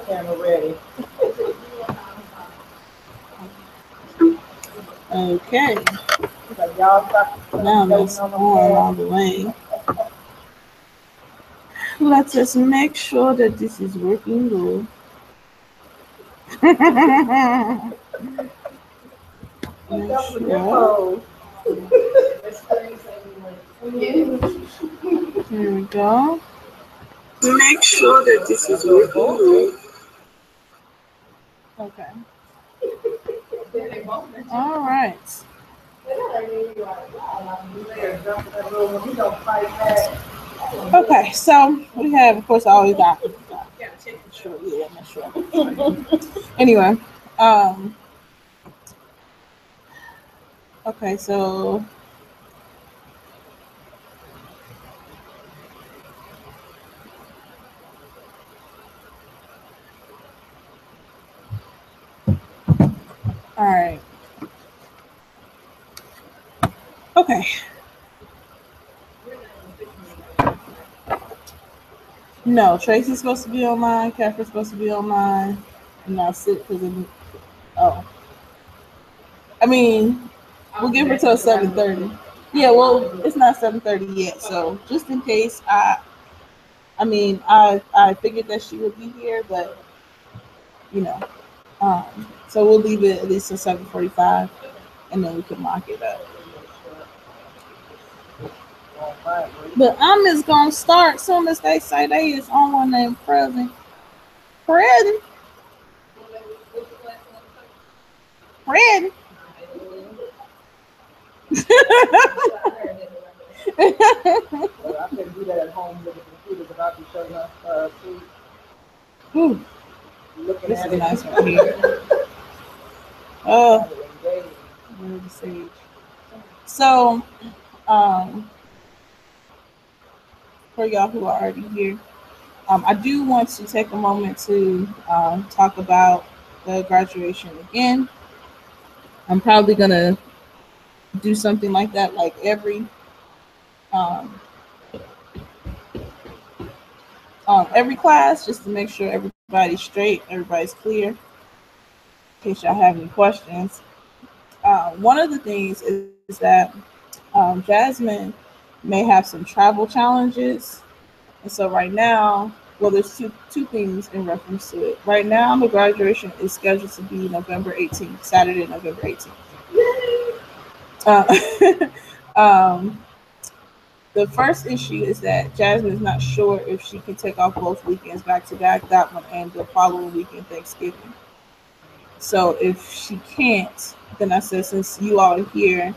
camera ready. Okay. Like y'all stop. Now that's on all the way. Let us make sure that this is working good. Make sure. Here we go. Make sure that this is working good. Okay. All right. Okay, so we have, of course, I always got. Sure, yeah, I'm not sure. Anyway, um, okay, so all right, okay. No, Tracy's supposed to be on mine. Catherine's supposed to be on mine, and that's it. Because oh, I mean, we'll give her till 7:30. Yeah, well, it's not 7:30 yet, so just in case, I mean, I figured that she would be here, but you know, so we'll leave it at least till 7:45, and then we can lock it up. But I'm just gonna start soon as they say they is on and present. Present. Present. I couldn't do that at home with the computer without you showing up Ooh, looking this at is it. nice right here. Oh, where's the sage? So, um, for y'all who are already here, I do want to take a moment to talk about the graduation again. I'm probably gonna do something like that, like um, every class, just to make sure everybody's straight, everybody's clear. In case y'all have any questions, one of the things is that Jasmine may have some travel challenges, and so right now, well, there's two things in reference to it. Right now, the graduation is scheduled to be November 18th, Saturday, November 18th. Uh, um, the first issue is that Jasmine is not sure if she can take off both weekends back to back, that one and the following weekend, Thanksgiving. So if she can't, then I said, since you all are here,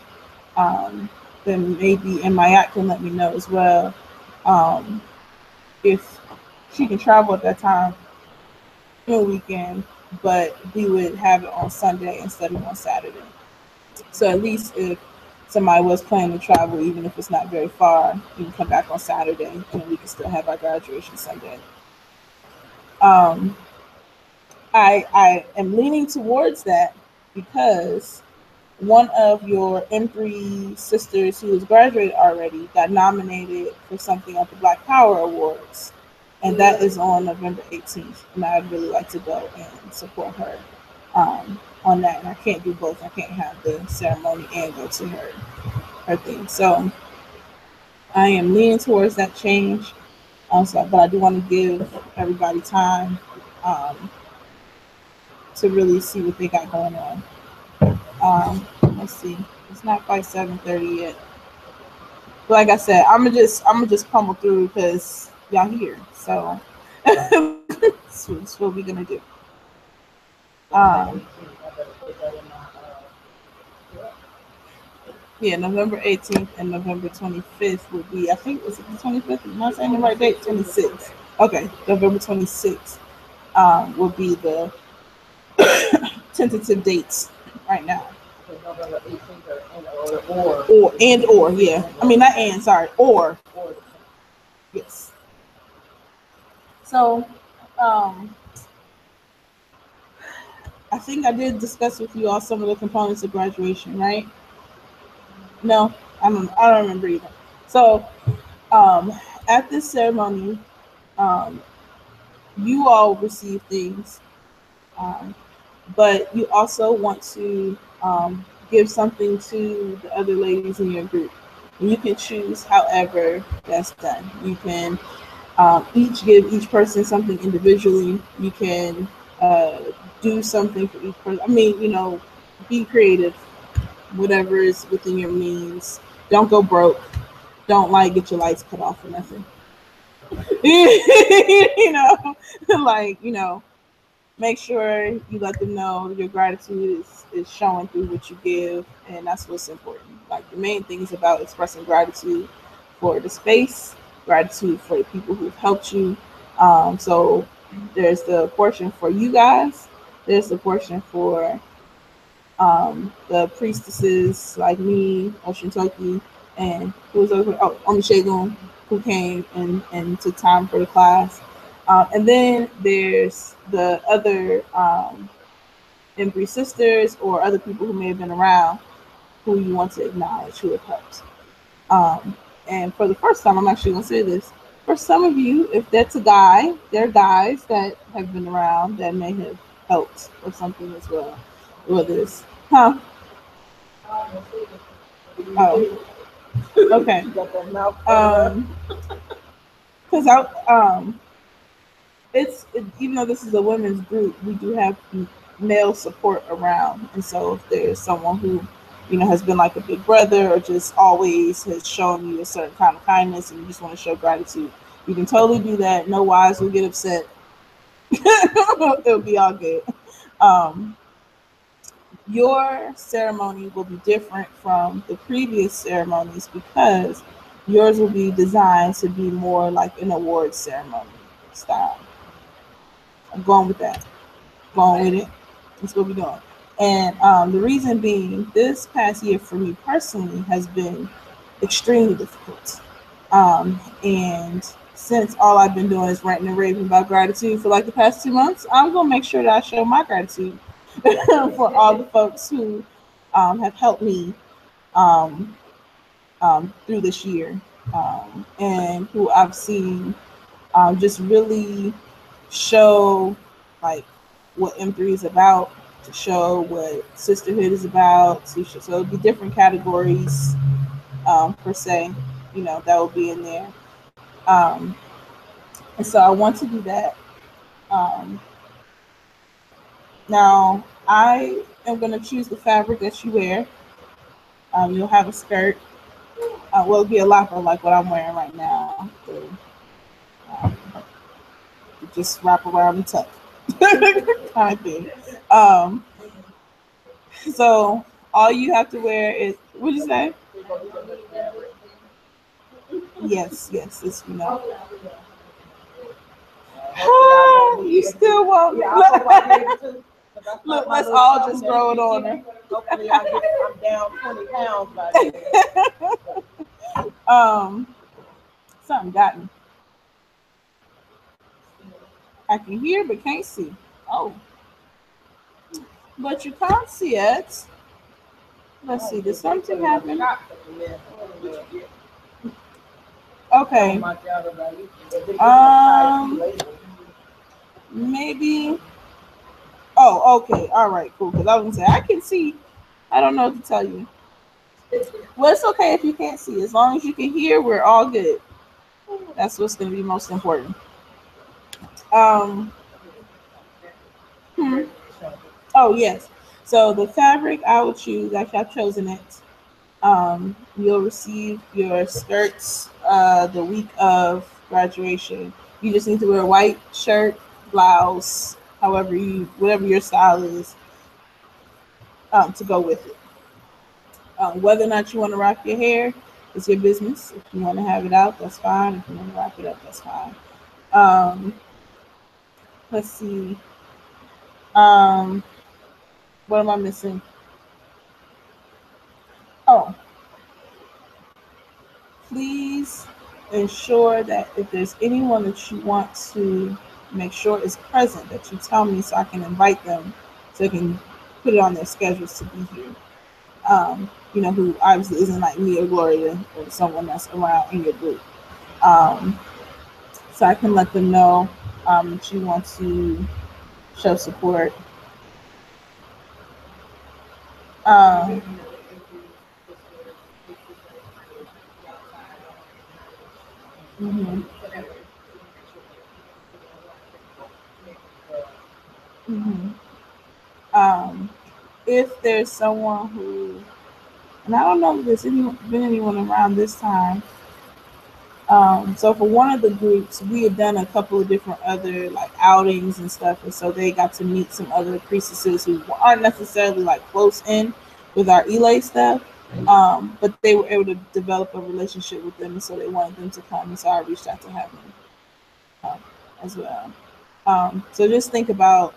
um, then maybe, and Mayat can let me know as well, um, if she can travel at that time in the weekend, but we would have it on Sunday instead of on Saturday. So at least if somebody was planning to travel, even if it's not very far, you can come back on Saturday and we can still have our graduation Sunday. Um, I am leaning towards that because one of your M3 sisters who has graduated already got nominated for something at the Black Power Awards, and that is on November 18th. And I'd really like to go and support her on that. And I can't do both. I can't have the ceremony and go to her thing. So I am leaning towards that change. But I do want to give everybody time um, to really see what they got going on. Let's see. It's not quite 7:30 yet. But like I said, I'm gonna just pummel through because y'all here. So that's what we're gonna do. Um, yeah, November 18th and November 25th would be. I think was it the 25th? Am I saying the right date? 26th. Okay, November 26th will be the tentative dates right now. November 18th or Or yeah. I mean not and sorry or yes. So um, I think I did discuss with you all some of the components of graduation, right? No, I don't remember either. So um, at this ceremony, um, you all receive things, um, but you also want to give something to the other ladies in your group. And you can choose however that's done. You can each give each person something individually. You can do something for each person. I mean, be creative, whatever is within your means. Don't go broke. Don't like get your lights cut off or nothing. you know, make sure you let them know your gratitude is showing through what you give, and that's what's important. Like the main thing is about expressing gratitude for the space, gratitude for the people who've helped you. So there's the portion for you guys, there's the portion for the priestesses like me, Ocean Toki, and who was over, oh, Omishegun, who came and took time for the class. And then there's the other Embry sisters or other people who may have been around who you want to acknowledge who have helped. And for the first time, I'm actually going to say this. For some of you, if that's a guy, there are guys that have been around that may have helped or something as well. Whether it's, huh? Oh, okay. Because even though this is a women's group, we do have male support around, and so if there's someone who, has been like a big brother or just always has shown you a certain kind of kindness, and you just want to show gratitude, you can totally do that. No wives will get upset. It'll be all good. Um, your ceremony will be different from the previous ceremonies because yours will be designed to be more like an award ceremony style. I'm going with that. Going with it. That's what we're doing. And the reason being, this past year for me personally has been extremely difficult. And since all I've been doing is ranting and raving about gratitude for like the past 2 months, I'm going to make sure that I show my gratitude for all the folks who have helped me um, through this year, and who I've seen just really show like what M3 is about, to show what sisterhood is about. So it'll be different categories per se, that will be in there. Um, and so I want to do that. Um, Now I am going to choose the fabric that you wear. You'll have a skirt. Well, it'll be a lot of like what I'm wearing right now. Um, just wrap around and tuck kind of thing. Um, so all you have to wear is, what did you say? Yes, it's you still won't. Look, let's all just throw it on her. Hopefully, I'm down 20 pounds by then. Something got me. I can hear but can't see. Oh, but you can't see it. Let's see. Did something happen? Okay. Maybe. Oh, okay. All right, cool. Because I was gonna say I can see. I don't know what to tell you. Well, it's okay if you can't see. As long as you can hear, we're all good. That's what's gonna be most important. Um. Oh yes. So the fabric I will choose. Actually, I've chosen it. You'll receive your skirts the week of graduation. You just need to wear a white shirt, blouse, whatever your style is, to go with it. Whether or not you want to rock your hair, it's your business. If you want to have it out, that's fine. If you want to rock it up, that's fine. Um, let's see. Um, what am I missing? Oh, please ensure that if there's anyone that you want to make sure is present, that you tell me so I can invite them, so they can put it on their schedules to be here. Who obviously isn't like me or Gloria or someone that's around in your group. So I can let them know. that you want to show support. Um, mhm, mhm. Um, if there's someone who, and I don't know if been anyone around this time. So for one of the groups, we had done a couple of different other like outings and stuff, and so they got to meet some other priestesses who aren't necessarily like close in with our Elay stuff, but they were able to develop a relationship with them, and so they wanted them to come, and so I reached out to have them um, as well. So just think about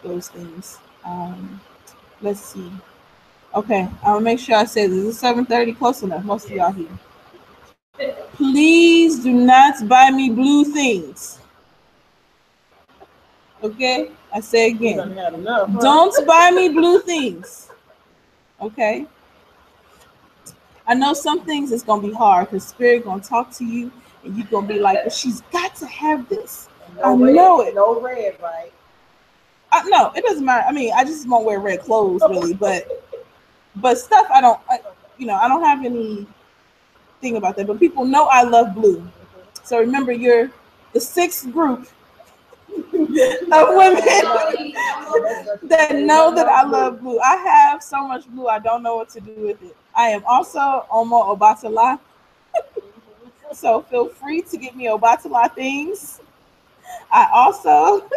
those things. Let's see. Okay, I'm gonna make sure I say this. It's 7:30, close enough. Most of y'all here. Please do not buy me blue things. Okay? I say again. Don't buy me blue things. Okay? I know some things it's gonna be hard because spirit gonna talk to you and you're gonna be like, but she's got to have this. I know it. No red, right? No, it doesn't matter. I mean, I just won't wear red clothes really, but stuff I don't I don't have any thing about that. But people know I love blue. So remember you're the sixth group of women that know that I love blue. I have so much blue, I don't know what to do with it. I am also Omo Obatala, so feel free to get me Obatala things. I also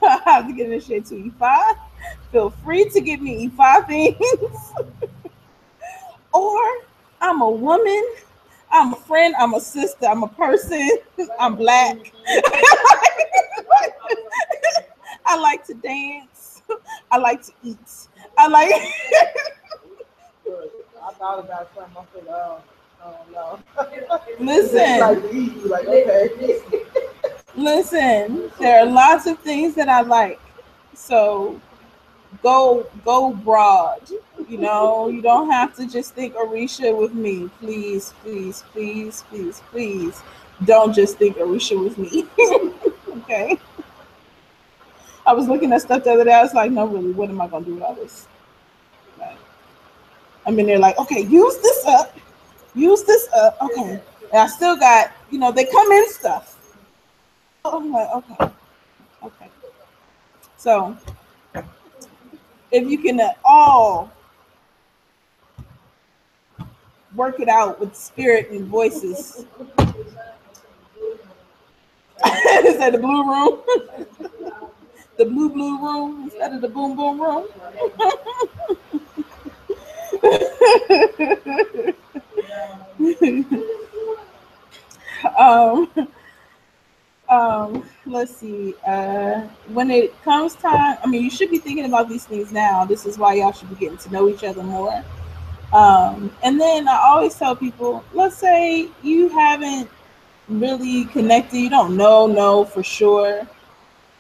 have to get initiated to E5. Feel free to get me E5 things. Or I'm a woman, I'm a friend, I'm a sister, I'm a person, I'm black. I like to dance. I like to eat. I like. I thought about something. I said, oh no. Listen. Like to eat. Like, okay. Listen. There are lots of things that I like. So go broad. You don't have to just think Orisha with me. Please, please, please, please, please. Don't just think Orisha with me. Okay. I was looking at stuff the other day. I was like, no, really, what am I gonna do with all this? Like, I'm in there like, okay, use this up. Okay. And I still got, they come in stuff. I'm like, okay. So if you can all work it out with spirit and voices. Is that the blue room? The blue room instead of the boom boom room? um, let's see. When it comes time, I mean, you should be thinking about these things now. This is why y'all should be getting to know each other more. And then I always tell people, let's say you haven't really connected, you don't know for sure.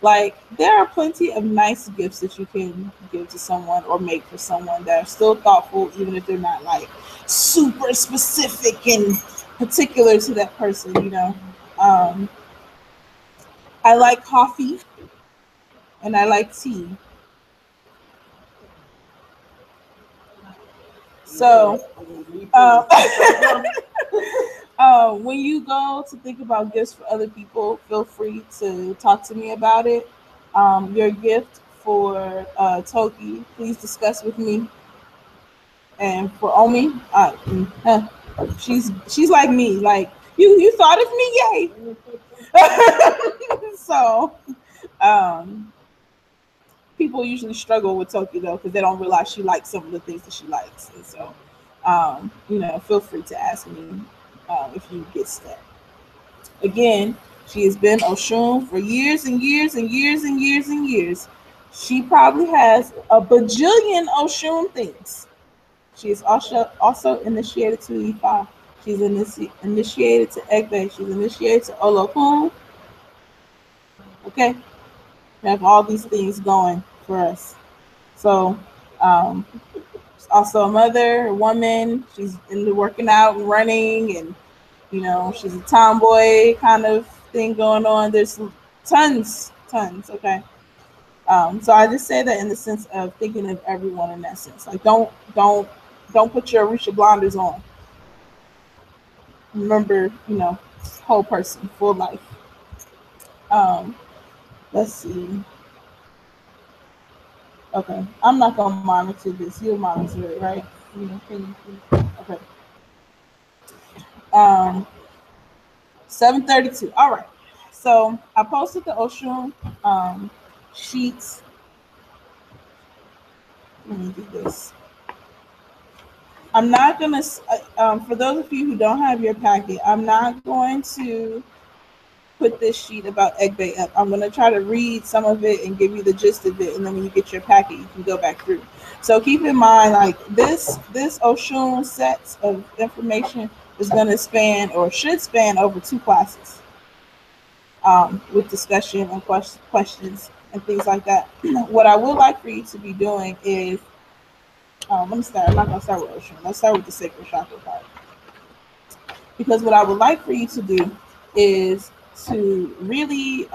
Like, there are plenty of nice gifts that you can give to someone or make for someone that are still thoughtful, even if they're not like super specific and particular to that person. I like coffee and I like tea. So, when you go to think about gifts for other people, feel free to talk to me about it. Your gift for Toki, please discuss with me. And for Omi, she's like me. Like you thought of me, yay! So, people usually struggle with Toki though because they don't realize she likes some of the things that she likes, and so feel free to ask me if you get stuck. Again, she has been Oshun for years and years and years and years and years. She probably has a bajillion Oshun things. She is also initiated to Ifa. She's initiated to Egbe. She's initiated to Olokun. Okay? We have all these things going for us. So, she's also a mother, a woman. She's into working out and running, and she's a tomboy kind of thing going on. There's tons. Okay. So I just say that in the sense of thinking of everyone in that sense. Like don't put your Arisha blinders on. Remember, whole person, full life. Um, let's see. Okay, I'm not gonna monitor this. You'll monitor it, right? Okay. Um, 7:32. All right. So I posted the Osun sheets. Let me do this. I'm not gonna. For those of you who don't have your packet, I'm not going to put this sheet about egg bay up. I'm gonna try to read some of it and give you the gist of it, and then when you get your packet, you can go back through. So keep in mind, like this Osun set of information is gonna span or should span over 2 classes, with discussion and questions and things like that. What I would like for you to be doing is, let me start. I'm not gonna start with Osun. Let's start with the sacred chakra part, because what I would like for you to do is to really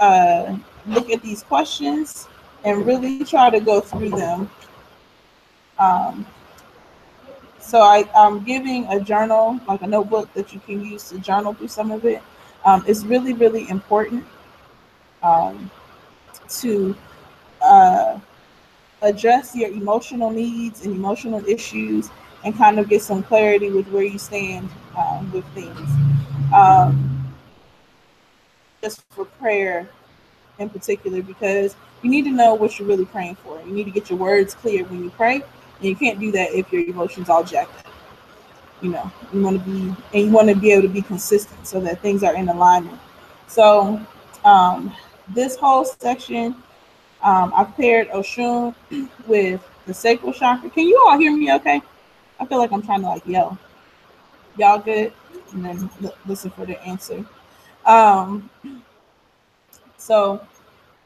look at these questions and really try to go through them. Um, so I'm giving a journal, like a notebook that you can use to journal through some of it. It's really, really important um, to uh, address your emotional needs and emotional issues and kind of get some clarity with where you stand with things. Um, just for prayer in particular, because you need to know what you're really praying for. You need to get your words clear when you pray, and you can't do that if your emotions all jacked up. You want to be, and you want to be able to be consistent so that things are in alignment. So this whole section, I've paired Oshun with the sacral chakra. Can you all hear me okay? I feel like I'm trying to like yell. Y'all good? And then listen for the answer. Um, so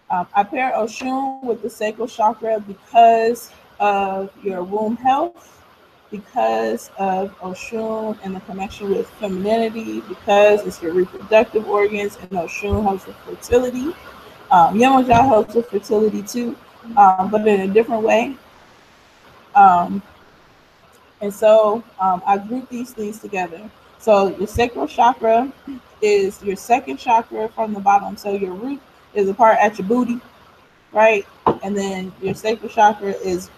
I pair Oshun with the sacral chakra because of your womb health, because of Oshun and the connection with femininity, because it's your reproductive organs, and Oshun helps with fertility. Yemoja helps with fertility too, but in a different way. Um, and so I group these things together. So your sacral chakra is your second chakra from the bottom. So your root is a part at your booty, right? And then your sacral chakra is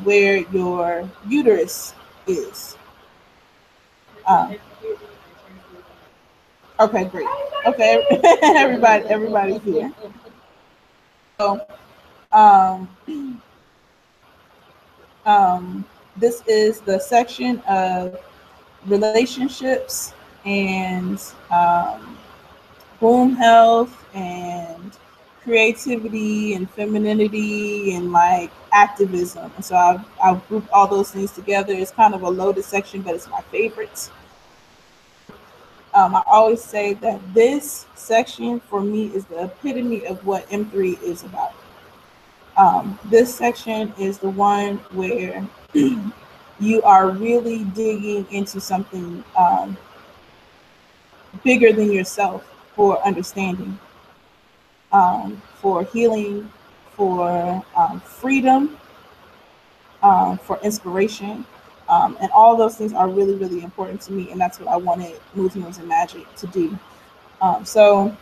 where your uterus is. Okay, great. Okay, everybody's here. So, um, this is the section of relationships and womb health and creativity and femininity and like activism. And so I've grouped all those things together. It's kind of a loaded section, but it's my favorites. I always say that this section for me is the epitome of what M3 is about. This section is the one where you are really digging into something bigger than yourself for understanding, for healing, for freedom, for inspiration. And all those things are really, really important to me. And that's what I wanted Movements and Magic to do. So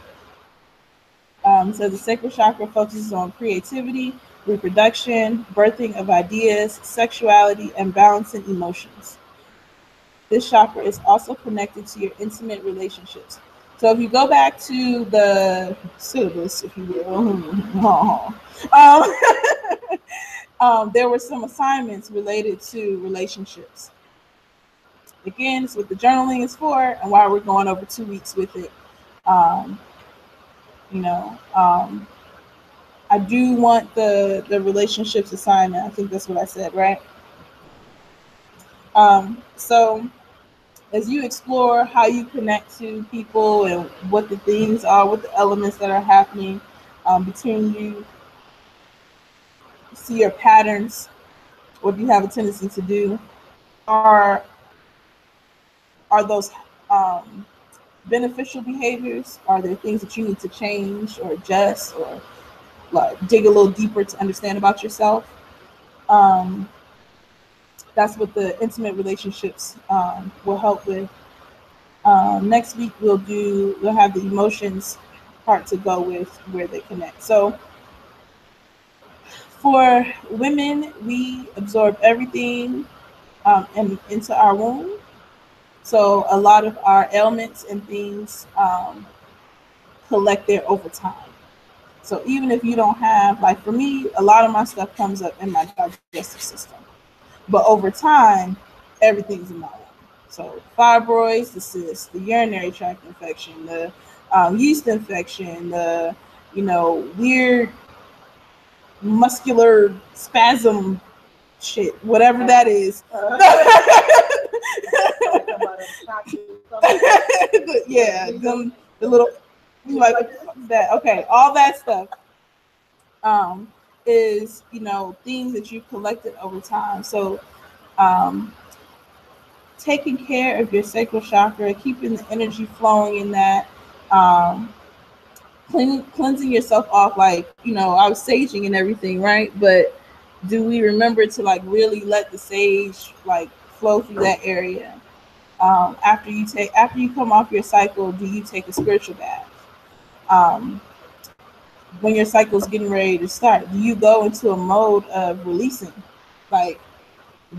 the sacral chakra focuses on creativity, reproduction, birthing of ideas, sexuality, and balancing emotions. This chakra is also connected to your intimate relationships. So if you go back to the syllabus, if you will, there were some assignments related to relationships. Again, it's what the journaling is for and why we're going over 2 weeks with it. Um, you know, I do want the relationships assignment. I think that's what I said, right? So as you explore how you connect to people and what the things are, what the elements that are happening between you, see your patterns, what you have a tendency to do, are those beneficial behaviors? Are there things that you need to change or adjust or like dig a little deeper to understand about yourself? Um, that's what the intimate relationships will help with. Next week we'll have the emotions part to go with where they connect. So for women, we absorb everything into our womb. So a lot of our ailments and things collect there over time. So even if you don't have, like for me, a lot of my stuff comes up in my digestive system. But over time, everything's in my womb. So fibroids, the cysts, the urinary tract infection, the yeast infection, the weird muscular spasm shit, whatever that is. Yeah, the little like that. Okay, all that stuff um, is things that you've collected over time. So um, taking care of your sacral chakra, keeping the energy flowing in that. Um, cleansing yourself off, like I was saging and everything, right? But do we remember to like really let the sage like flow through that area? After you come off your cycle, do you take a spiritual bath? um, when your cycle is getting ready to start, do you go into a mode of releasing, like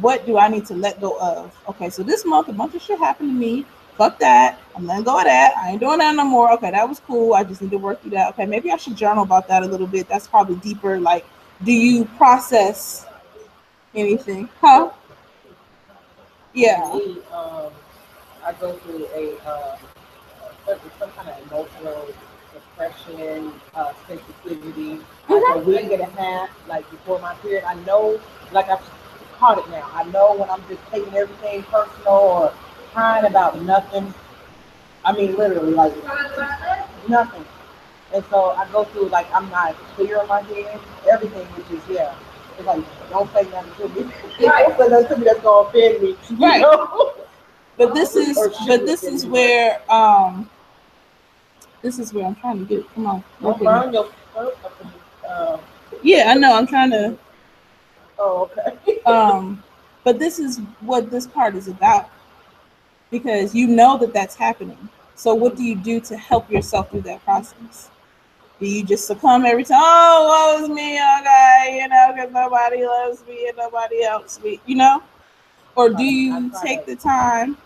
what do I need to let go of? Okay, so this month a bunch of shit happened to me. Fuck that. I'm letting go of that. I ain't doing that no more. Okay, that was cool. I just need to work through that. Okay, maybe I should journal about that a little bit. That's probably deeper. Like, do you process anything? Huh? Yeah. Me, I go through some kind of emotional depression, sensitivity, like a week and a half, like before my period. I know, like I've caught it now. I know when I'm just taking everything personal or crying about nothing. I mean, literally, like nothing. And so I go through like I'm not clear in my head, everything, which is yeah. It's like don't say nothing to me. Don't say nothing to me that's gonna offend me. Right. Know? But this is where I'm trying to get. Come on. Don't burn your. Yeah, I know. I'm trying to. Oh, okay. But this is what this part is about, because you know that that's happening. So what do you do to help yourself through that process? Do you just succumb every time? Oh, woe is me, okay, because nobody loves me and nobody helps me, Or do you take the time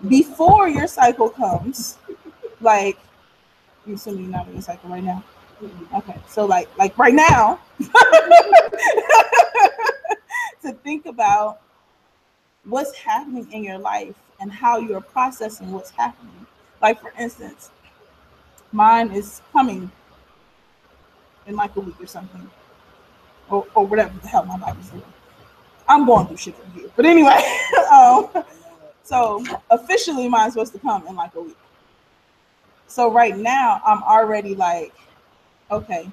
before your cycle comes, like, you assuming you're not in your cycle right now? Okay, so like right now, to think about what's happening in your life and how you're processing what's happening. Like for instance, mine is coming in like a week or something, or whatever the hell my body's doing. I'm going through shit from here, but anyway, so officially mine's supposed to come in like a week. So right now I'm already like, okay,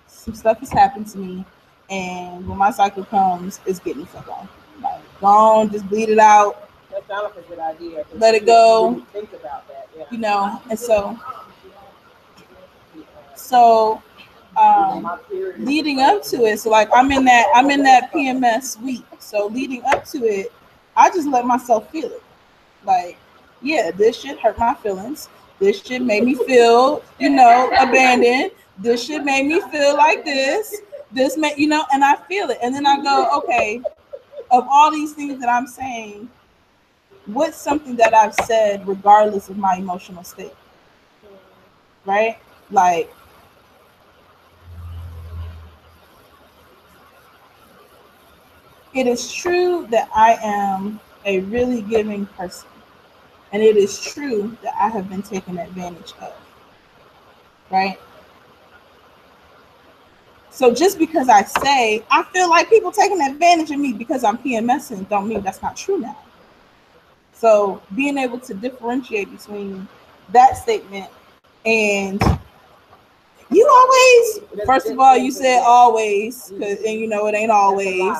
some stuff has happened to me, and when my cycle comes, it's getting fuck on. Like, go on, just bleed it out. That sounds like a good idea. Let it go. Really think about that, And so leading up to it, so like I'm in that PMS week. So leading up to it, I just let myself feel it. Like, yeah, this shit hurt my feelings. This shit made me feel, abandoned. This shit made me feel like this. This made, and I feel it. And then I go, okay, of all these things that I'm saying, what's something that I've said regardless of my emotional state? Right? Like, it is true that I am a really giving person. And it is true that I have been taken advantage of. Right? So just because I say I feel like people taking advantage of me because I'm PMSing don't mean that's not true now. So being able to differentiate between that statement and you always, first of all, you said always, and it ain't always.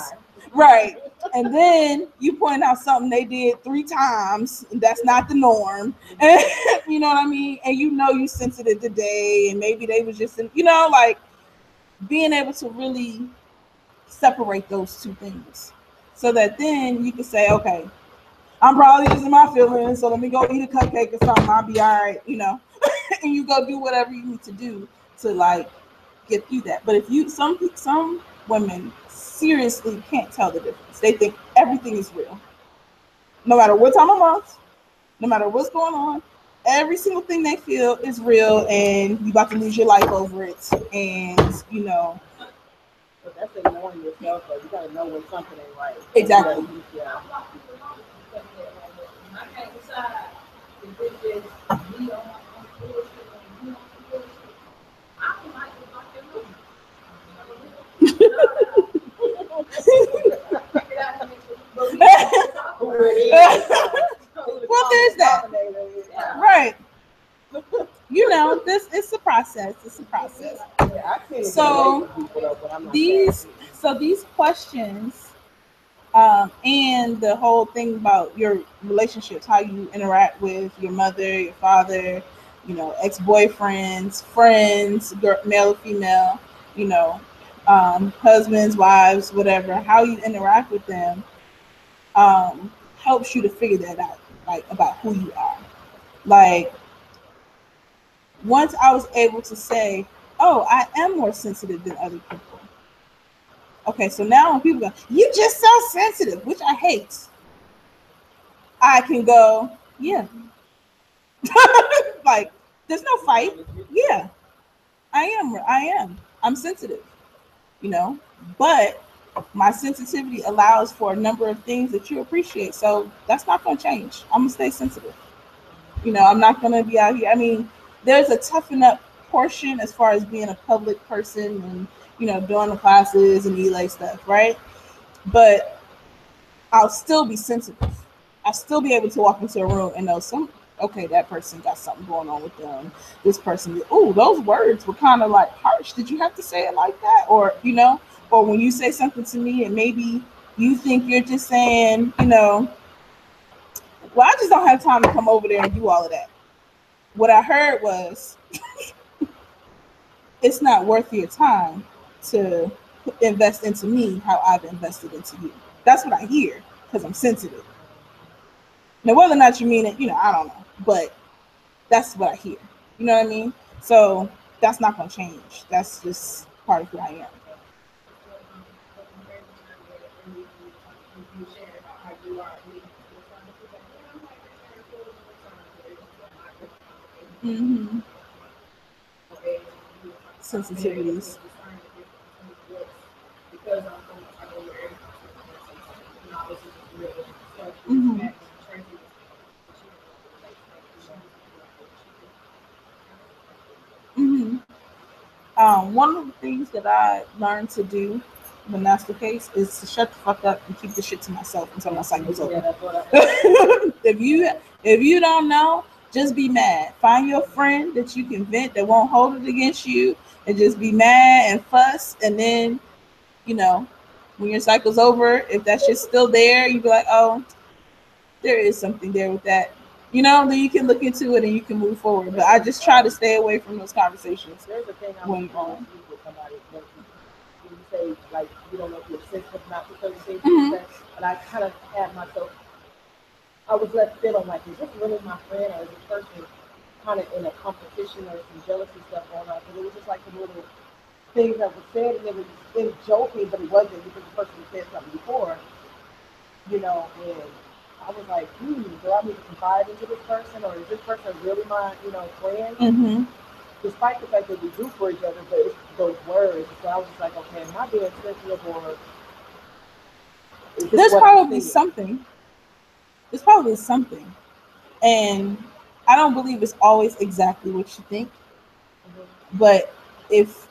Right. And then you point out something they did 3 times. That's not the norm. And, you know what I mean? And you know you sensitive today, and maybe they was just, like being able to really separate those two things, so that then you can say, okay, I'm probably just in my feelings, so let me go eat a cupcake or something. I'll be all right, and you go do whatever you need to do to like get through that. But if you some women seriously can't tell the difference. They think everything is real, no matter what time of month, no matter what's going on. Every single thing they feel is real, and you about to lose your life over it. And But that's ignoring yourself, though. You gotta know when something ain't right. exactly. Yeah. Well, there's that. Right. This it's a process. It's a process. Yeah, I can't So relate to people though, but I'm not these that. so these questions, and the whole thing about your relationships, how you interact with your mother, your father, ex-boyfriends, friends, male or female, you know, husbands, wives, whatever, how you interact with them, helps you to figure that out, like about who you are. Like once I was able to say, oh, I am more sensitive than other people. Okay, so now when people go, you just so sensitive, which I hate, I can go, yeah. Like, there's no fight. Yeah, I am. I am. I'm sensitive, you know, but my sensitivity allows for a number of things that you appreciate. So that's not going to change. I'm going to stay sensitive. I'm not going to be out here. I mean, there's a toughen up portion as far as being a public person and, doing the classes and ELA stuff, right? But I'll still be sensitive. I'll still be able to walk into a room and know okay, that person got something going on with them. This person, oh, those words were kind of like harsh. Did you have to say it like that? Or when you say something to me and maybe you think you're just saying, well, I just don't have time to come over there and do all of that. What I heard was, it's not worth your time to invest into me how I've invested into you. That's what I hear because I'm sensitive. Now, whether or not you mean it, I don't know. But that's what I hear. You know what I mean? So that's not going to change. That's just part of who I am. Mm-hmm. Sensitivities. Mm-hmm. Mm-hmm. One of the things that I learned to do when that's the case is to shut the fuck up and keep the shit to myself until my cycle's over. If you don't know, just be mad. Find your friend that you can vent that won't hold it against you, and just be mad and fuss. And then, you know, when your cycle's over, if that shit's still there, you be like, oh, there is something there with that. Then you can look into it and you can move forward. But I just try to stay away from those conversations. There's a thing I was going to speak with somebody when you say, like, you don't know if you're sensitive not to certain things, Mm-hmm. but I kind of had myself, I was left feeling like, is this really my friend, or is this person kind of in a competition or some jealousy stuff going on? Because it was just like the little things that were said, and it was joking, but it wasn't because the person said something before, and I was like, do I need to confide into this person, or is this person really my, friend? Mm-hmm. Despite the fact that we do for each other, but it's those words. So I was just like, okay, am I being sensitive, or is this There's what I'm probably seeing? something. There's probably something. And I don't believe it's always exactly what you think. Mm-hmm. But if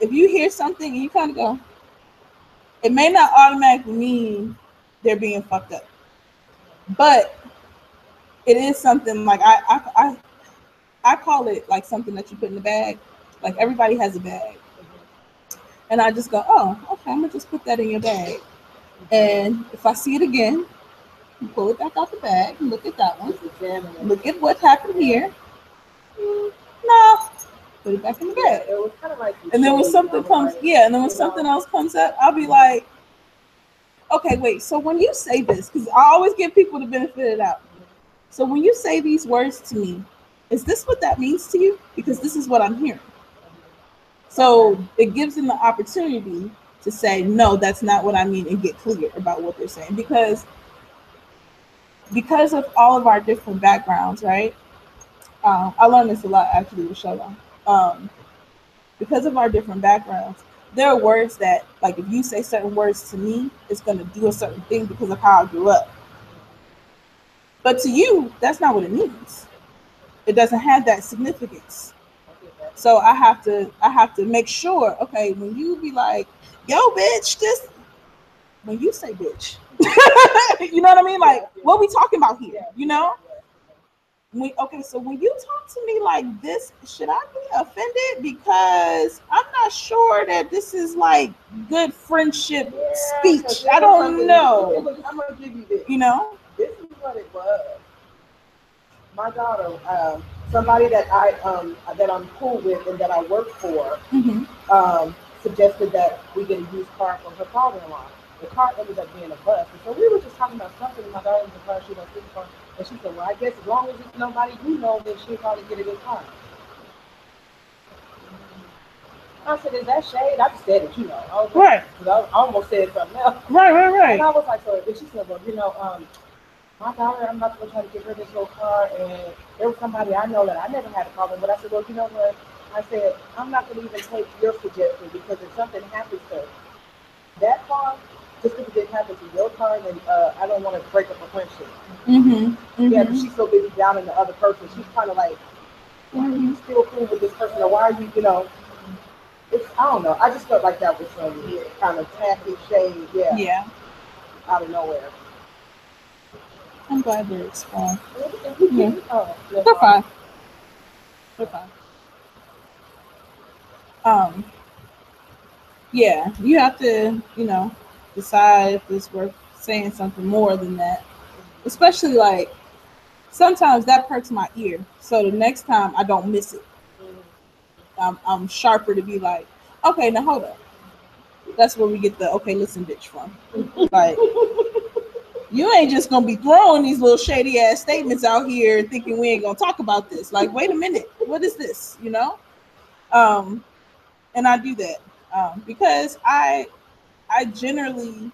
you hear something and you kind of go, it may not automatically mean they're being fucked up. But it is something like I call it like something that you put in the bag. Like everybody has a bag. Mm-hmm. And I just go, oh, okay, I'm gonna just put that in your bag. And if I see it again, pull it back out the bag, look at that one, look at what happened here. No, put it back in the bag. It was kind of like, and then when something comes, and then when something else comes up, I'll be like, okay, wait. So when you say this, because I always give people the benefit of the doubt. So when you say these words to me, is this what that means to you? Because this is what I'm hearing. So it gives them the opportunity to say, no, that's not what I mean, and get clear about what they're saying. Because of all of our different backgrounds, right? I learned this a lot actually with Shola. Because of our different backgrounds, there are words that, like, if you say certain words to me, it's going to do a certain thing because of how I grew up. But to you, that's not what it means. It doesn't have that significance. So I have to make sure. Okay, when you be like, "Yo, bitch," this when you say bitch, you know what I mean? Like, what we talking about here? You know? Okay, so when you talk to me like this, should I be offended? Because I'm not sure that this is like good friendship speech. I don't know. I'm gonna give you this. You know? This is what it was. My daughter, somebody that I'm cool with and that I work for, suggested that we get a used car from her father-in-law. The car ended up being a bus, and so we were just talking about something. And my daughter was in the car, she was in the car, and she said, "Well, I guess as long as it's nobody you know, then she'll probably get a good car." I said, "Is that shade?" I just said it, you know. I was right. I almost said something else. Right. And I was like, so, and she said, "Well, my daughter, I'm not going to try to give her this little car." And there was somebody I know that I never had a problem, but I said, "Well, you know what?" I said, "I'm not going to even take your suggestion because if something happens to that car, just because it happened to your car, then I don't want to break up a friendship." Yeah, but she's so busy down in the other person. She's kind of like, why are you still cool with this person? Or why are you, I don't know. I just felt like that was some kind of tacky shade, out of nowhere. I'm glad they're exploring. Yeah. They're fine. They're fine. Yeah, you have to, decide if it's worth saying something more than that. Especially like sometimes that perks my ear, so the next time I don't miss it. I'm sharper to be like, okay, now hold up. That's where we get the okay, listen, bitch from. Like, you ain't just gonna be throwing these little shady ass statements out here thinking we ain't gonna talk about this. Like, wait a minute, what is this? And I do that because I generally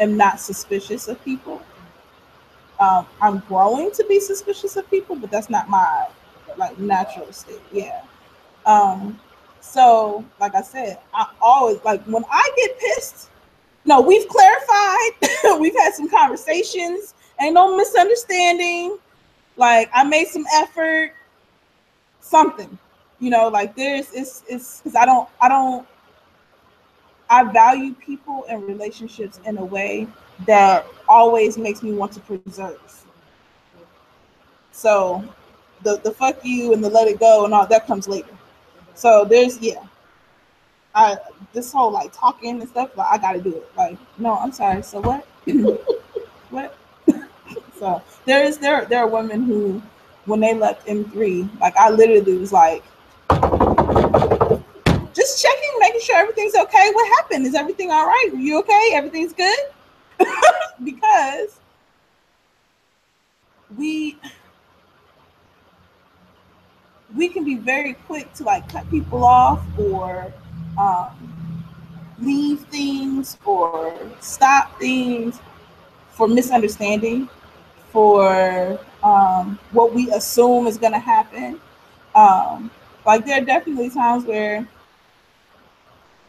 am not suspicious of people. I'm growing to be suspicious of people, but that's not my like natural state. Yeah. So like I said, I always like when I get pissed. No, we've clarified. We've had some conversations. Ain't no misunderstanding. Like I made some effort. Something, like it's because I value people and relationships in a way that always makes me want to preserve. So the fuck you and the let it go and all that comes later. So I this whole like talking and stuff, like I gotta do it. Like, no, I'm sorry. So what? What? So there are women who when they left M3, like I literally was like just checking, making sure everything's okay. What happened? Is everything all right? Are you okay? Everything's good? Because we can be very quick to like cut people off or leave things or stop things for misunderstanding, for what we assume is going to happen. Like there are definitely times where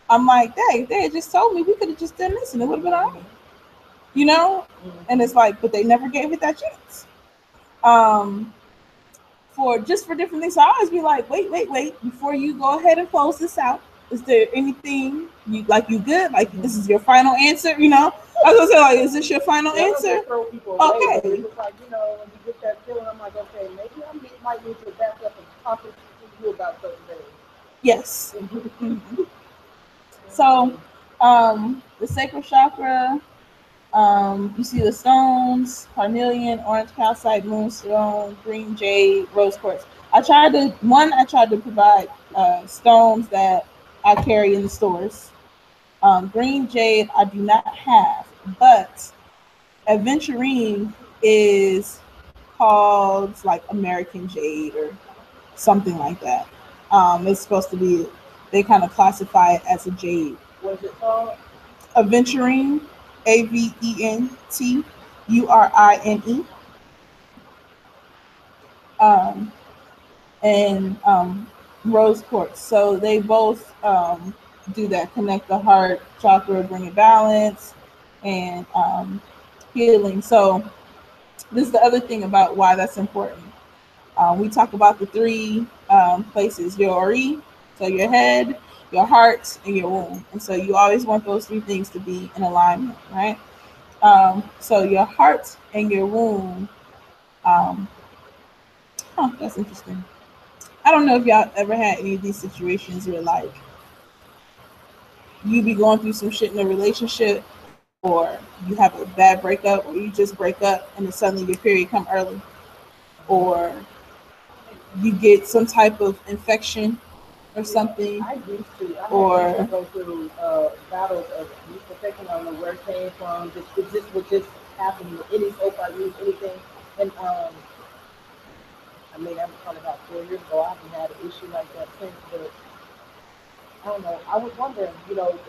I'm like, hey, they had just told me we could have just done this and it would have been all right. And it's like, but they never gave it that chance. For different things. So I always be like, wait, before you go ahead and close this out. Is there anything you good? Like this is your final answer? I was gonna say, like, is this your final answer? Okay. It's like, when you get that feeling, I'm like, okay, maybe I might need to back up and talk to you about certain things. Yes. So, the sacral chakra, You see the stones: carnelian, orange calcite, moonstone, green jade, rose quartz. I tried to provide stones that I carry in the stores. Green jade I do not have, but aventurine is called like American jade or something like that. It's supposed to be. They kind of classify it as a jade. What is it called? Aventurine, Aventurine, um, and rose quartz. So they both do that, connect the heart chakra, bring it balance, and healing. So this is the other thing about why that's important. We talk about the three places: your ori, so your head, your heart, and your womb. And so you always want those three things to be in alignment, right? So your heart and your womb. Um, that's interesting. I don't know if y'all ever had any of these situations where like you be going through some shit in a relationship, or you have a bad breakup, or you just break up and then suddenly your period come early, or you get some type of infection or something, I used to. I used to or go through battles of youth protection. I don't know where it came from. This would just happen with any soap I use, anything. And I mean, that was probably about 4 years ago. I haven't had an issue like that since. But I don't know. I was wondering,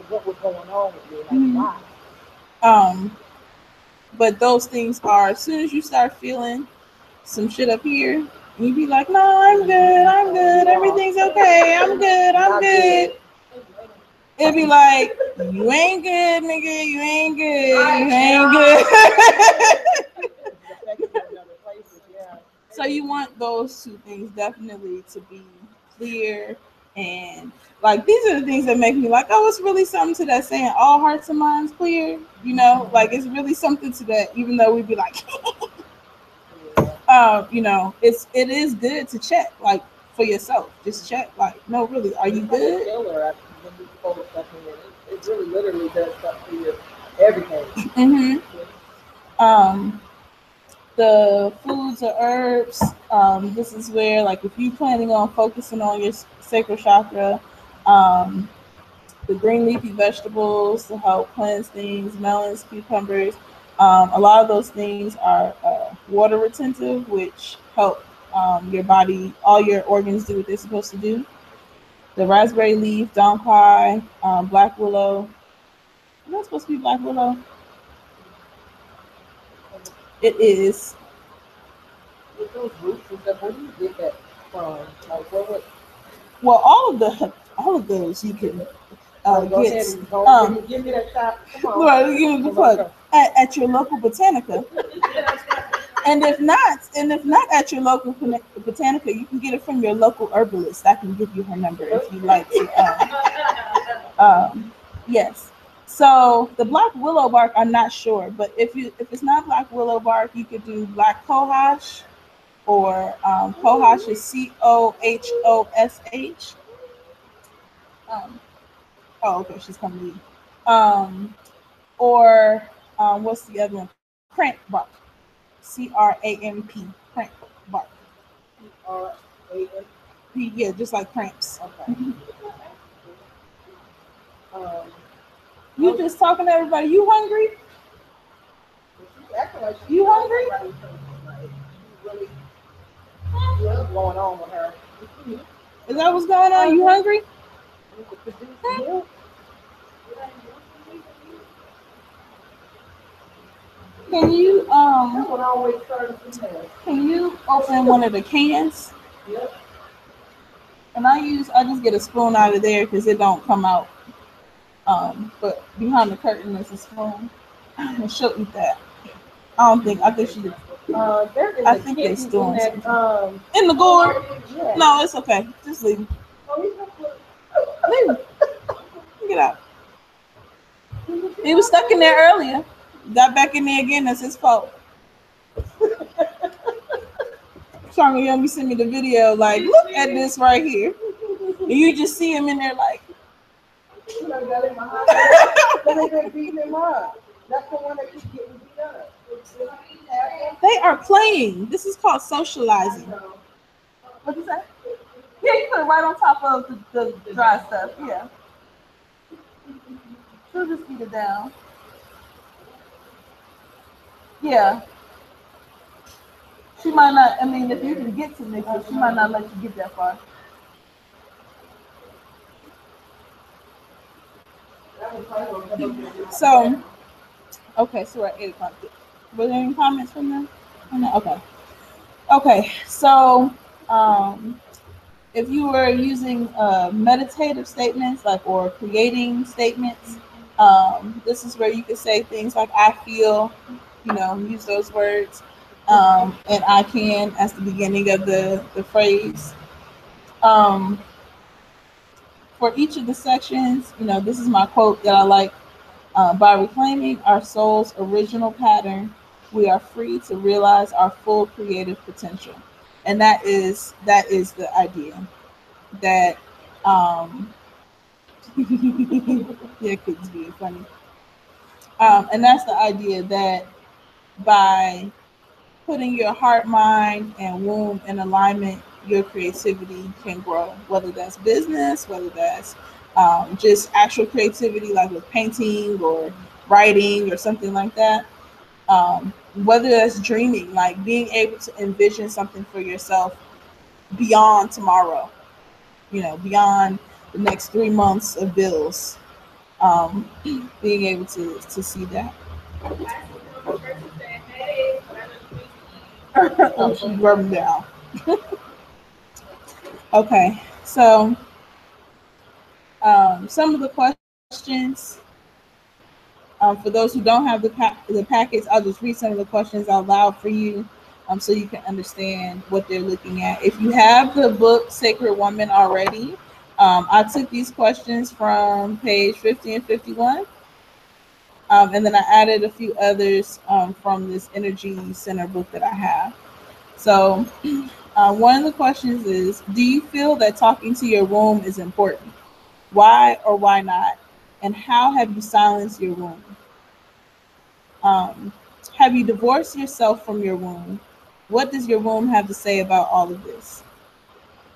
what was going on with me, like mhm. why. um, but those things are as soon as you start feeling some shit up here, you be like, no, I'm Oh, good, you are everything's okay, I'm not good. good. It'd be like, you ain't good, nigga, you ain't good, you ain't good. It's affecting you in other places. Yeah. So you want those two things definitely to be clear, and like these are the things that make me like, oh, it's really something to that saying, all hearts and minds clear. Like it's really something to that, even though we'd be like, Yeah. it is good to check like for yourself. Just check, like, no, really, are you It's like a good? filler when you pull stuff in it. It really literally does stuff to your everything. Mm-hmm. Um, the foods or herbs. This is where, like, if you're planning on focusing on your sacral chakra, um, the green leafy vegetables to help cleanse things, melons, cucumbers. A lot of those things are water retentive, which help your body, all your organs do what they're supposed to do. The raspberry leaf, dawn pie, black willow. Is that supposed to be black willow? It is. With those roots and stuff, where do you get that from? Like, what would? Well, all of those you can Oh, go ahead get. and go give me that shot. Come on. Well, give me the I'm gonna plug go. at your local botanica. And if not at your local botanica, you can get it from your local herbalist. I can give you her number if you like to. Yes. So the black willow bark, I'm not sure, but if it's not black willow bark, you could do black cohosh, or cohosh is Cohosh. Um, oh, okay, she's coming to you. Or what's the other one? Cramp bark. CRAMP. Cramp bark. R-A-M. Yeah, just like cramps. Okay. Um, You just talking to everybody. You hungry? she's acting like she's You hungry? like, she's really what's going on with her. Is that what's going on? You hungry? You need to produce milk. Can you That one always starts with her. can you open one of the cans? Yep. And I just get a spoon out of there because it don't come out. But behind the curtain is a spoon, and she'll eat that. I don't think. I think she. There is I a think they kitten in storing that. something in the gourd. Yeah. No, it's okay. Just leave him. Oh, he's not good. Leave him. Get out. He was stuck in there earlier. Got back in there again. That's his fault. Trying to let me send me the video. Like, look at this right here. And you just see him in there like. You know, got him behind. They've been beating him up. That's the one that keeps getting beat up. They are playing. This is called I socializing. know. What you say? Yeah, you put it right on top of the dry stuff. Yeah. She'll just eat it down. Yeah. She might not, I mean, if you can get to mix it, she might not let you get that far. So, okay, so we're at 8 o'clock. Were there any comments from them? Okay. Okay, so um, if you were using meditative statements, like or creating statements, this is where you could say things like "I feel," use those words, and "I can" as the beginning of the phrase. Um, for each of the sections, this is my quote that I like. By reclaiming our soul's original pattern, we are free to realize our full creative potential, and that is the idea that yeah, kids being funny. And that's the idea that by putting your heart, mind, and womb in alignment, your creativity can grow. Whether that's business, whether that's just actual creativity, like with painting or writing or something like that. Whether that's dreaming, like being able to envision something for yourself beyond tomorrow, beyond the next 3 months of bills, being able to see that. Oh, she's rubbing down. Okay, so some of the questions, for those who don't have the packets, I'll just read some of the questions out loud for you, so you can understand what they're looking at. If you have the book Sacred Woman already, I took these questions from page 50 and 51. And then I added a few others from this Energy Center book that I have. So, one of the questions is: do you feel that talking to your womb is important? Why or why not? And how have you silenced your womb? Um, have you divorced yourself from your womb? What does your womb have to say about all of this?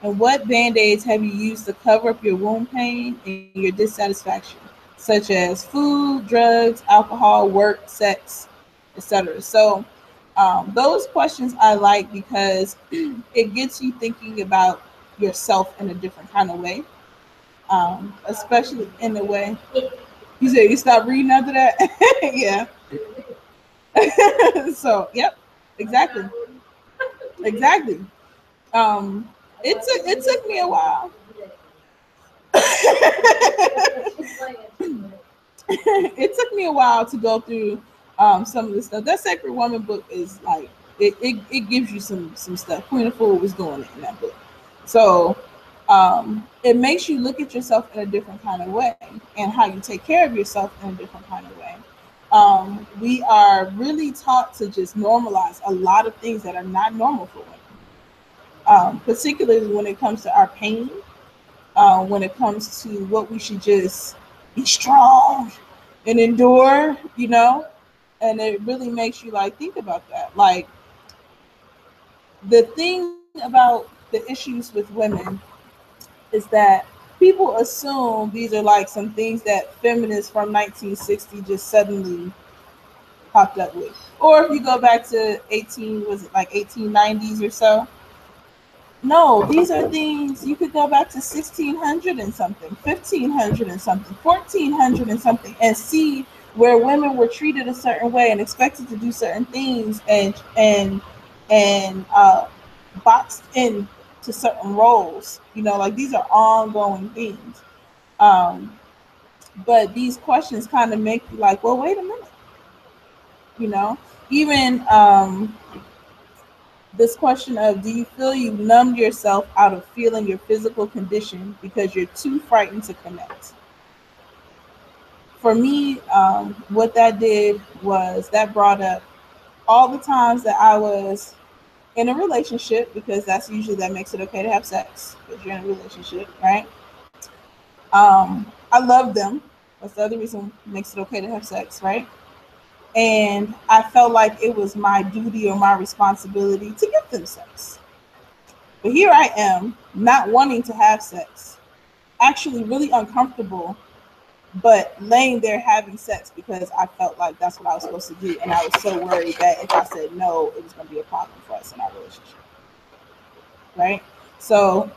And what band aids have you used to cover up your womb pain and your dissatisfaction, such as food, drugs, alcohol, work, sex, etc.? So, those questions I like because it gets you thinking about yourself in a different kind of way, especially in the way you said you stopped reading after that. Yeah. So, yep, exactly, exactly. Um, it took me a while. It took me a while to go through some of the stuff. That Sacred Woman book is like it gives you some stuff. Queen of Food was doing it in that book. So it makes you look at yourself in a different kind of way and how you take care of yourself in a different kind of way. We are really taught to just normalize a lot of things that are not normal for women, particularly when it comes to our pain, when it comes to what we should just be strong and endure, and it really makes you like think about that. Like the thing about the issues with women is that people assume these are like some things that feminists from 1960 just suddenly popped up with. Or if you go back to 18, was it like 1890s or so? No, these are things you could go back to 1600 and something, 1500 and something, 1400 and something, and see where women were treated a certain way and expected to do certain things and boxed in to certain roles. Like these are ongoing things. Um, but these questions kind of make you like, well, wait a minute, you know, even this question of do you feel you numbed yourself out of feeling your physical condition because you're too frightened to connect? For me, what that did was that brought up all the times that I was in a relationship, because that's usually that makes it okay to have sex because you're in a relationship, right? I love them. That's the other reason it makes it okay to have sex, right? and I felt like it was my duty or my responsibility to give them sex. But here I am, not wanting to have sex, actually really uncomfortable, but laying there having sex because I felt like that's what I was supposed to do. And I was so worried that if I said no, it was going to be a problem for us in our relationship. Right? So,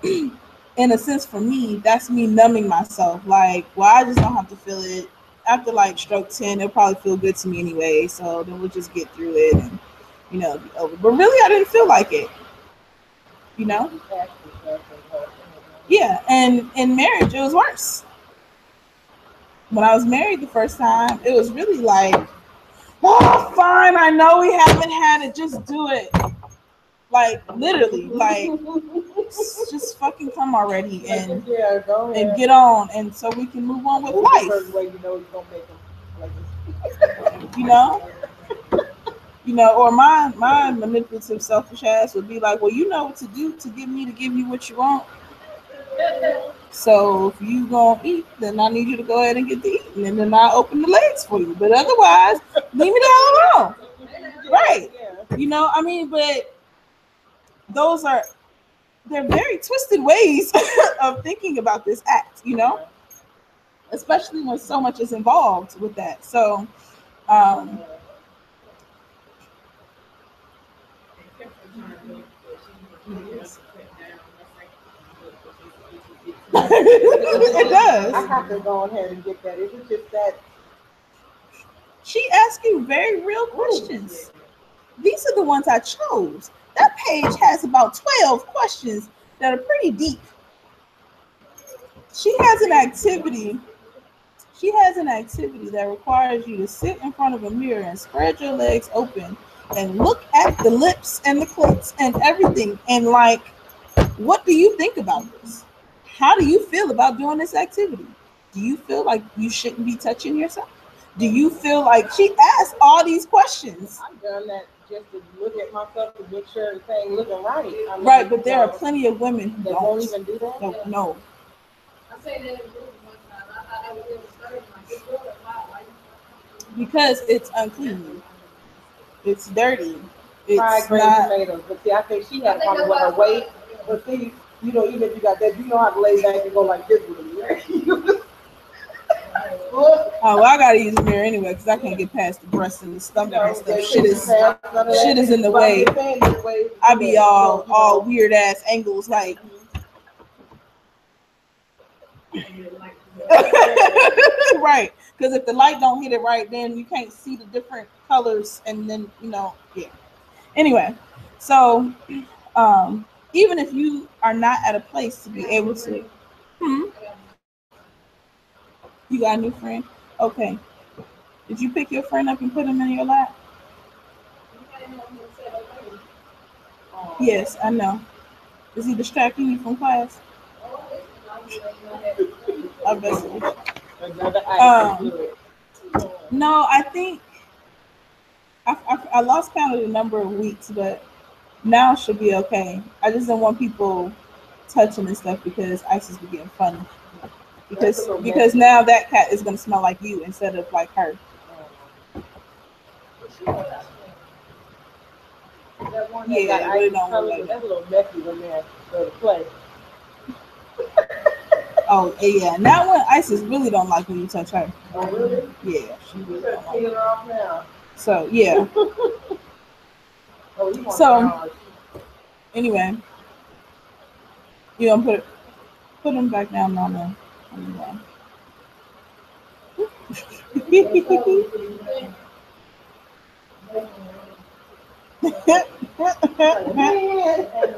in a sense, for me, that's me numbing myself. Like, well, I just don't have to feel it. After like stroke 10, it'll probably feel good to me anyway. So then we'll just get through it and, be over. But really, I didn't feel like it, you know? Yeah. And in marriage, it was worse. When I was married the first time, it was really like, oh, fine, I know we haven't had it, just do it. Like, literally, like, just fucking come already and get on, and so we can move on with life. You know? Or my manipulative, selfish ass would be like, well, you know what to do to get me to give you what you want. So if you gonna eat, then I need you to go ahead and get to eating, and then I'll open the legs for you. But otherwise, leave me the hell alone. Right. But they're very twisted ways of thinking about this act, especially when so much is involved with that. So, it does. I have to go ahead and get that. Is it just that? She asks you very real questions. These are the ones I chose. That page has about 12 questions that are pretty deep. She has an activity. She has an activity that requires you to sit in front of a mirror and spread your legs open and look at the lips and the clits and everything. And like, what do you think about this? How do you feel about doing this activity? Do you feel like you shouldn't be touching yourself? Do you feel like she asked all these questions? I've done that just to look at myself to make sure everything looking right. Right, but there are plenty of women who won't even do that. Don't know. Because it's unclean. It's dirty. It's fried green tomatoes. But see, I think she had a problem with her weight. But see, even if you got that, you know how to lay back and go like this with it. Oh, well, I gotta use a mirror anyway because I can't get past the breast and the stomach and stuff. Shit is in the way. I be all weird ass angles like. Right, because if the light don't hit it right, then you can't see the different colors, and then yeah. Anyway, so even if you are not at a place to be able to, you got a new friend. Okay, did you pick your friend up and put him in your lap? Yes, I know. Is he distracting you from class? I bet so. No, I think I lost count of the number of weeks, but now it should be okay. I just don't want people touching and stuff because ISIS be getting funny. Because now that cat is gonna smell like you instead of like her. Yeah, I really don't want like that. That's a little messy when they go to play. Oh yeah, now when ISIS really don't like when you touch her. Oh really? Yeah, she really don't like her off now. So yeah. So anyway, you gonna put him back down on the.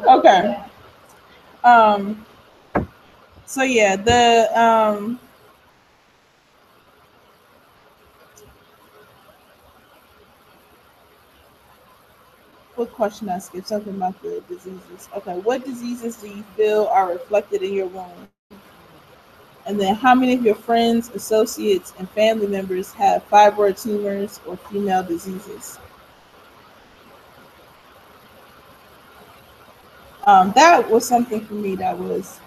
Okay. So yeah, what question I skipped? Something about the diseases. Okay, what diseases do you feel are reflected in your womb? And then how many of your friends, associates, and family members have fibroid tumors or female diseases? That was something for me that was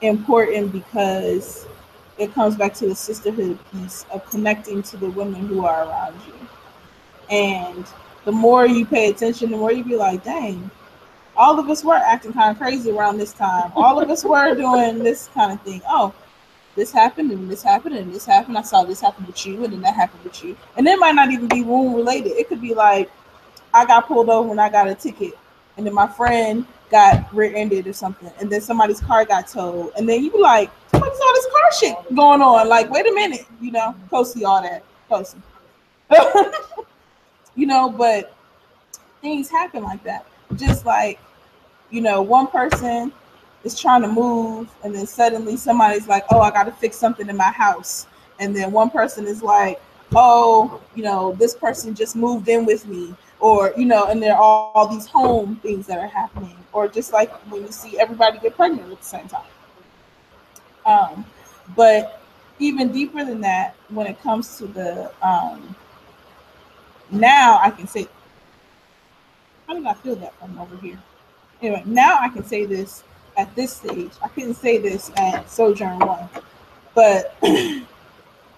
important because it comes back to the sisterhood piece of connecting to the women who are around you. And the more you pay attention, the more you be like, dang, all of us were acting kind of crazy around this time. All of us were doing this kind of thing. Oh, this happened and this happened and this happened. I saw this happen with you and then that happened with you. And it might not even be wound related. It could be like I got pulled over and I got a ticket, and then my friend got rear-ended or something, and then somebody's car got towed, and then you be like, "What's all this car shit going on?" Like, wait a minute, Coasty all that, Coasty, But things happen like that. Just like one person is trying to move, and then suddenly somebody's like, "Oh, I got to fix something in my house," and then one person is like, "Oh, this person just moved in with me," or and there are all these home things that are happening, or just like when you see everybody get pregnant at the same time. But even deeper than that, when it comes to the now I can say, how did I feel that from over here? Anyway, now I can say this at this stage. I couldn't say this at Sojourn 1, but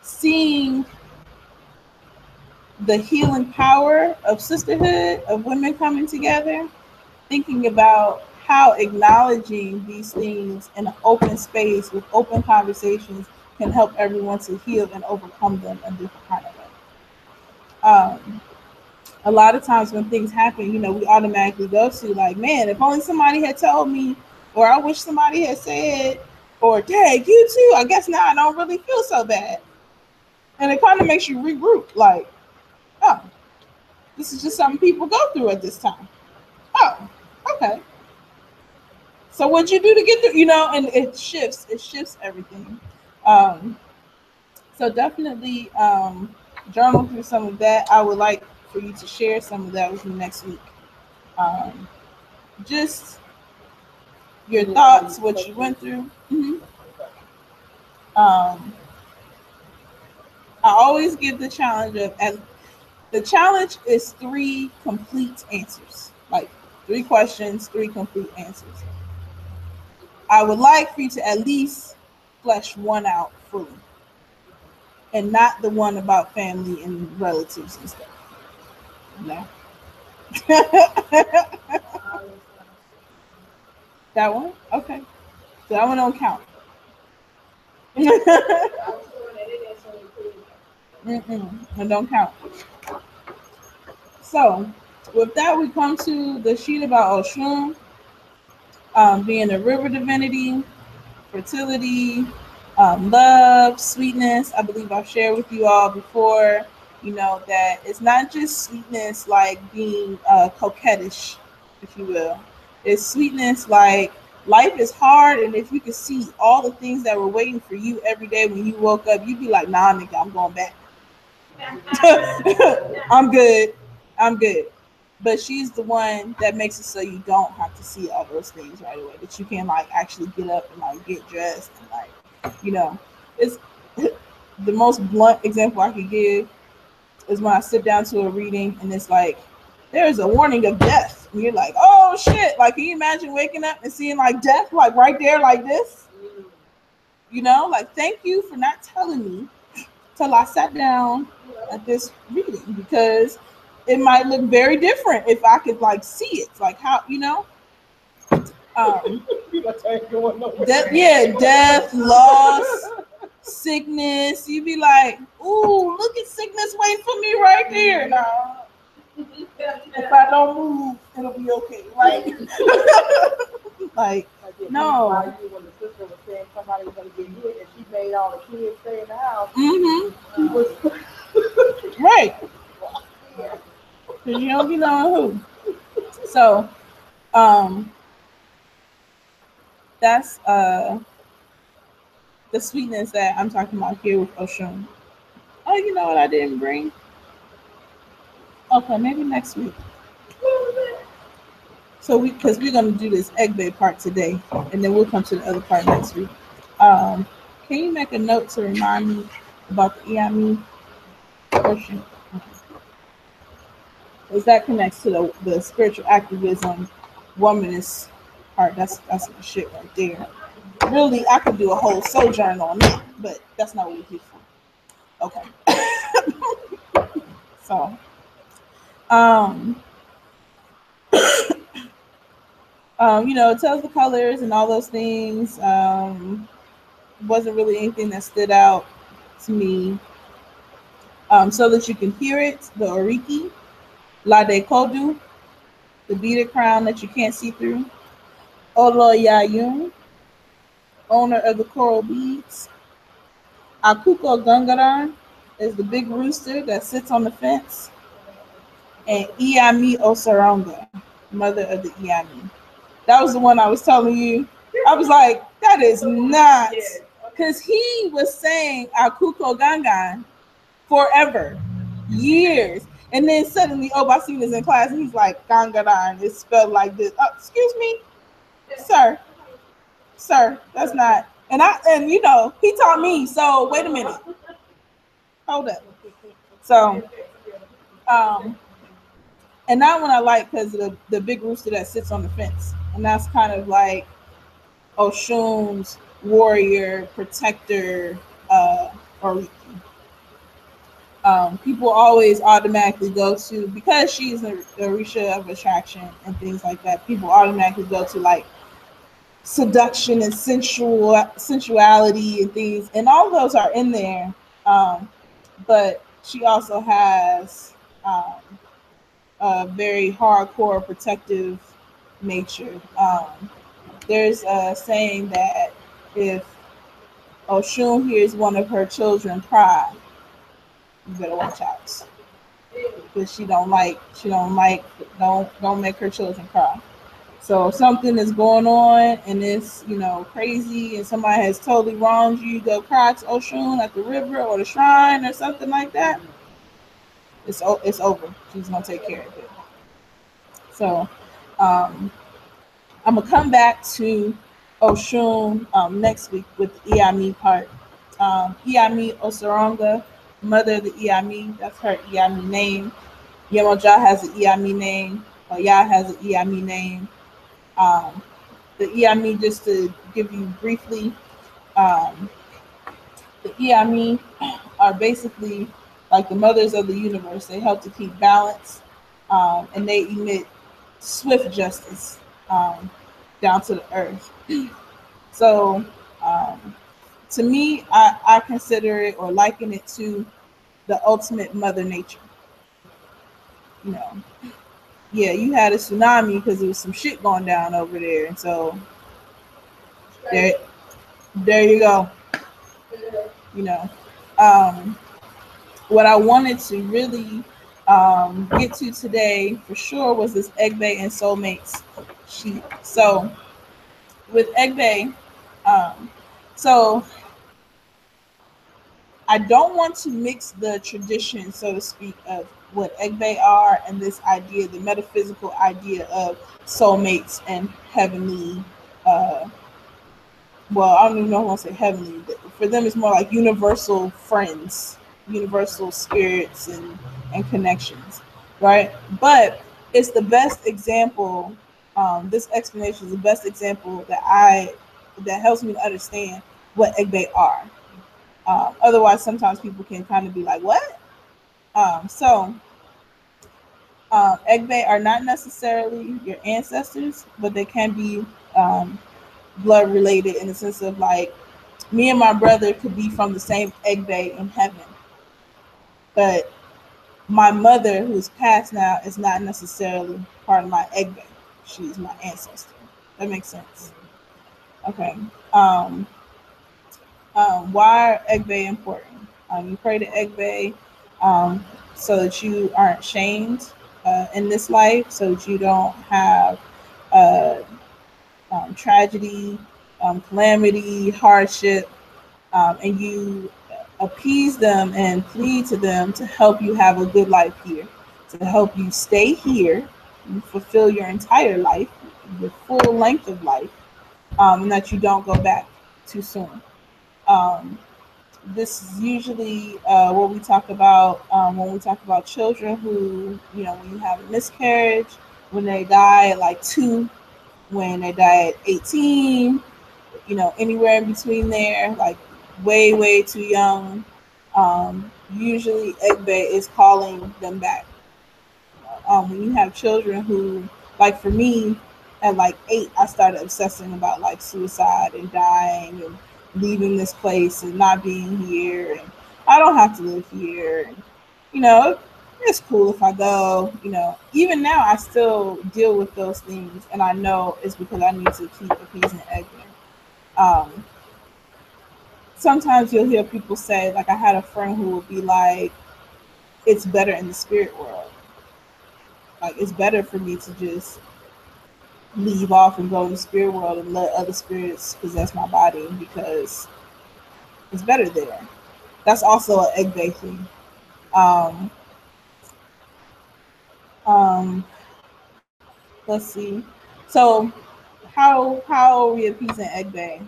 seeing the healing power of sisterhood, of women coming together, thinking about how acknowledging these things in an open space with open conversations can help everyone to heal and overcome them in a different kind of way. A lot of times when things happen, we automatically go to like, man, if only somebody had told me, or I wish somebody had said, or dang, you too. I guess now I don't really feel so bad. And it kind of makes you regroup, like, oh, this is just something people go through at this time. Oh, okay. So what'd you do to get through? And it shifts everything. Um, so definitely journal through some of that. I would like for you to share some of that with me next week. Um, just your thoughts, what you went through. Um, I always give the challenge of, and the challenge is 3 complete answers, like 3 questions, 3 complete answers. I would like for you to at least flesh one out fully, and not the one about family and relatives and stuff. No. That one? Okay. So that one don't count. It don't count. So with that, we come to the sheet about Osun, being a river divinity, fertility, love, sweetness. I believe I've shared with you all before, that it's not just sweetness like being coquettish, if you will. It's sweetness like life is hard, and if you could see all the things that were waiting for you every day when you woke up, you'd be like, nah, nigga, I'm going back. I'm good. I'm good. But she's the one that makes it so you don't have to see all those things right away. That you can like actually get up and like get dressed and like, it's the most blunt example I could give is when I sit down to a reading and it's like there's a warning of death. And you're like, oh shit. Like, can you imagine waking up and seeing like death like right there like this? Like thank you for not telling me till I sat down at this reading, because it might look very different if I could like see it. Like how death, loss, sickness. You'd be like, ooh, look at sickness waiting for me right there. No. If I don't move, it'll be okay. Like no. When the sister was saying somebody was going to get hit and she made all the kids stay in the house. Right. Because you don't be knowing who. So, that's the sweetness that I'm talking about here with Osun. Oh, you know what I didn't bring? Okay, maybe next week. So because we're gonna do this egg bay part today, and then we'll come to the other part next week. Can you make a note to remind me about the EIME portion? Because that connects to the spiritual activism, womanist part. That's the shit right there. Really, I could do a whole sojourn on that. but that's not what we're here for. Okay. So, um, it tells the colors and all those things. Wasn't really anything that stood out to me. So that you can hear it, the oriki, la de kodu, the beaded crown that you can't see through, olo yayun, owner of the coral beads, akuko gangaran is the big rooster that sits on the fence, and Iami Osaranga, mother of the Iami. That was the one I was telling you. I was like, that is not. Because he was saying Akuko Gangan forever, years. And then suddenly, Obasine is in class and he's like, Gangaran is spelled like this. Excuse me, sir, sir, that's not. And he taught me. So wait a minute. Hold up. So, um, and that one I like because of the big rooster that sits on the fence. And that's kind of like Oshun's warrior, protector, or people always automatically go to, because she's a Orisha of attraction and things like that, people automatically go to like seduction and sensuality and things, and all of those are in there. But she also has a very hardcore protective nature. There's a saying that if Oshun hears one of her children cry, you better watch out, because don't make her children cry. So if something is going on and it's crazy and somebody has totally wronged you, go cry to Oshun at the river or the shrine or something like that. It's over. She's gonna take care of it. So I'm gonna come back to Oshun next week with the Iami part. Iami Osaranga, mother of the Iami, that's her Iami name. Yemoja has an Iami name. Oya has an Iami name. The Iami, just to give you briefly, um, the Iami are basically like the mothers of the universe. They help to keep balance, and they emit swift justice down to the earth. So, to me, I consider it or liken it to the ultimate Mother Nature. You know, yeah, you had a tsunami because there was some shit going down over there, and so there, there you go. You know, um, what I wanted to really get to today for sure was this Egbe and Soulmates sheet. So with Egbe, um, so I don't want to mix the tradition, so to speak, of what Egbe are and this idea, the metaphysical idea of soulmates and heavenly. Uh, well, I don't even know if I want to say heavenly. For them, it's more like universal friends, universal spirits, and connections, right? But it's the best example. This explanation is the best example that helps me to understand what Egbe are. Otherwise, sometimes people can kind of be like, "What?" So, Egbe are not necessarily your ancestors, but they can be um, blood related in the sense of like me and my brother could be from the same Egbe in heaven, but my mother, who's passed now, is not necessarily part of my Egbe. She's my ancestor. That makes sense. Okay. Um, why are Egbe important? You pray to Egbe so that you aren't shamed in this life, so that you don't have uh, tragedy, calamity, hardship, and you appease them and plead to them to help you have a good life here, to help you stay here, and fulfill your entire life, your full length of life, and that you don't go back too soon. Um, this is usually what we talk about when we talk about children who, when you have a miscarriage, when they die at like 2, when they die at 18, anywhere in between there, like way too young, usually Egbe is calling them back. When you have children who, like for me, at like 8, I started obsessing about like suicide and dying and leaving this place and not being here, and I don't have to live here, and you know, it's cool if I go. You know, even now I still deal with those things, and I know it's because I need to keep appeasing Edgar. Um, Sometimes you'll hear people say, like I had a friend who would be like, "It's better in the spirit world. Like it's better for me to just leave off and go in the spirit world and let other spirits possess my body because it's better there." That's also an egg bay thing. Um, um, let's see. So how are we appeasing egg bay?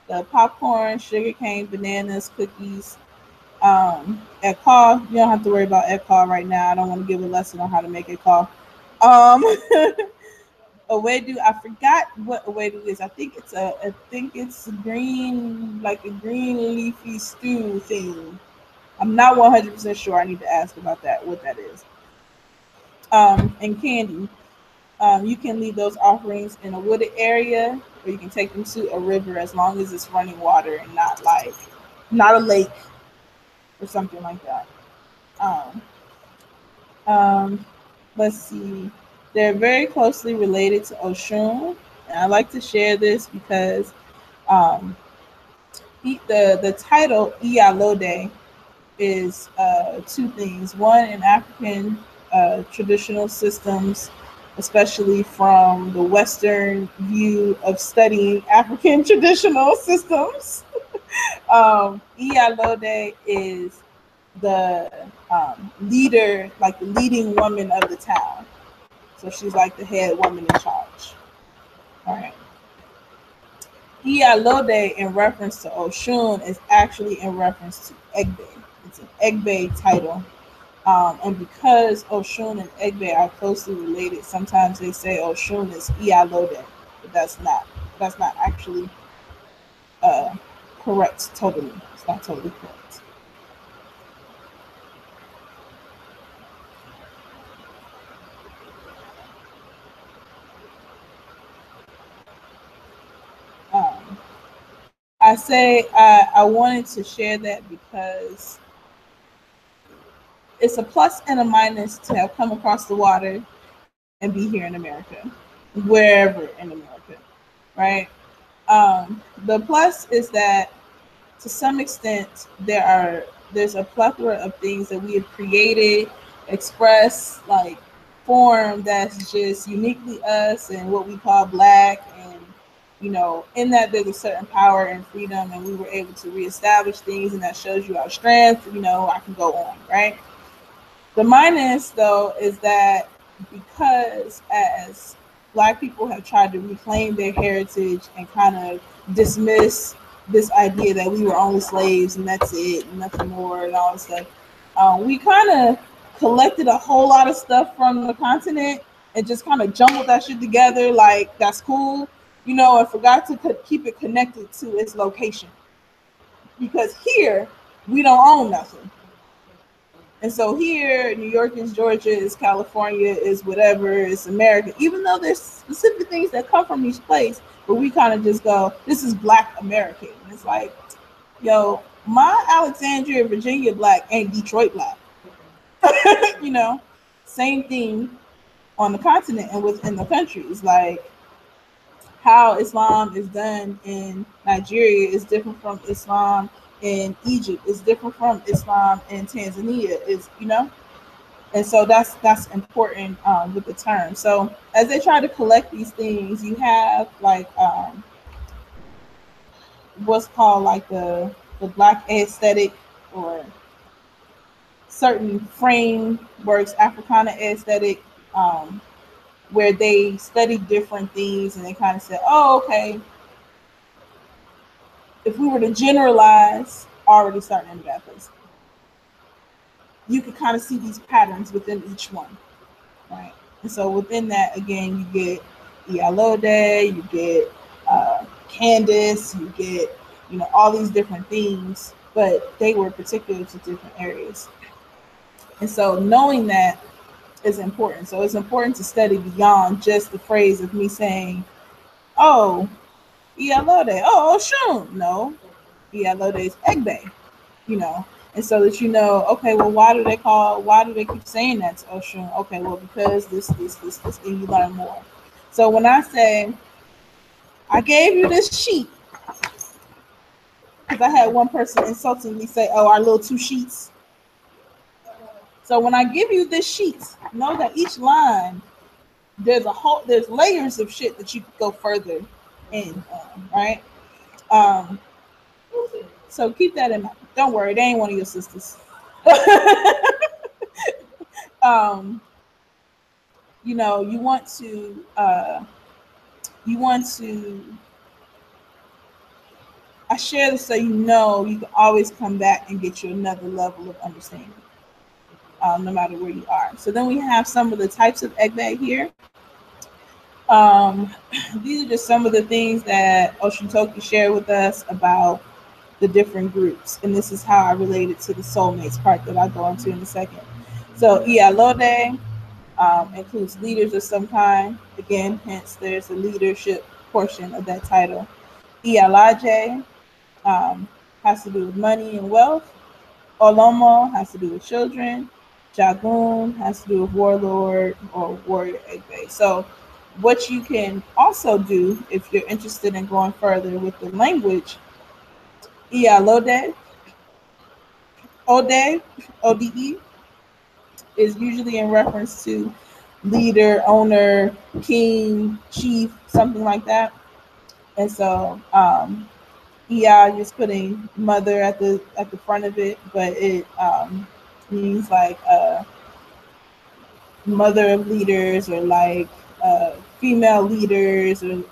The popcorn, sugar cane, bananas, cookies. At call, you don't have to worry about at call right now. I don't want to give a lesson on how to make a call. Um, Awedu, I forgot what Awedu is. I think it's green, like a green leafy stew thing. I'm not 100% sure. I need to ask about that, what that is. And candy. You can leave those offerings in a wooded area, or you can take them to a river as long as it's running water and not like not a lake or something like that. Um, um, let's see. They're very closely related to Oshun, and I like to share this because um, the title Iyalode is two things. One, in African traditional systems, especially from the Western view of studying African traditional systems, Iyalode is the leader, like the leading woman of the town. So she's like the head woman in charge. All right. Iyalode in reference to Oshun is actually in reference to Egbe. It's an Egbe title. And because Oshun and Egbe are closely related, sometimes they say Oshun is Iyalode, but that's not actually uh, correct totally. It's not totally correct. Um, I wanted to share that because it's a plus and a minus to have come across the water and be here in America, wherever in America, right? The plus is that to some extent there's a plethora of things that we have created, expressed, like form that's just uniquely us and what we call black, and in that there's a certain power and freedom, and we were able to reestablish things, and that shows you our strength. I can go on, right? The minus, though, is that because as Black people have tried to reclaim their heritage and kind of dismiss this idea that we were only slaves and that's it, and nothing more, and all this stuff, we kind of collected a whole lot of stuff from the continent and just kind of jumbled that shit together like that's cool, and forgot to keep it connected to its location. Because here, we don't own nothing. And so here, New York is Georgia, is California, is whatever, it's America. Even though there's specific things that come from each place, but we kind of just go, this is Black American. And it's like, yo, my Alexandria, Virginia Black ain't Detroit Black. you know, Same thing on the continent and within the countries. Like how Islam is done in Nigeria is different from Islam in Egypt. Is different from Islam in Tanzania. And so that's important with the term. So as they try to collect these things, you have like what's called like the Black aesthetic, or certain frameworks, Africana aesthetic, um, where they study different things and they kind of say, oh, okay, if we were to generalize, already starting in that place, you could kind of see these patterns within each one, right? And so within that, again, you get Iyalode, you get Candace, you get all these different things, but they were particular to different areas. And so knowing that is important. So it's important to study beyond just the phrase of me saying, oh, Iyalode, oh, Osun. No, Iyalode is Egbe, you know. And so that okay, well, why do they keep saying that to Osun? Okay, well, because this, and you learn more. So when I say, I gave you this sheet, because I had one person insultingly say, oh, our little two sheets. So when I give you this sheet, know that each line, there's layers of shit that you could go further in, right? Um, so keep that in mind. Don't worry, they ain't one of your sisters. um, you want to I share this so you can always come back and get you another level of understanding, no matter where you are. So then we have some of the types of egg here. Um, these are just some of the things that Oshintoki shared with us about the different groups, and this is how I relate it to the soulmates part that I'll go into in a second. So Iyalode includes leaders of some kind. Again, hence there's a leadership portion of that title. Iyalaje has to do with money and wealth. Olomo has to do with children. Jagun has to do with warlord or warrior egbe. So what you can also do if you're interested in going further with the language, Iyalode, Ode, Ode, is usually in reference to leader, owner, king, chief, something like that. And so Iya just putting mother at the front of it, but it means like mother of leaders, or like female leaders, or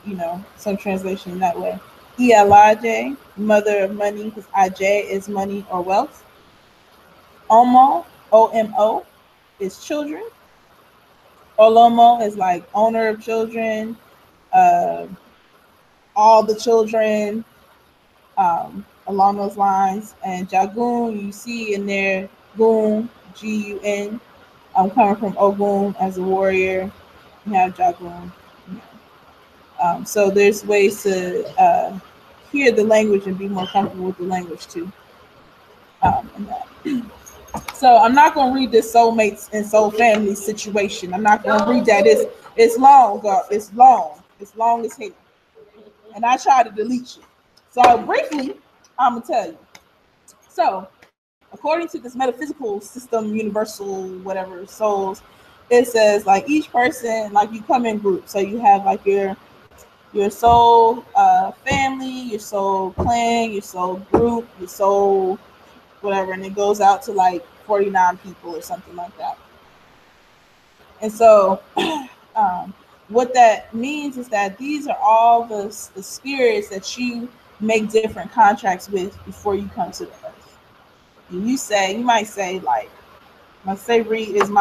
some translation in that way. Iyalaje, mother of money, because Aj is money or wealth. Omo, Omo, is children. Olomo is like owner of children, uh, all the children, along those lines. And Jagun, you see in there, Gun, Gun. I'm coming from Ogun as a warrior. You have Jagun. So there's ways to hear the language and be more comfortable with the language too. And that. So I'm not going to read this soulmates and soul family situation. I'm not going to read that. It's long, girl. It's long. It's long as hell. And I try to delete you. So briefly, I'm gonna tell you. So according to this metaphysical system, universal, whatever souls, it says like each person, like you come in groups. So you have like your soul family, your soul clan, your soul group, your soul whatever, and it goes out to like 49 people or something like that. And so what that means is that these are all the spirits that you make different contracts with before you come to the earth. And you might say like, my Savory is in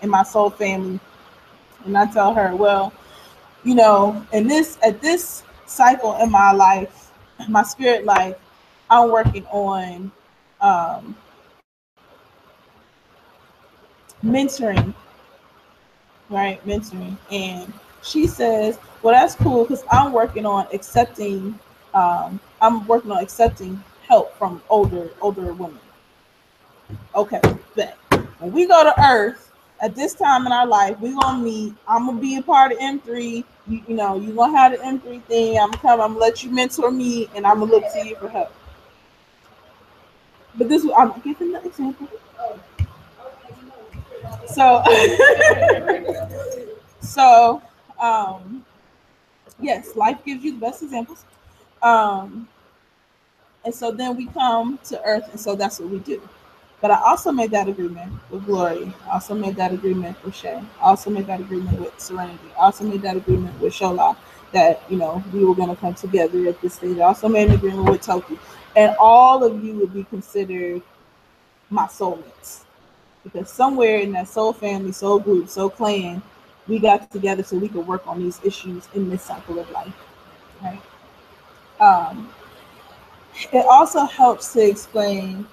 my soul family, and I tell her, well, at this cycle in my life, my spirit life, I'm working on mentoring, right? Mentoring. And she says, well, that's cool because I'm working on accepting help from older women. Okay, but when we go to Earth at this time in our life, we're gonna meet. I'm gonna be a part of M3. You're gonna have the M3 thing. I'm gonna let you mentor me, and I'm gonna look to you for help. But I'm giving the example. So so yes, life gives you the best examples. Um, and so then we come to Earth, and so that's what we do. But I also made that agreement with Glory. I also made that agreement with Shay. I also made that agreement with Serenity. I also made that agreement with Shola that, we were going to come together at this stage. I also made an agreement with Toki. And all of you would be considered my soulmates. Because somewhere in that soul family, soul group, soul clan, we got together so we could work on these issues in this cycle of life. Right? It also helps to explain.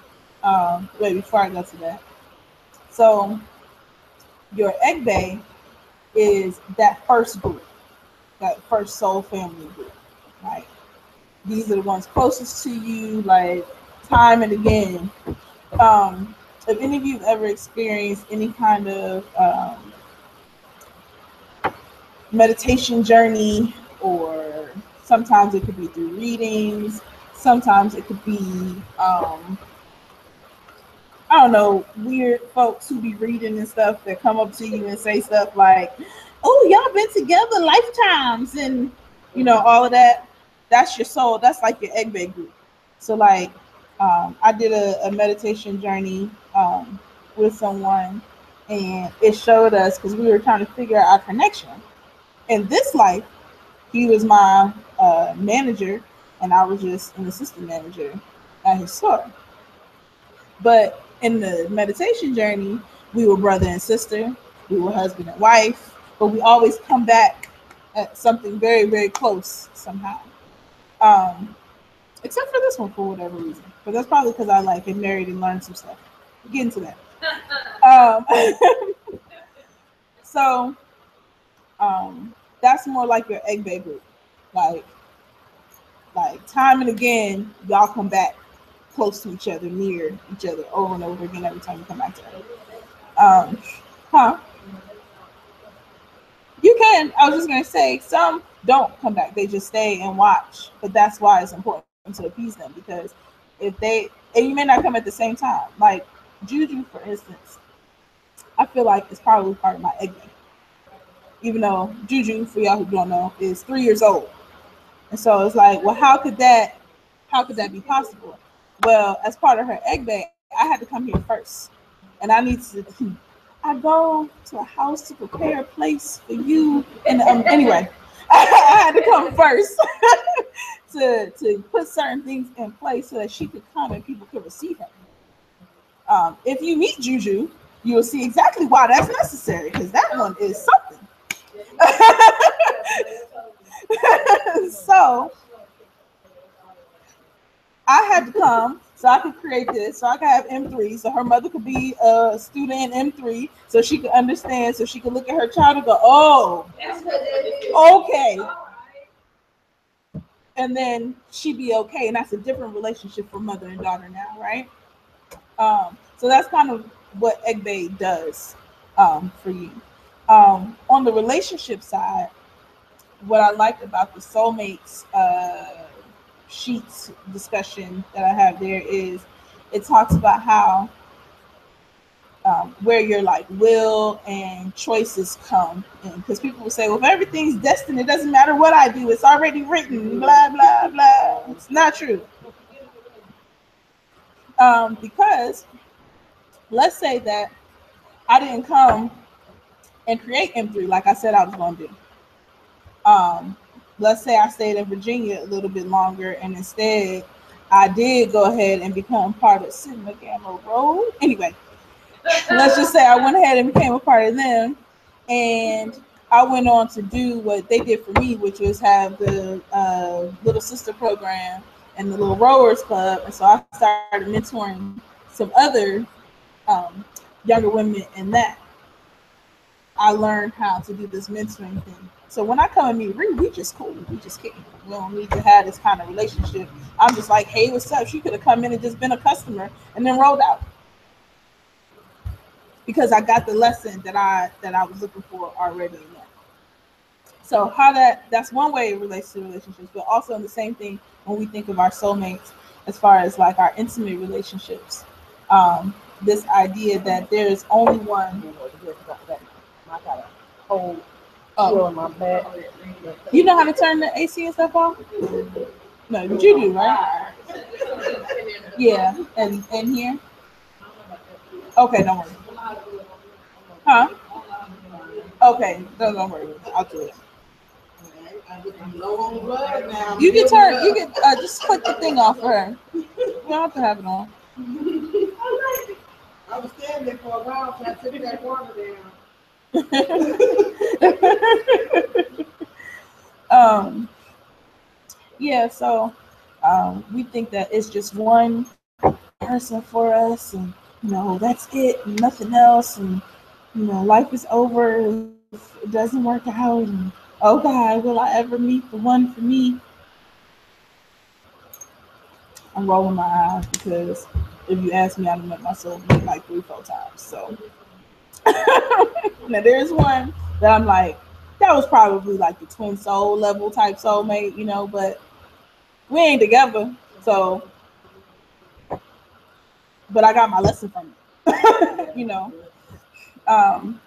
Wait, before I go to that, so your egg bay is that first group, that first soul family group. Like these are the ones closest to you. Like time and again. If any of you have ever experienced any kind of meditation journey, or sometimes it could be through readings, sometimes it could be I don't know, weird folks who be reading and stuff that come up to you and say stuff like, "Oh, y'all been together lifetimes," and all of that. That's your soul. That's like your egg bait group. So like, I did a meditation journey with someone, and it showed us because we were trying to figure out our connection. In this life, he was my manager, and I was just an assistant manager at his store. But in the meditation journey, we were brother and sister, we were husband and wife, but we always come back at something very, very close somehow. Um, Except for this one for whatever reason. But that's probably because I like get married and learned some stuff. We'll get into that. So that's more like your egg bay group. Like time and again, y'all come back close to each other, near each other, over and over again every time you come back together. Um, huh? You can. I was just gonna say some don't come back; they just stay and watch. But that's why it's important to appease them, because if they and you may not come at the same time. Like Juju, for instance, I feel like it's probably part of my egg game. Even though Juju, for y'all who don't know, is 3 years old, and so it's like, well, how could that be possible? Well, as part of her egg bag, I had to come here first, and I need to. I go to a house to prepare a place for you, and anyway, I had to come first to put certain things in place so that she could come and people could receive her. If you meet Juju, you will see exactly why that's necessary, because that one is something. So I had to come so I could create this, so I could have M3, so her mother could be a student in M3, so she could understand, so she could look at her child and go, "Oh, okay," and then she'd be okay, and that's a different relationship for mother and daughter now, right? So that's kind of what Egg Bay does for you. On the relationship side, what I liked about the soulmates sheets discussion that I have there is it talks about how where your like will and choices come in, because people will say, well, if everything's destined, it doesn't matter what I do, it's already written, blah blah blah. It's not true. Because let's say that I didn't come and create M3 like I said I was going to do. Let's say I stayed in Virginia a little bit longer, and instead I did go ahead and become part of Sigma Gamma Rho. Anyway, let's just say I went ahead and became a part of them, and I went on to do what they did for me, which was have the little sister program and the little rowers club. And so I started mentoring some other younger women in that. I learned how to do this mentoring thing. So when I come and meet Ree, we just cool. We just kidding. We don't need to have this kind of relationship. I'm just like, hey, what's up? She could have come in and just been a customer and then rolled out, because I got the lesson that I was looking for already in that. So how that's one way it relates to relationships, but also the same thing when we think of our soulmates as far as like our intimate relationships. This idea that there's only one. I got a cold chill in my back. You know how to turn the AC and stuff off? No, but you do, right? Yeah, and here. Okay, don't worry. Huh? Okay, don't worry. I'll do it. You can turn. You can just click the thing off for her. You don't have to have it on. I was standing there for a while trying to take that water down. Yeah, so We think that it's just one person for us, and that's it, and nothing else, and life is over if it doesn't work out, and oh God, will I ever meet the one for me? I'm rolling my eyes because if you ask me, I've met my soulmate like 3, 4 times. So now there's one that I'm like, that was probably like the twin soul level type soulmate, but we ain't together. So, but I got my lesson from it, Um,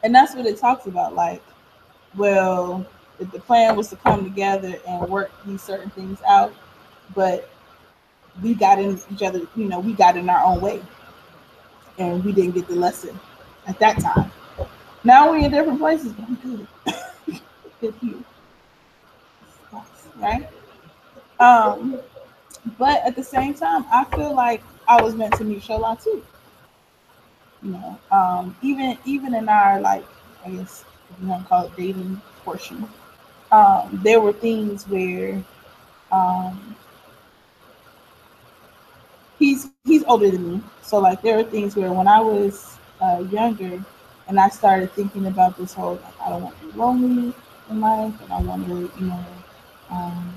and that's what it talks about. Like, well, if the plan was to come together and work these certain things out, but we got in each other, we got in our own way, and we didn't get the lesson at that time. Now we're in different places, but I'm good. Good here, right? Um, but at the same time, I feel like I was meant to meet Shola too. Even in our, like, I guess if you want to call it dating portion, there were things where um, he's older than me, so like there were things where when I was younger, and I started thinking about this whole, like, I don't want to be lonely in life, and I want to um,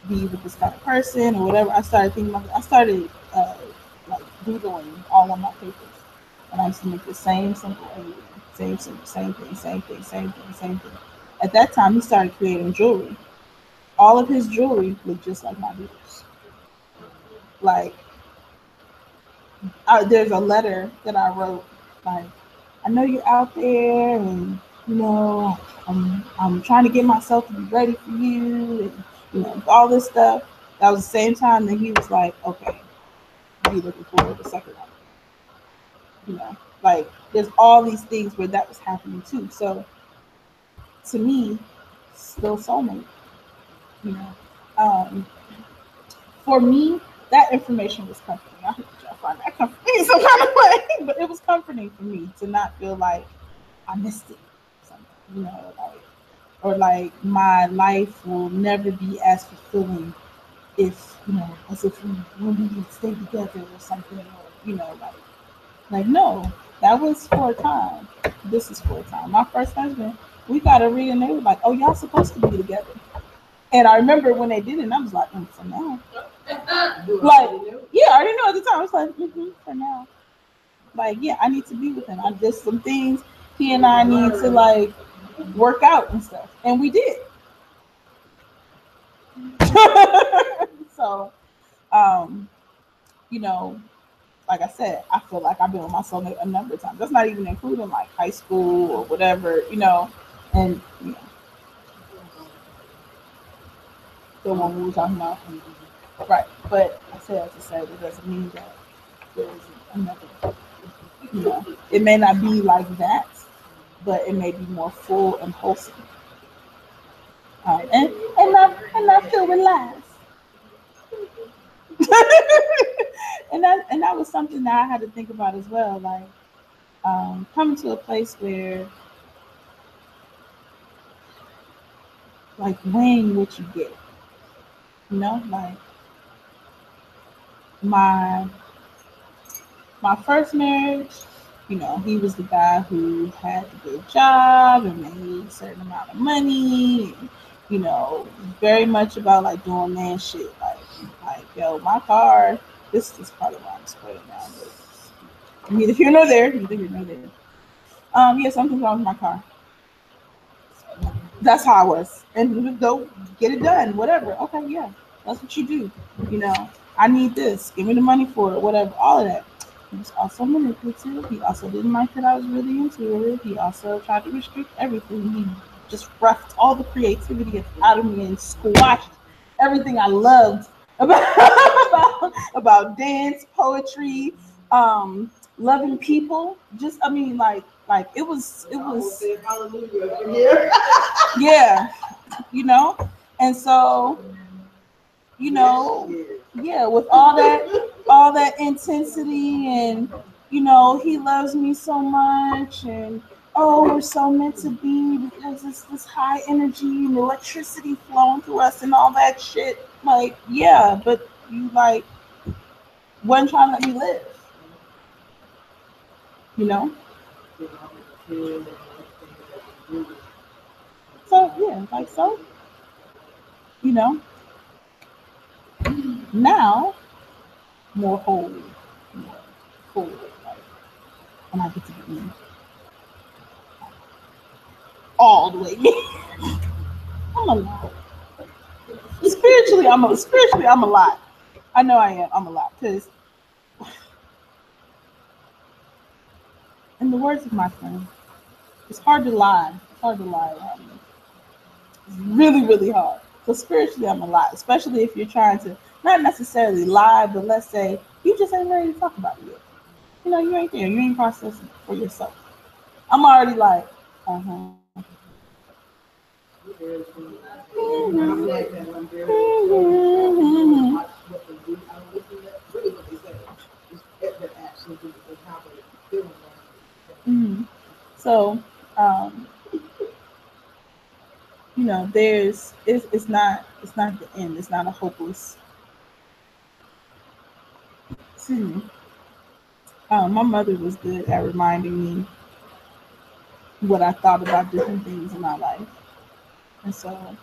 be with this kind of person or whatever. I started thinking about. I started like doodling all on my papers, and I used to make the same simple everything, same simple, same thing, same thing, same thing, same thing. At that time, he started creating jewelry. All of his jewelry looked just like my doodles. Like, there's a letter that I wrote, like, I know you're out there, and I'm trying to get myself to be ready for you, and all this stuff. That was the same time that he was like, okay, be looking forward to the second one. Like, there's all these things where that was happening too. So to me, still soulmate. You know, um, for me, that information was comforting. I hope y'all find that comforting in some kind of way, but it was comforting for me to not feel like I missed it. Something, like, or like my life will never be as fulfilling if as if we when we stay together or something, or like no, that was for a time. This is for a time. My first husband, we got a read and they were like, "Oh, y'all supposed to be together." And I remember when they did it, and I was like, "For now." Like, yeah, I already know at the time. I was like, "For now." Like, yeah, I need to be with him. I just some things he and I need to like work out and stuff, and we did. So, um, you know, like I said, I feel like I've been with my soulmate a number of times. That's not even including like high school or whatever, and the one we were talking about. Right. But I said to say that doesn't mean that there's another, it may not be like that, but it may be more full and wholesome. And I feel relaxed. and that was something that I had to think about as well. Like, coming to a place where, like, weighing what you get, like my my first marriage, he was the guy who had a good job and made a certain amount of money, and, very much about like doing man shit, like yo, my car. This is part of why I'm spreading now, but neither here nor there, neither here nor there. Yeah, something's wrong with my car. That's how I was. And go get it done, whatever. Okay, yeah, that's what you do. I need this. Give me the money for it, whatever. All of that. He was also manipulative. He also didn't like that I was really into it. He also tried to restrict everything. He just roughed all the creativity out of me and squashed everything I loved about about dance, poetry, loving people. Just, I mean, like it was yeah, you know. And so, yeah, with all that intensity, and he loves me so much, and oh, we're so meant to be because it's this high energy and electricity flowing through us and all that shit. Like, yeah, but you like wasn't trying to let me live, you know? So yeah, like so, you know, now more whole, more full, like when I get to be all the way me. I'm a lot. Spiritually I'm a lot. I know I am. I'm a lot because, in the words of my friend, it's hard to lie. It's hard to lie around me. It's really, really hard. So spiritually, I'm a lot, especially if you're trying to not necessarily lie, but let's say you just ain't ready to talk about it yet. You know, you ain't there. You ain't processing for yourself. I'm already like, uh huh. Mhm. So, um, you know, it's not the end. It's not a hopeless. Excuse me. My mother was good at reminding me what I thought about different things in my life, and so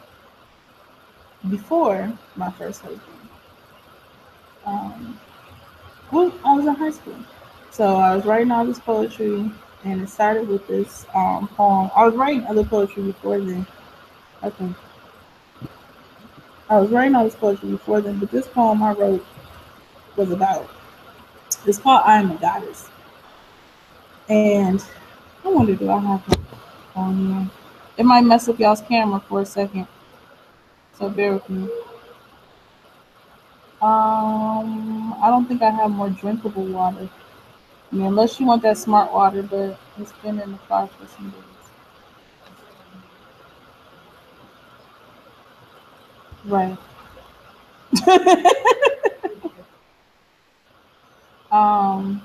before my first husband, um, well, I was in high school, so I was writing all this poetry, and it started with this poem. I was writing other poetry before then. I think I was writing all this poetry before then, but this poem I wrote was about. It's called "I Am a Goddess," and I wonder do I have it on here? It might mess up y'all's camera for a second, so bear with me. I don't think I have more drinkable water. I mean, unless you want that smart water, but it's been in the car for some days. Right. um,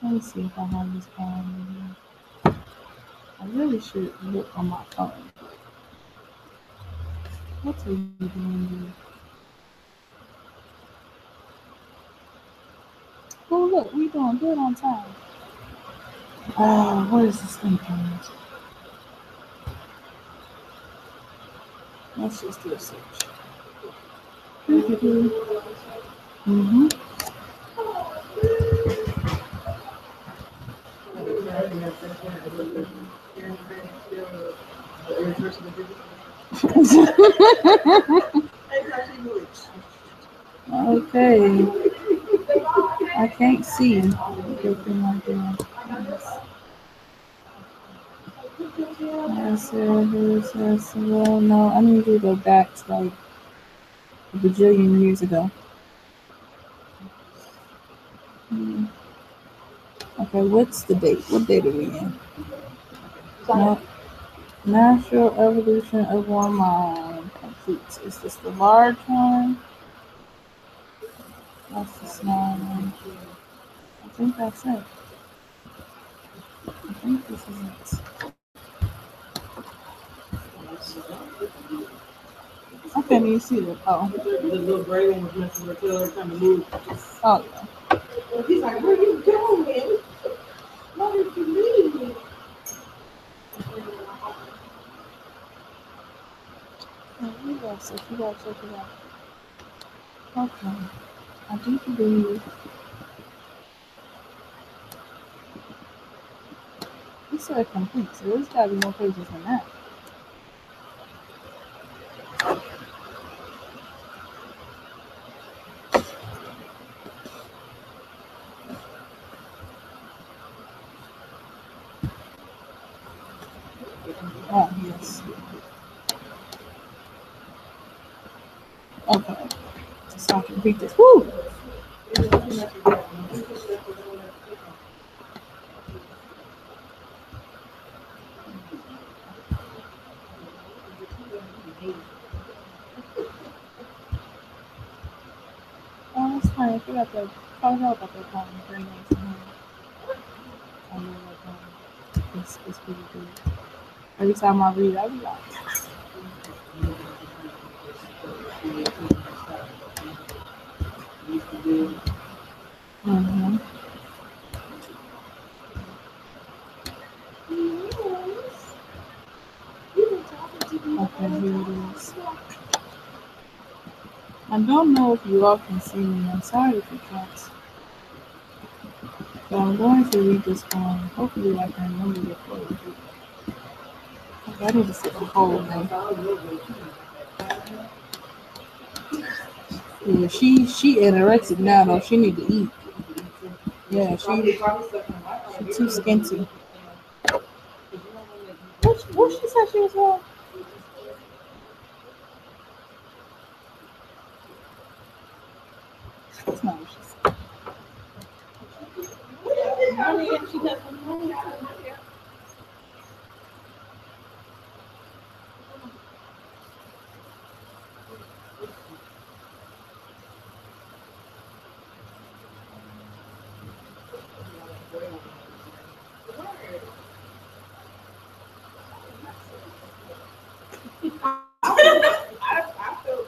Let me see if I have this phone. I really should look on my phone. What are you doing, dude? Oh, look, we doing good on time. What is this thing called? Let's just do a search. Mm-hmm. Okay. I can't see. Good thing I did. Yes, well, no, I need to go back to like a bajillion years ago. Hmm. Okay, what's the date? What date are we in? No, natural evolution of one mind complete. Is this the large one? That's the small one. I think that's it. I think this is it. Okay, you see it. Oh. The little gray one was messing with her trying to move. Oh, yeah. He's like, where you going? Why did you leave? Oh, you gotta check it out. Okay. I do believe you said complete, so there's gotta be more pages than that. Oh, yes. Okay. So I can read this. Woo! Oh, that's fine. I forgot to find out about that poem. Very nice. I know that poem. It's pretty good. Every time I read it, I be like, used to do. Mm-hmm. Okay, here it is. I don't know if you all can see me. I'm sorry if you can't. So I'm going to read this poem. Hopefully I can remember the poetry. I need to see the whole thing. Yeah, she anorexic now though. She need to eat. Yeah, she too skinty. What she said she was on? That's not what she said.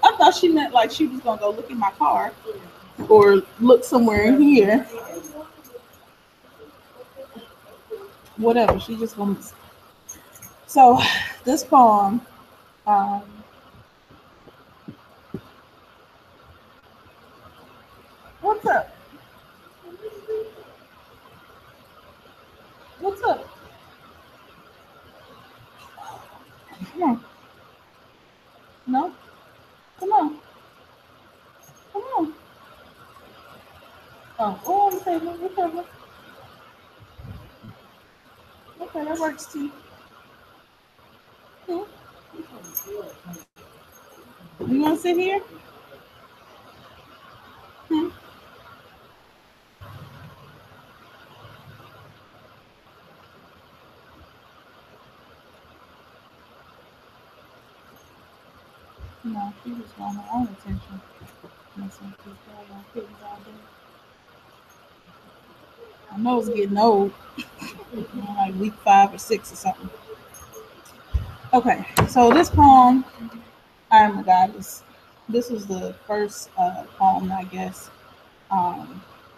I thought she meant like she was gonna go look in my car or look somewhere in here. Whatever. She just gonna. So this poem. Um, what's up? What's up? Come on. No. Come on. Come on. Oh, on the table. Whatever. Okay, that works too. Hmm. You want to sit here? Hmm. No, she just want her own attention. Messing with these doggone kittens all day. I know it's getting old. Like week 5 or 6 or something. Okay, so this poem, I am a goddess. This was the first poem, I guess, I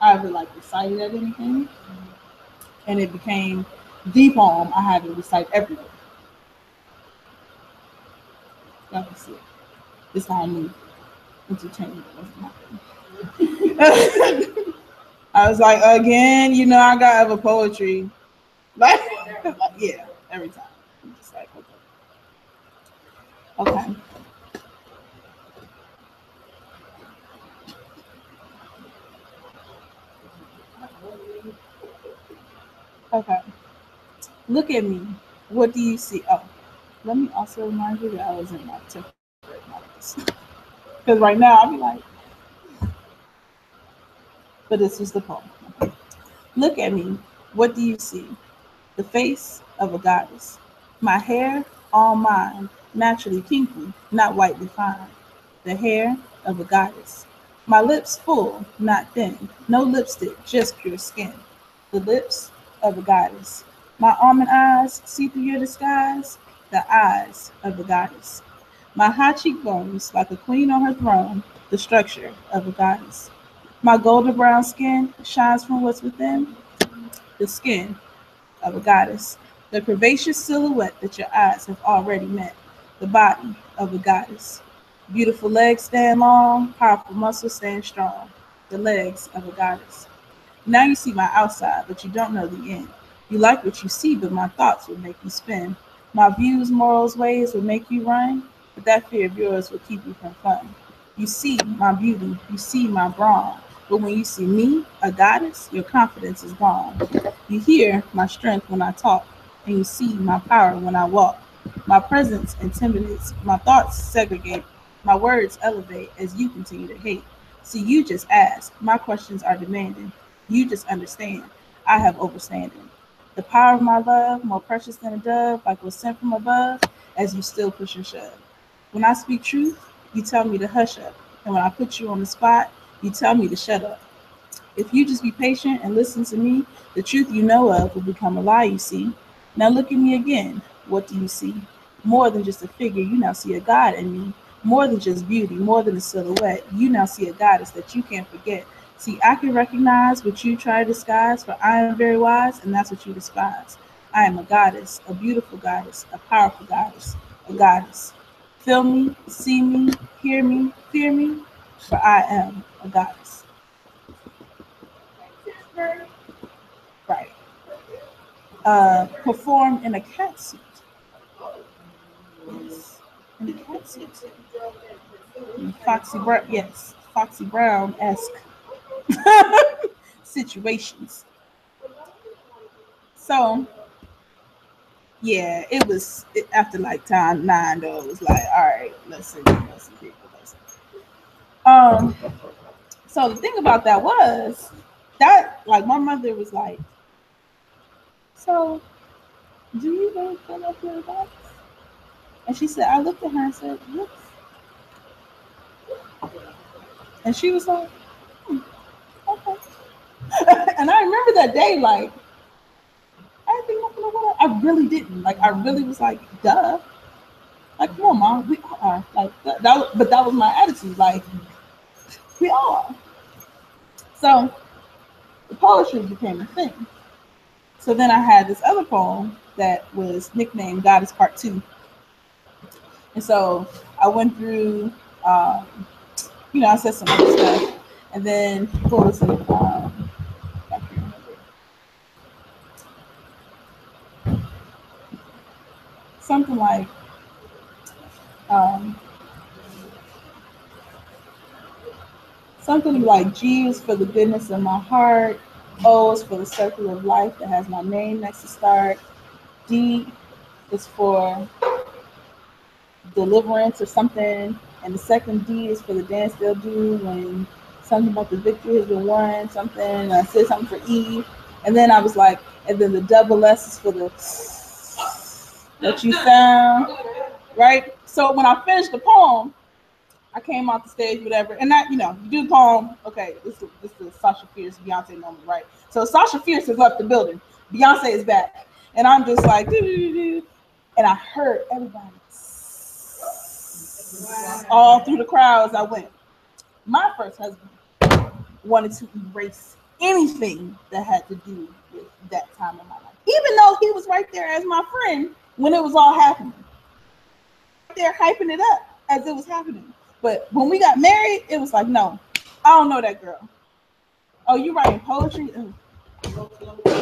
ever like recited at anything, and it became the poem I had to recite everywhere. That was it. This how I knew entertainment wasn't happening. I was like, again, I got other poetry. Like yeah, every time. I'm just like, okay. Okay. Look at me. What do you see? Oh, let me also remind you that I was in my temporary notes. Because right now I'll be like, but this was the poem. Look at me. What do you see? The face of a goddess. My hair, all mine, naturally pinky, not whitely fine. The hair of a goddess. My lips full, not thin. No lipstick, just pure skin. The lips of a goddess. My almond eyes see through your disguise. The eyes of a goddess. My high cheekbones, like a queen on her throne. The structure of a goddess. My golden brown skin shines from what's within. The skin of a goddess, the curvaceous silhouette that your eyes have already met, the body of a goddess. Beautiful legs stand long, powerful muscles stand strong, the legs of a goddess. Now you see my outside, but you don't know the end. You like what you see, but my thoughts will make you spin. My views, morals, ways will make you run, but that fear of yours will keep you from fun. You see my beauty, you see my brawn, but when you see me, a goddess, your confidence is gone. You hear my strength when I talk, and you see my power when I walk. My presence intimidates, my thoughts segregate, my words elevate as you continue to hate. See, you just ask, my questions are demanding. You just understand, I have overstanding. The power of my love, more precious than a dove, like was sent from above, as you still push and shove. When I speak truth, you tell me to hush up. And when I put you on the spot, you tell me to shut up. If you just be patient and listen to me, the truth you know of will become a lie, you see. Now look at me again. What do you see? More than just a figure, you now see a God in me. more than just beauty, more than a silhouette. You now see a goddess that you can't forget. See, I can recognize what you try to disguise, for I am very wise, and that's what you despise. I am a goddess, a beautiful goddess, a powerful goddess, a goddess. Feel me, see me, hear me, fear me, for I am a goddess. Right. Perform in a cat suit. Yes. In a cat suit. Foxy Brown, yes, Foxy Brown esque situations. So yeah, it was after like time 9 though. It was like, all right, listen, people, listen. Um, so the thing about that was that like my mother was like, so do you really feel like you're a goddess? And she said, I looked at her and said, yes. And she was like, okay. And I remember that day, like, I didn't think nothing about it. I really didn't. Like, I really was like, duh. Like, come on, mom, we are. Like, but that was my attitude. Like, we are. So the poetry became a thing. So then I had this other poem that was nicknamed Goddess Part 2. And so I went through, I said some other stuff. And then, what was it? I can't remember. Something like, um, G is for the goodness of my heart. O is for the circle of life that has my name next to start. D is for deliverance or something. And the second D is for the dance they'll do when something about the victory has been won, something. And I said something for E. And then I was like, and then the double S is for the that you sound, right? So when I finished the poem, I came off the stage, whatever, and that, you do the poem. Okay, this is Sasha Fierce, Beyonce moment, right? So Sasha Fierce has left the building. Beyonce is back, and I'm just like, doo-doo-doo-doo. And I heard everybody all through the crowd as I went. My first husband wanted to erase anything that had to do with that time in my life, even though he was right there as my friend when it was all happening. They're hyping it up as it was happening. But when we got married, it was like, no, I don't know that girl. Oh, you writing poetry?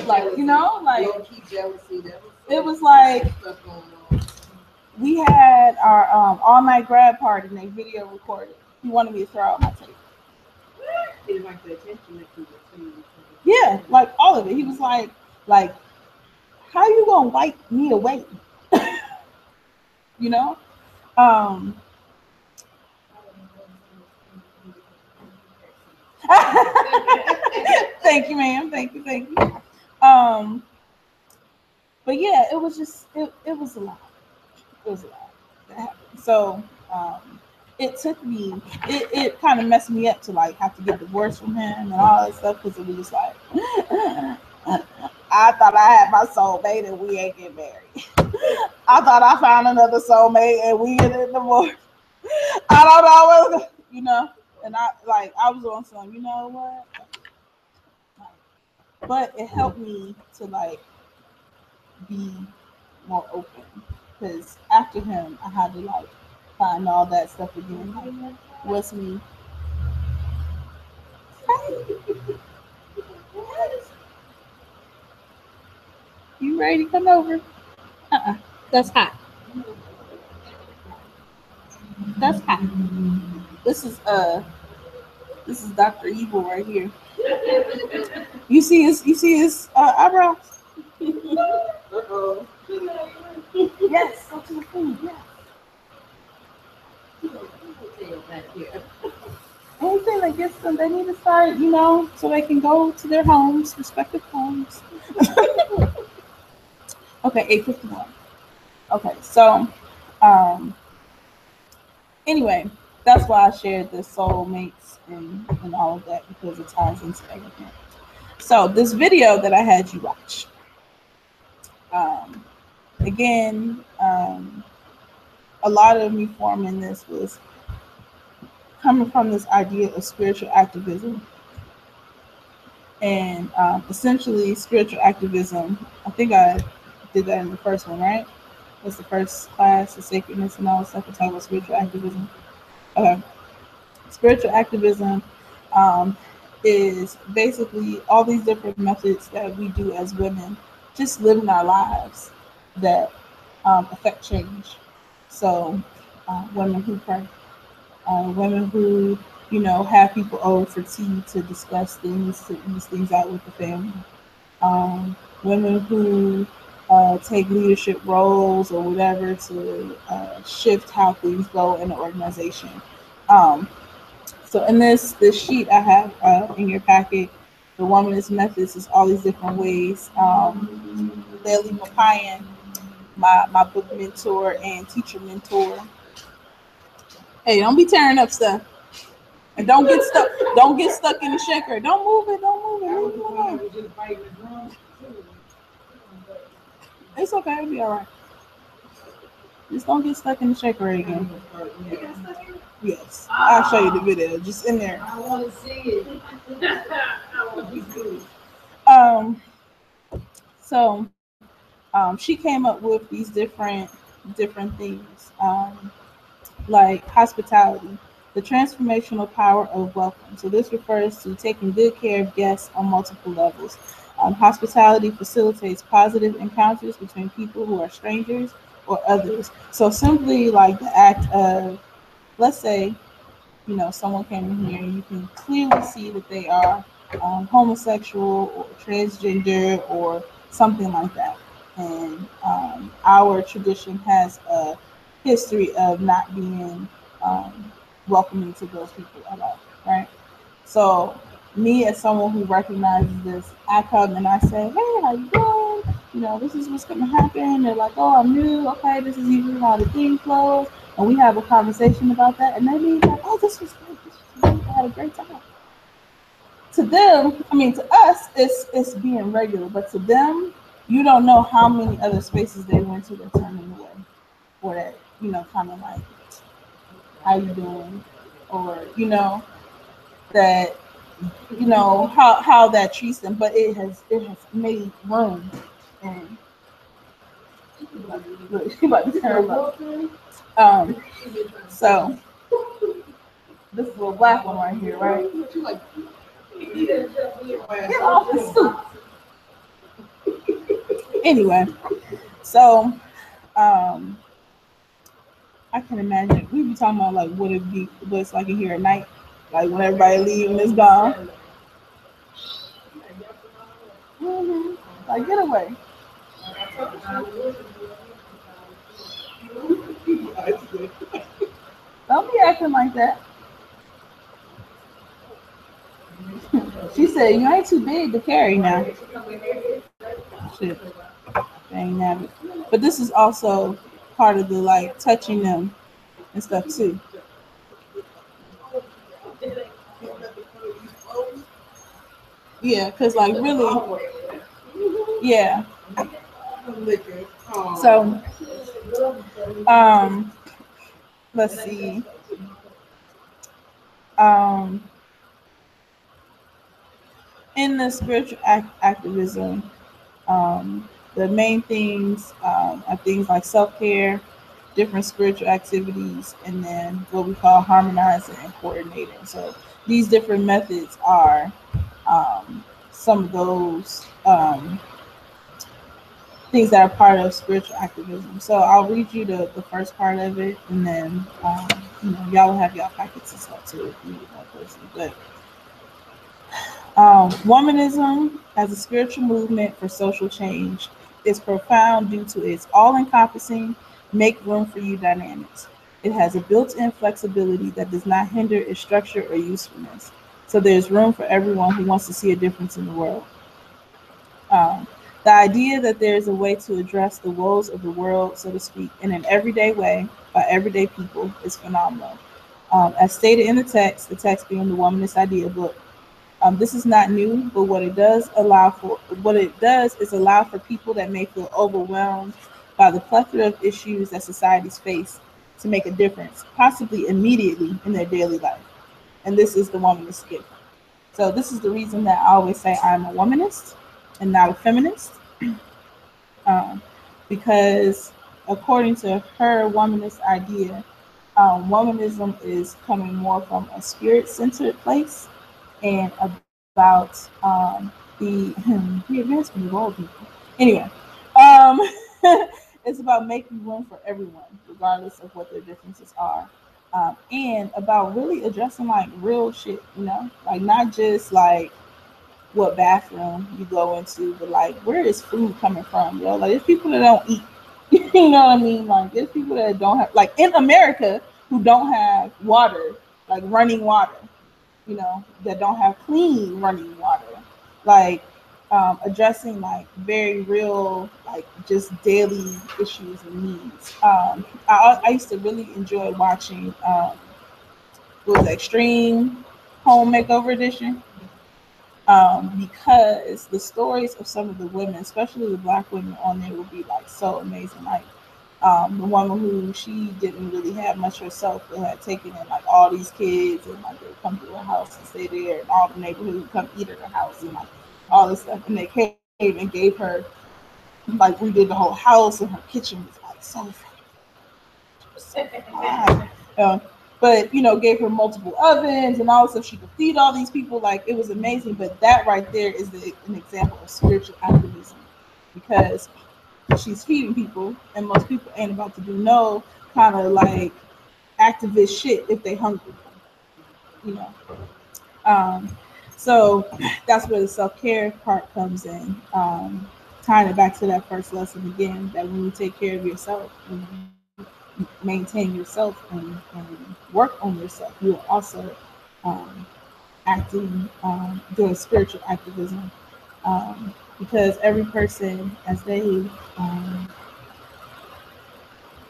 Like, like it was like we had our all night grad party and they video recorded. He wanted me to throw out my tape. Yeah, like all of it. He was like, how you gonna wipe me away? Um Thank you, ma'am. Thank you. But yeah, it was just it was a lot. It was a lot that happened. So it took me it kind of messed me up to like have to get divorced from him and all that stuff because it was just like I thought I had my soulmate and we ain't get married. I thought I found another soulmate and we get divorced. I don't know what and I was on some, you know what? But it helped me to like be more open because after him I had to like find all that stuff again. Like, what's me? You ready to come over? That's hot. That's hot. This is Dr. Evil right here. You see his eyebrows? Uh-oh. Yes, go to the food, yes. Anything that gets them, they need to start, so they can go to their homes, respective homes. Okay, 8:51. Okay, so anyway, that's why I shared the soulmates and all of that because it ties into everything. So this video that I had you watch, again, a lot of me forming this was coming from this idea of spiritual activism. And essentially, spiritual activism, I think I did that in the first one, right? That's the first class, the sacredness and all that stuff. We talk about spiritual activism. Okay. Spiritual activism um, is basically all these different methods that we do as women, just living our lives that affect change. So, women who pray, women who, have people over for tea to discuss things, to ease things out with the family. Women who take leadership roles or whatever to shift how things go in the organization. Um, so in this sheet I have in your packet, the womanist methods is all these different ways. Layli Mapayan, my book mentor and teacher mentor. Hey, don't be tearing up stuff. And don't get stuck. Don't get stuck in the shaker. Don't move it. Don't move it. Leave it alone. It's okay. It'll be all right. Just don't get stuck in the shaker again. Yes, I'll show you the video. Just in there. I want to see it. I want to see it. So, she came up with these different things. Like hospitality, the transformational power of welcome. So this refers to taking good care of guests on multiple levels. Hospitality facilitates positive encounters between people who are strangers or others. So simply like the act of, let's say, someone came in here and you can clearly see that they are homosexual or transgender or something like that. And our tradition has a history of not being welcoming to those people at all, right? So, me as someone who recognizes this, I come and I say, "Hey, how you doing? This is what's going to happen." They're like, "Oh, I'm new. Okay, this is usually how the thing flows." And we have a conversation about that, and they be like, "Oh, this was great. This was great. I had a great time." To them, I mean, to us, it's being regular, but to them, you don't know how many other spaces they went to that turned them away, or that kind of like, "How you doing?" or that how that treats them, but it has made room. And look, she about to turn up. Um, so this little black one right here, right? Get off the soup. Anyway, so I can imagine we be talking about like what it's like in here at night, like when everybody leave and it's gone. Like get away. Don't be acting like that. She said you ain't too big to carry now. Shit, dang nabbit. But this is also part of the like touching them and stuff too. Yeah, cause like really, yeah. So, um, let's see. Um, in the spiritual activism, the main things are things like self care, different spiritual activities, and then what we call harmonizing and coordinating. So these different methods are some of those things that are part of spiritual activism. So I'll read you the first part of it, and then y'all will have y'all packets and stuff too if you need more closely. But womanism as a spiritual movement for social change is profound due to its all-encompassing make room for you dynamics. It has a built-in flexibility that does not hinder its structure or usefulness. So there's room for everyone who wants to see a difference in the world. Um, the idea that there is a way to address the woes of the world, so to speak, in an everyday way by everyday people is phenomenal. As stated in the text being the Womanist Idea book, this is not new, but what it does is allow for people that may feel overwhelmed by the plethora of issues that societies face to make a difference, possibly immediately in their daily life. and this is the womanist gift. So this is the reason that I always say I'm a womanist and not a feminist, um, because according to her womanist idea, womanism is coming more from a spirit-centered place and about the advancement of all people. Anyway, um, it's about making room for everyone, regardless of what their differences are, and about really addressing like real shit. Like not just like what bathroom you go into, but like where is food coming from? Like there's people that don't eat. You know what I mean? Like there's people that don't have, like in America, who don't have water, like running water. That don't have clean running water. Like addressing like very real, like just daily issues and needs. I used to really enjoy watching what was it, Extreme Home Makeover Edition, because the stories of some of the women, especially the black women on there, would be like so amazing. Like the woman who she didn't really have much herself, but had taken in like all these kids, and like they would come to her house and stay there, and all the neighborhood would come eat at her house and like all this stuff. And they came and gave her, like redid the whole house, and her kitchen was like so fine. But gave her multiple ovens and all this stuff. She could feed all these people. Like it was amazing. But that right there is an example of spiritual activism, because she's feeding people, and most people ain't about to do no kind of like activist shit if they hungry. You know. Um, so that's where the self-care part comes in. Tying it back to that first lesson again, that when you take care of yourself, when you maintain yourself and work on yourself, you are also um, acting, doing spiritual activism, because every person, as they um,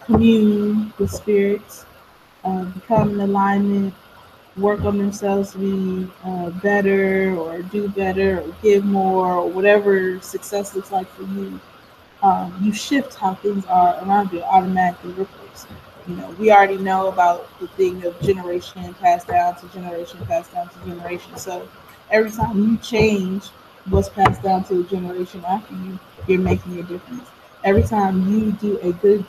commune with spirits, become in alignment, work on themselves to be better or do better or give more or whatever success looks like for you, you shift how things are around you, automatically ripples. We already know about the thing of generation passed down to generation, passed down to generation. So every time you change what's passed down to a generation after you, you're making a difference. Every time you do a good,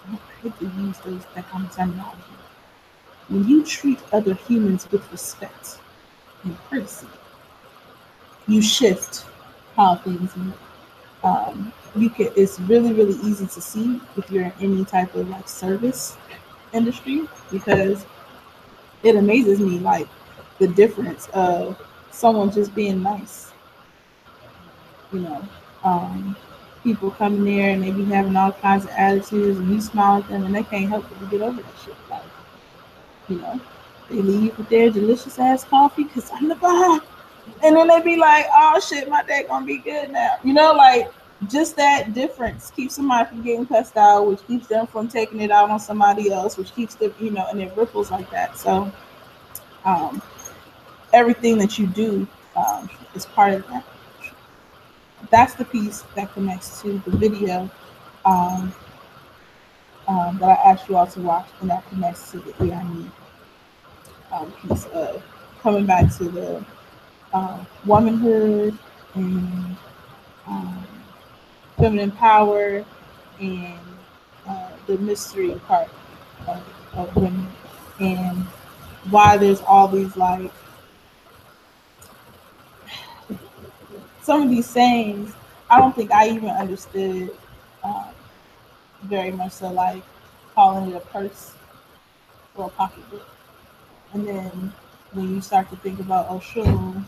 I hate to use that kind of terminology. When you treat other humans with respect and courtesy, you shift how things move. You can. It's really, really easy to see if you're in any type of like service industry, because it amazes me like the difference of someone just being nice. You know, um, people coming there and they be having all kinds of attitudes, and you smile at them, and they can't help but to get over that shit. Like, you know, they leave with their delicious ass coffee because I'm the boss. And then they be like, "Oh shit, my day gonna be good now." Like just that difference keeps somebody from getting cussed out, which keeps them from taking it out on somebody else, which keeps them, and it ripples like that. So um, everything that you do is part of that. That's the piece that connects to the video um, that I asked you all to watch, and that connects to the EIME piece of coming back to the womanhood and um, feminine power and the mystery part of women, and why there's all these like some of these sayings I don't think I even understood um, very much, so like calling it a purse or a pocketbook. And then when you start to think about Oshun,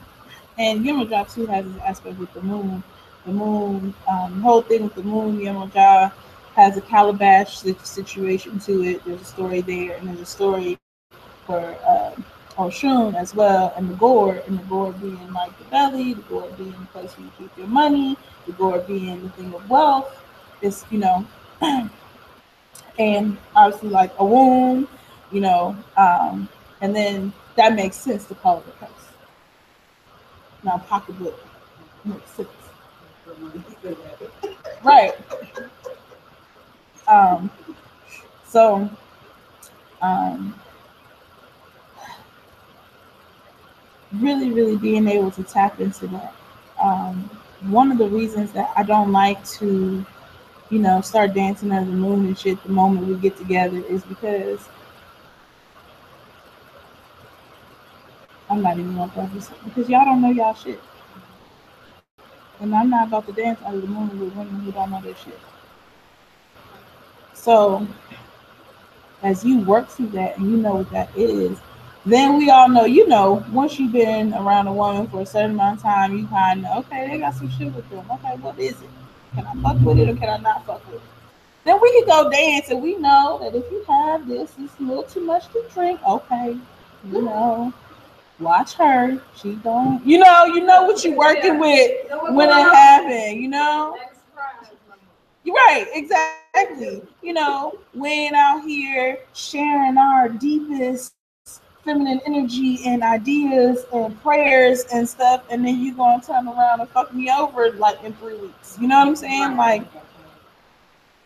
and Yemoja too has this aspect with the moon. The whole thing with the moon, Yemoja has a calabash situation to it. There's a story there, and there's a story for Oshun as well, and the gourd being like the belly, the gourd being the place where you keep your money, the gourd being the thing of wealth. It's and obviously like a womb, and then that makes sense to call it a purse. Now pocketbook makes sense. Right. Um, so um, really, really being able to tap into that. Um, One of the reasons that I don't like to, start dancing under the moon and shit the moment we get together is because I'm not even gonna preface it because y'all don't know y'all shit, and I'm not about to dance under the moon with women who don't know their shit. So as you work through that and you know what that is, then we all know, once you've been around a woman for a certain amount of time, you kind of, okay, they got some shit with them. Okay, what is it? Can I fuck with it or can I not fuck with it? Then we can go dance and we know that if you have this, it's a little too much to drink. Okay, you know, watch her. She don't, you know what you're working with when it happened, You're right, exactly. Weighing out here, sharing our deepest feminine energy and ideas and prayers and stuff, and then you gonna turn around and fuck me over like in 3 weeks. You know what I'm saying? Like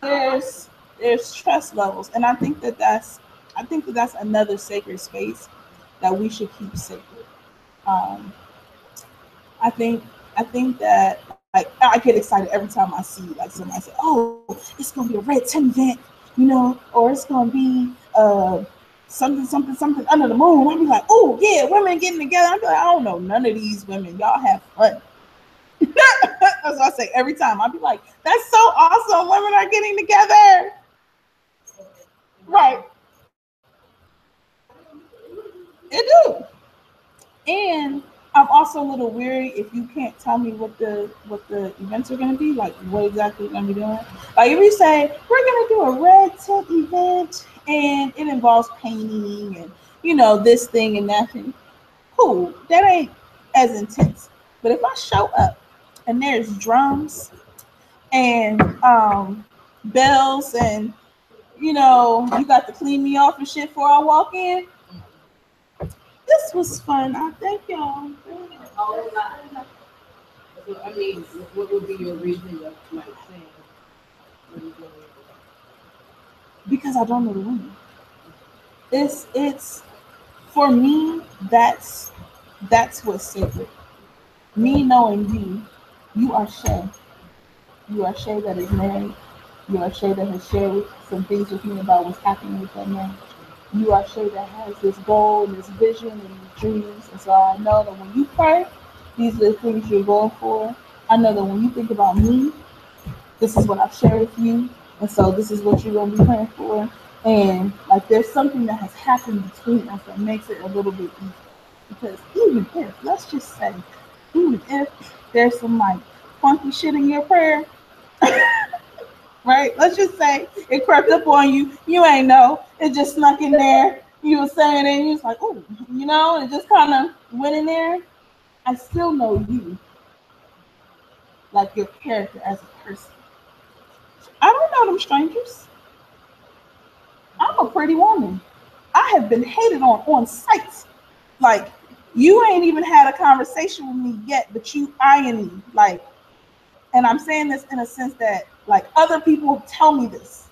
there's trust levels, and I think that that's another sacred space that we should keep sacred. Um, I think I think that like I get excited every time I see like somebody say, "Oh, it's gonna be a red tent event," or it's gonna be something something something under the moon. I'll be like, "Oh yeah, women getting together." I'm like, I don't know none of these women. Y'all have fun. That's what I say every time. I'll be like, "That's so awesome. Women are getting together." Right. It do. And I'm also a little weary if you can't tell me what the events are gonna be, like what exactly we're gonna be doing. Like if you say we're gonna do a red tent event and it involves painting and this thing and that thing, cool. That ain't as intense. But if I show up and there's drums and bells and you got to clean me off and shit before I walk in, this was fun. I thank y'all. So, I mean, what would be your reason of like saying what are you doing? Because I don't know the women. It's for me. That's what's sacred. Me knowing you, you are Shay. You are Shay that is married. You are Shay that has shared some things with me about what's happening with that marriage. You are Shay that has this goal and this vision and these dreams. And so I know that when you pray, these are the things you're going for. I know that when you think about me, this is what I've shared with you, and so this is what you're gonna be praying for. And like there's something that has happened between us that makes it a little bit easier. Because even if, let's just say, even if there's some like funky shit in your prayer, right? Let's just say it crept up on you, you ain't know, it just snuck in there. You were saying it, and you was like, oh, and it just kind of went in there. I still know you, like your character as a person. I don't know them strangers. I'm a pretty woman. I have been hated on sight. Like you ain't even had a conversation with me yet, but you eyeing me. Like, and I'm saying this in a sense that like other people tell me this,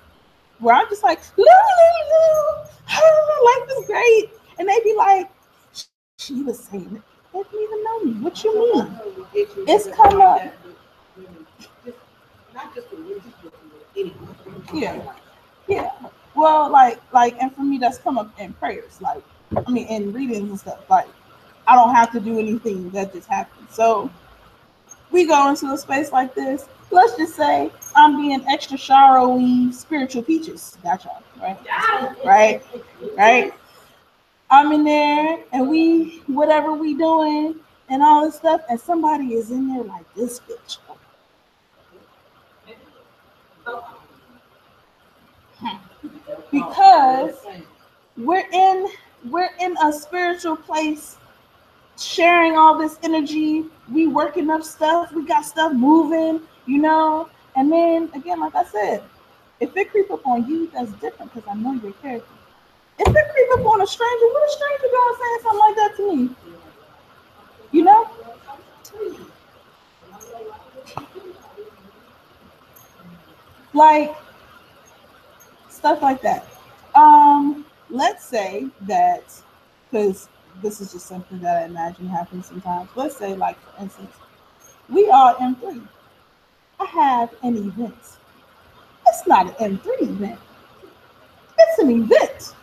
where I'm just like, life is great, and they be like, she was saying it. They didn't even know me. What you mean? It's come up. Not just the religious, but anyone. Yeah, yeah. Well, like, and for me, that's come up in prayers, like, I mean, in readings and stuff. Like, I don't have to do anything that just happened. So we go into a space like this. Let's just say I'm being extra showery, spiritual peaches. Gotcha, right? Right, right. I'm in there, and we whatever we doing and all this stuff, and somebody is in there like this bitch. Because we're in we're in a spiritual place, sharing all this energy. We working up stuff. We got stuff moving. And then again, like I said, if it creep up on you, that's different because I know your character. If it creep up on a stranger, what a stranger gonna say something like that to me? You know, like stuff like that. Let's say that because this is just something that I imagine happens sometimes. Let's say, like for instance, we are M3. I have an event. It's not an M3 event. It's an event.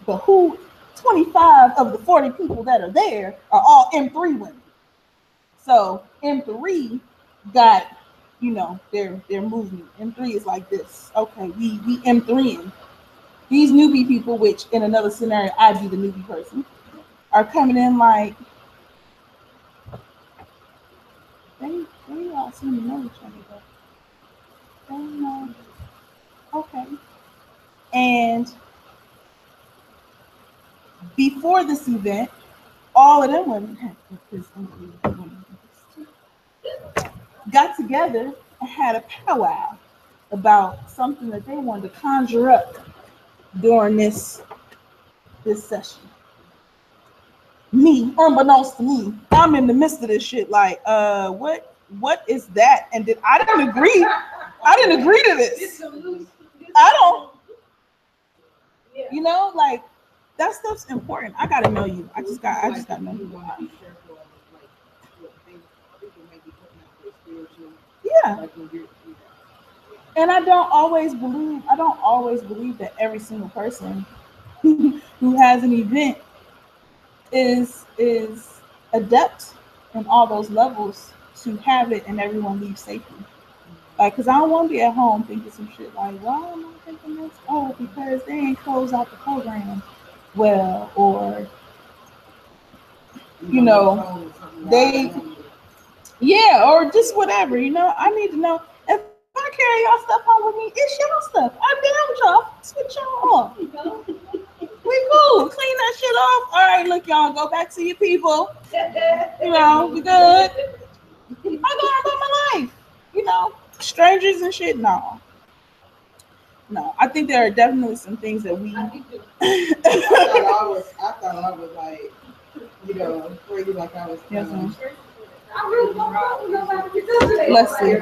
But who 25 of the 40 people that are there are all M3 women. So M3 got, their movement. M3 is like this. Okay, we M3ing. These newbie people, which in another scenario I'd be the newbie person, are coming in like they all seem to know each other, but they know. Okay. And before this event, all of them women got together and had a powwow about something that they wanted to conjure up during this session. Me, unbeknownst to me, I'm in the midst of this shit. Like, what is that? And I didn't agree. I didn't agree to this. I don't. Like that stuff's important. I gotta know you. I just gotta know you. Yeah. And I don't always believe that every single person who has an event is adept in all those levels to have it and everyone leave safely. Like, cause I don't want to be at home thinking some shit like, why am I thinking this? Oh, because they ain't closed out the program well, or they, yeah, or just whatever. I need to know if I carry y'all stuff home with me. It's y'all stuff. I'm down with y'all. Switch y'all off. We cool. Clean that shit off. All right, look, y'all, go back to your people. We good. I'm going about my life. Strangers and shit. No, I think there are definitely some things that we. I thought I was like, crazy like I was. Yes, I really don't know nobody to do today. Let's see.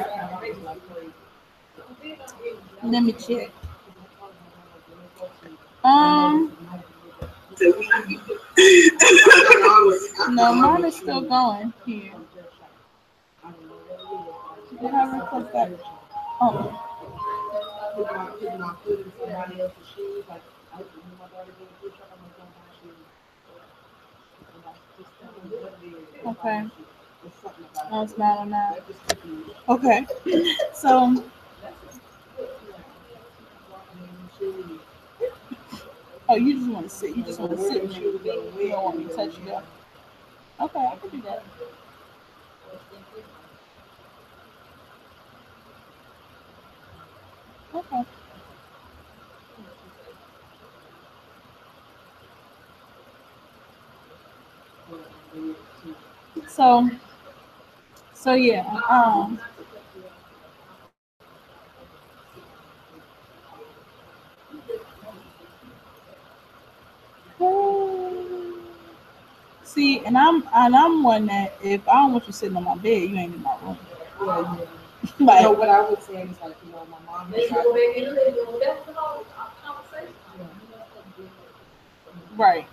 Let me check. No, mine is still going here. You haven't clicked that. Oh. Okay. No, it's not on that. Okay. So. Oh, you just want to sit. You just want to sit. You don't want me to touch you. Okay, I can do that. Okay. So yeah. See, and I'm one that if I don't want you sitting on my bed, you ain't in my room. Yeah. Like, what I would say is like, my mom. Right.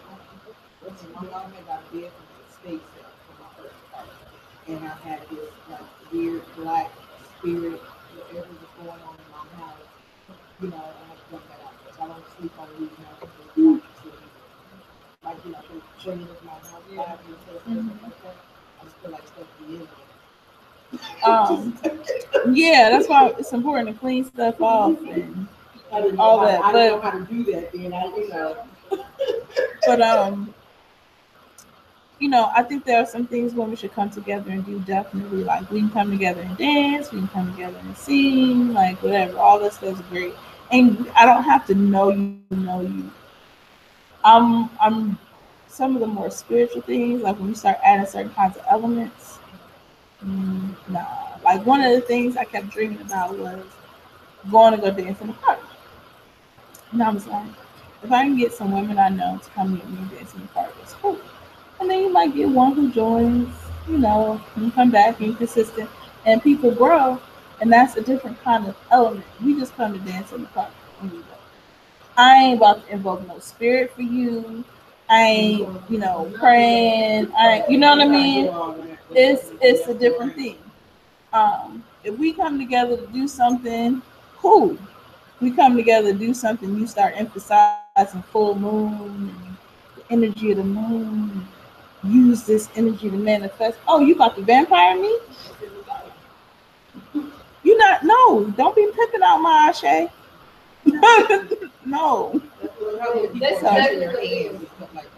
My mom had got a bed from the space for my first apartment, and I had this like weird black spirit, whatever was going on in my house. I have to work that out. So I don't sleep on these houses. Like, for children with my house, stuff like that. I just feel like stuff be in there. Yeah, that's why it's important to clean stuff off and all that. I don't know how to do that, then But I think there are some things women should come together and do. Definitely, like we can come together and dance, we can come together and sing, like whatever. All that stuff's great, and I don't have to know you. I'm some of the more spiritual things, like when you start adding certain kinds of elements. Nah, like one of the things I kept dreaming about was going to go dance in the park. And I was like, if I can get some women I know to come meet me and dance in the park, it's cool. And then you might get one who joins, you come back and you're consistent, and people grow, and that's a different kind of element. We just come to dance in the park and we go. I ain't about to invoke no spirit for you. I ain't, praying. I ain't, you know what I mean? It's a different thing. If we come together to do something, cool. We come together to do something, you start emphasizing full moon and the energy of the moon. Use this energy to manifest. Oh, you got the vampire me? You not no, don't be pimping out my Ashe. No. That's exactly and stuff like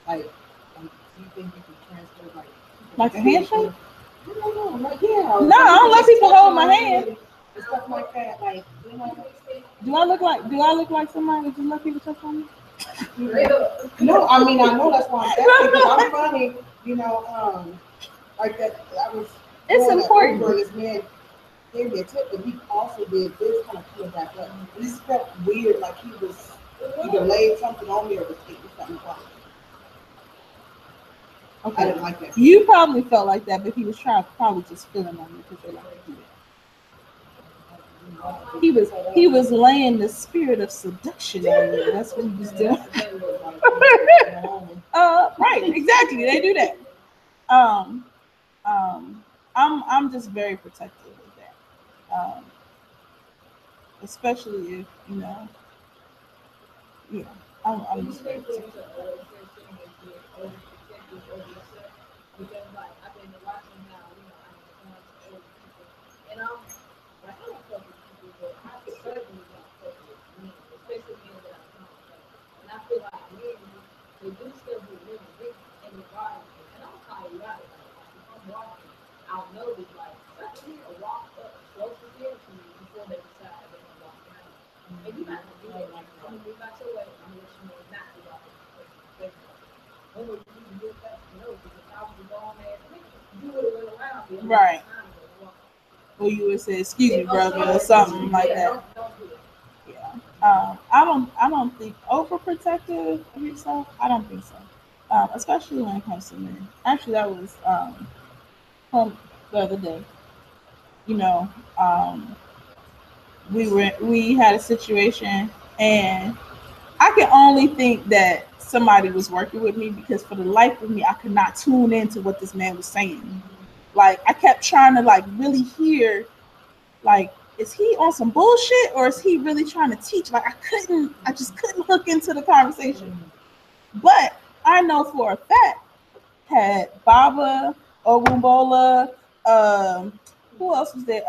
that. Do you think you can transfer Like a handshake? I don't know, like yeah. No, I don't let people hold my hand. And stuff like that. Do I look like somebody that just let people touch on me? No, I mean I know that's why I'm asking because I'm funny, like that. I was. It's important. This man gave me a tip, but he also did this kind of coming back up. And this felt weird, like he was either laid something on me or was taking something from me. Okay. I didn't like that. You probably felt like that, but he was probably just feeling on you because they like to do it. He was laying the spirit of seduction on you. That's what he was doing. Right, exactly. They do that. Um, I'm just very protective of that. Especially if yeah, I'm just very protective. Because like I've been watching now, I'm older people, and I'm like I don't fuck with people, but I certainly don't fuck with men, especially men that I'm comfortable with. And I feel like men, they do stuff with women, and they bother me, and I'm call you out about it. Like if I'm walking, I'll notice like certain men walk up close to them to me before they decide they're gonna walk around. And you not gonna do that. Like I'm gonna move out your way. I'm gonna let you know not to walk up. Or you can do that, because if I was a grown ass nigga, you would have went around me. Right. Or you would say, "Excuse me, brother," or something like that. Don't do it. Yeah. I don't think overprotective of yourself. I don't think so. Especially when it comes to men. Actually, that was from the other day. You know, um, we had a situation, and I can only think that somebody was working with me because for the life of me, I could not tune into what this man was saying. Like I kept trying to like really hear, like, is he on some bullshit or is he really trying to teach? Like I just couldn't hook into the conversation. But I know for a fact had Baba, Ogumbola, who else was there?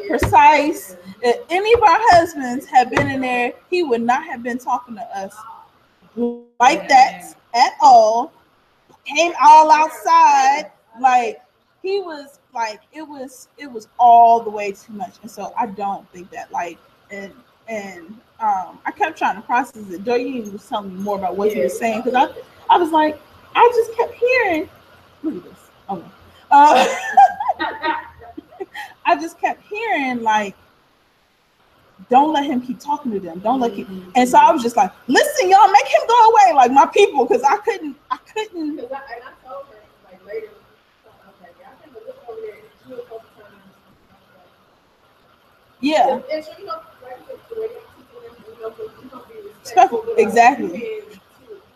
Precise. If any of our husbands had been in there, he would not have been talking to us like that at all. Came all outside, like he was like it was all the way too much, and so I don't think that like and I kept trying to process it. Doreen was telling me more about what he was saying because I was like I just kept hearing. Look at this. Okay. I just kept hearing like don't let him keep talking to them. Don't let him. And so I was just like, listen, y'all, make him go away, like my people, because I couldn't. Because I told her like later, I was like, y'all can look over there. She was focused on yeah. And so like the way you gonna be respectful. Exactly.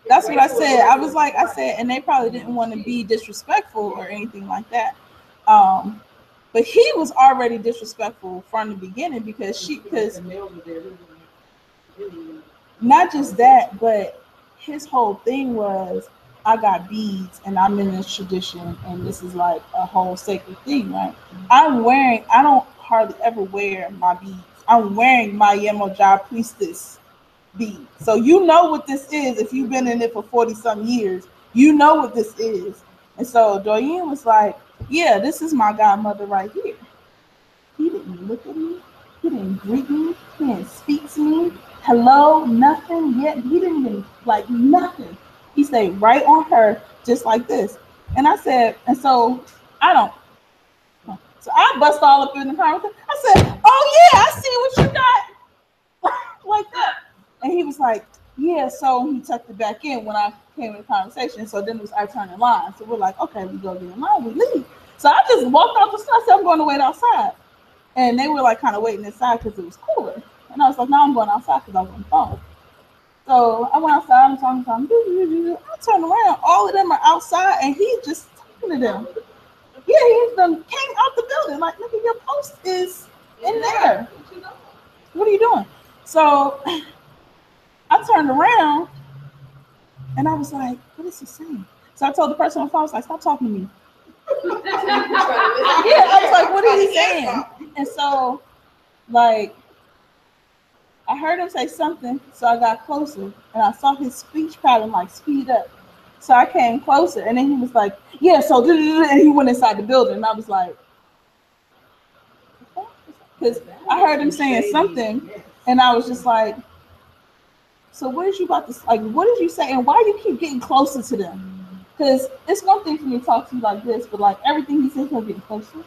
That's what I said. I said, and they probably didn't want to be disrespectful or anything like that. But he was already disrespectful from the beginning because not just that, but his whole thing was I got beads and I'm in this tradition and this is like a whole sacred thing, right? I don't hardly ever wear my beads. I'm wearing my Yemoja priestess bead. So you know what this is if you've been in it for 40 some years. You know what this is. And so Doyen was like, yeah, this is my godmother right here. He didn't look at me. He didn't greet me. He didn't speak to me. Hello, nothing yet. He didn't even like nothing. He stayed right on her, just like this. And I said, and so I don't. So I bust all up in the conversation. I said, oh yeah, I see what you got. Like that. And he was like, yeah, so he tucked it back in when I came in the conversation. So then it was our turn in line. So we're like, okay, we go get in line, we leave. So I just walked out the store. I said, I'm going to wait outside. And they were like kind of waiting inside because it was cooler. And I was like, no, I'm going outside because I was on the phone. So I went outside, I'm talking. I turned around, all of them are outside, and he's just talking to them. Yeah, he's done came out the building. Like, look at your post is in there. What are you doing? So I turned around and I was like, what is he saying? So I told the person on the phone, I was like, stop talking to me. Yeah, I was like, what is he saying? And so, like, I heard him say something, so I got closer and I saw his speech pattern like speed up. So I came closer and then he was like, yeah, so, and he went inside the building and I was like, because I heard him saying something and I was just like, so what is you about to, like, what did you say and why do you keep getting closer to them? Because it's one thing for me to talk to you like this, but like everything he says, he'll get closer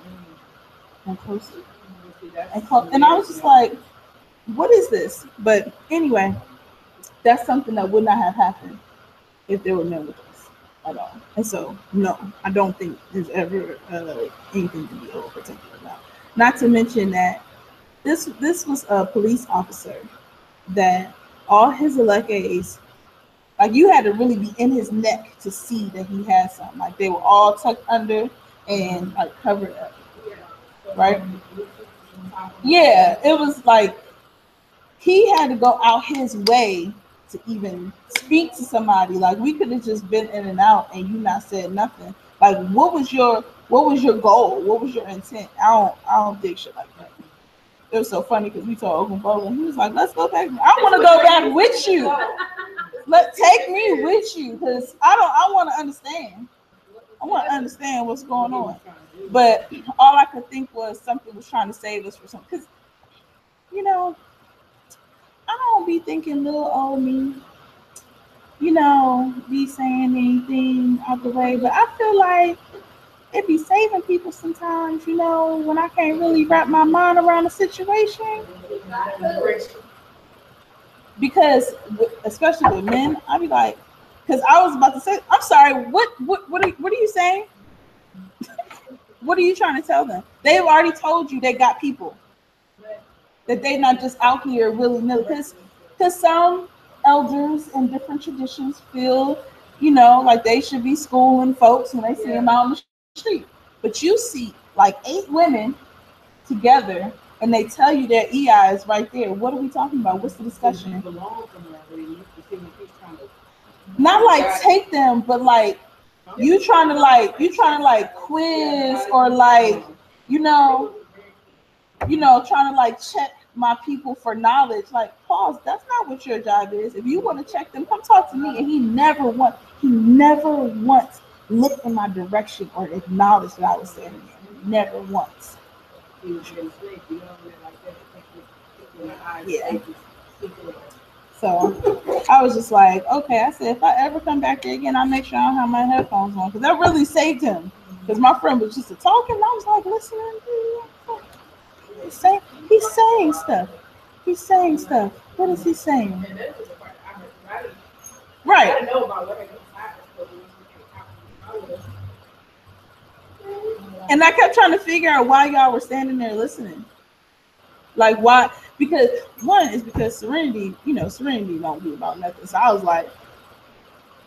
and closer and closer. And I was just like, what is this? But anyway, that's something that would not have happened if there were men with us at all. And so, no, I don't think there's ever anything to be overprotective about. Not to mention that this was a police officer that all his elecades, like you had to really be in his neck to see that he had something. Like they were all tucked under and like covered up, right? Yeah, it was like he had to go out his way to even speak to somebody. Like we could have just been in and out and you not said nothing. Like what was your goal? What was your intent? I don't dig shit like that. It was so funny because we told Ogun Bowling, he was like, let's go back. I want to go back with you. Take me with you because I want to understand. I want to understand what's going on. But all I could think was something was trying to save us for something. Because, you know, I don't be thinking little old me, be saying anything out the way. But I feel like it be saving people sometimes, when I can't really wrap my mind around a situation. Because, especially with men, I be like, because I was about to say, I'm sorry, what are you saying? What are you trying to tell them? They've already told you they got people. That they're not just out here willy-nilly. Because some elders in different traditions feel, like they should be schooling folks when they see them out on the street. But you see like 8 women together and they tell you their EI is right there. What are we talking about? What's the discussion? Not like take them, but like you trying to quiz or like, trying to like check my people for knowledge. Like, pause. That's not what your job is. If you want to check them, come talk to me. And he never once looked in my direction or acknowledged that I was standing there. Never once. Yeah. So I was just like, okay. I said, if I ever come back there again, I'll make sure I don't have my headphones on. Because that really saved him. Because my friend was just talking. And I was like, listening. He's saying stuff. He's saying stuff. What is he saying? Right. And I kept trying to figure out why y'all were standing there listening. Like why? Because one is because Serenity don't be about nothing. So I was like,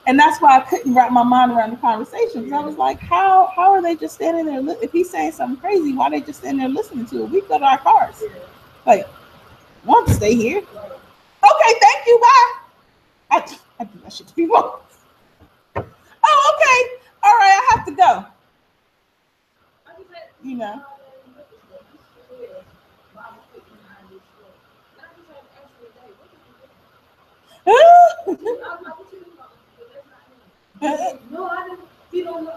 and that's why I couldn't wrap my mind around the conversation. Because I was like, how are they just standing there? If he's saying something crazy, why are they just standing there listening to it? We go to our cars. Like, want to stay here? Okay, thank you. Bye. I do that shit to people. Oh, okay. All right, I have to go. No, I didn't. You don't know.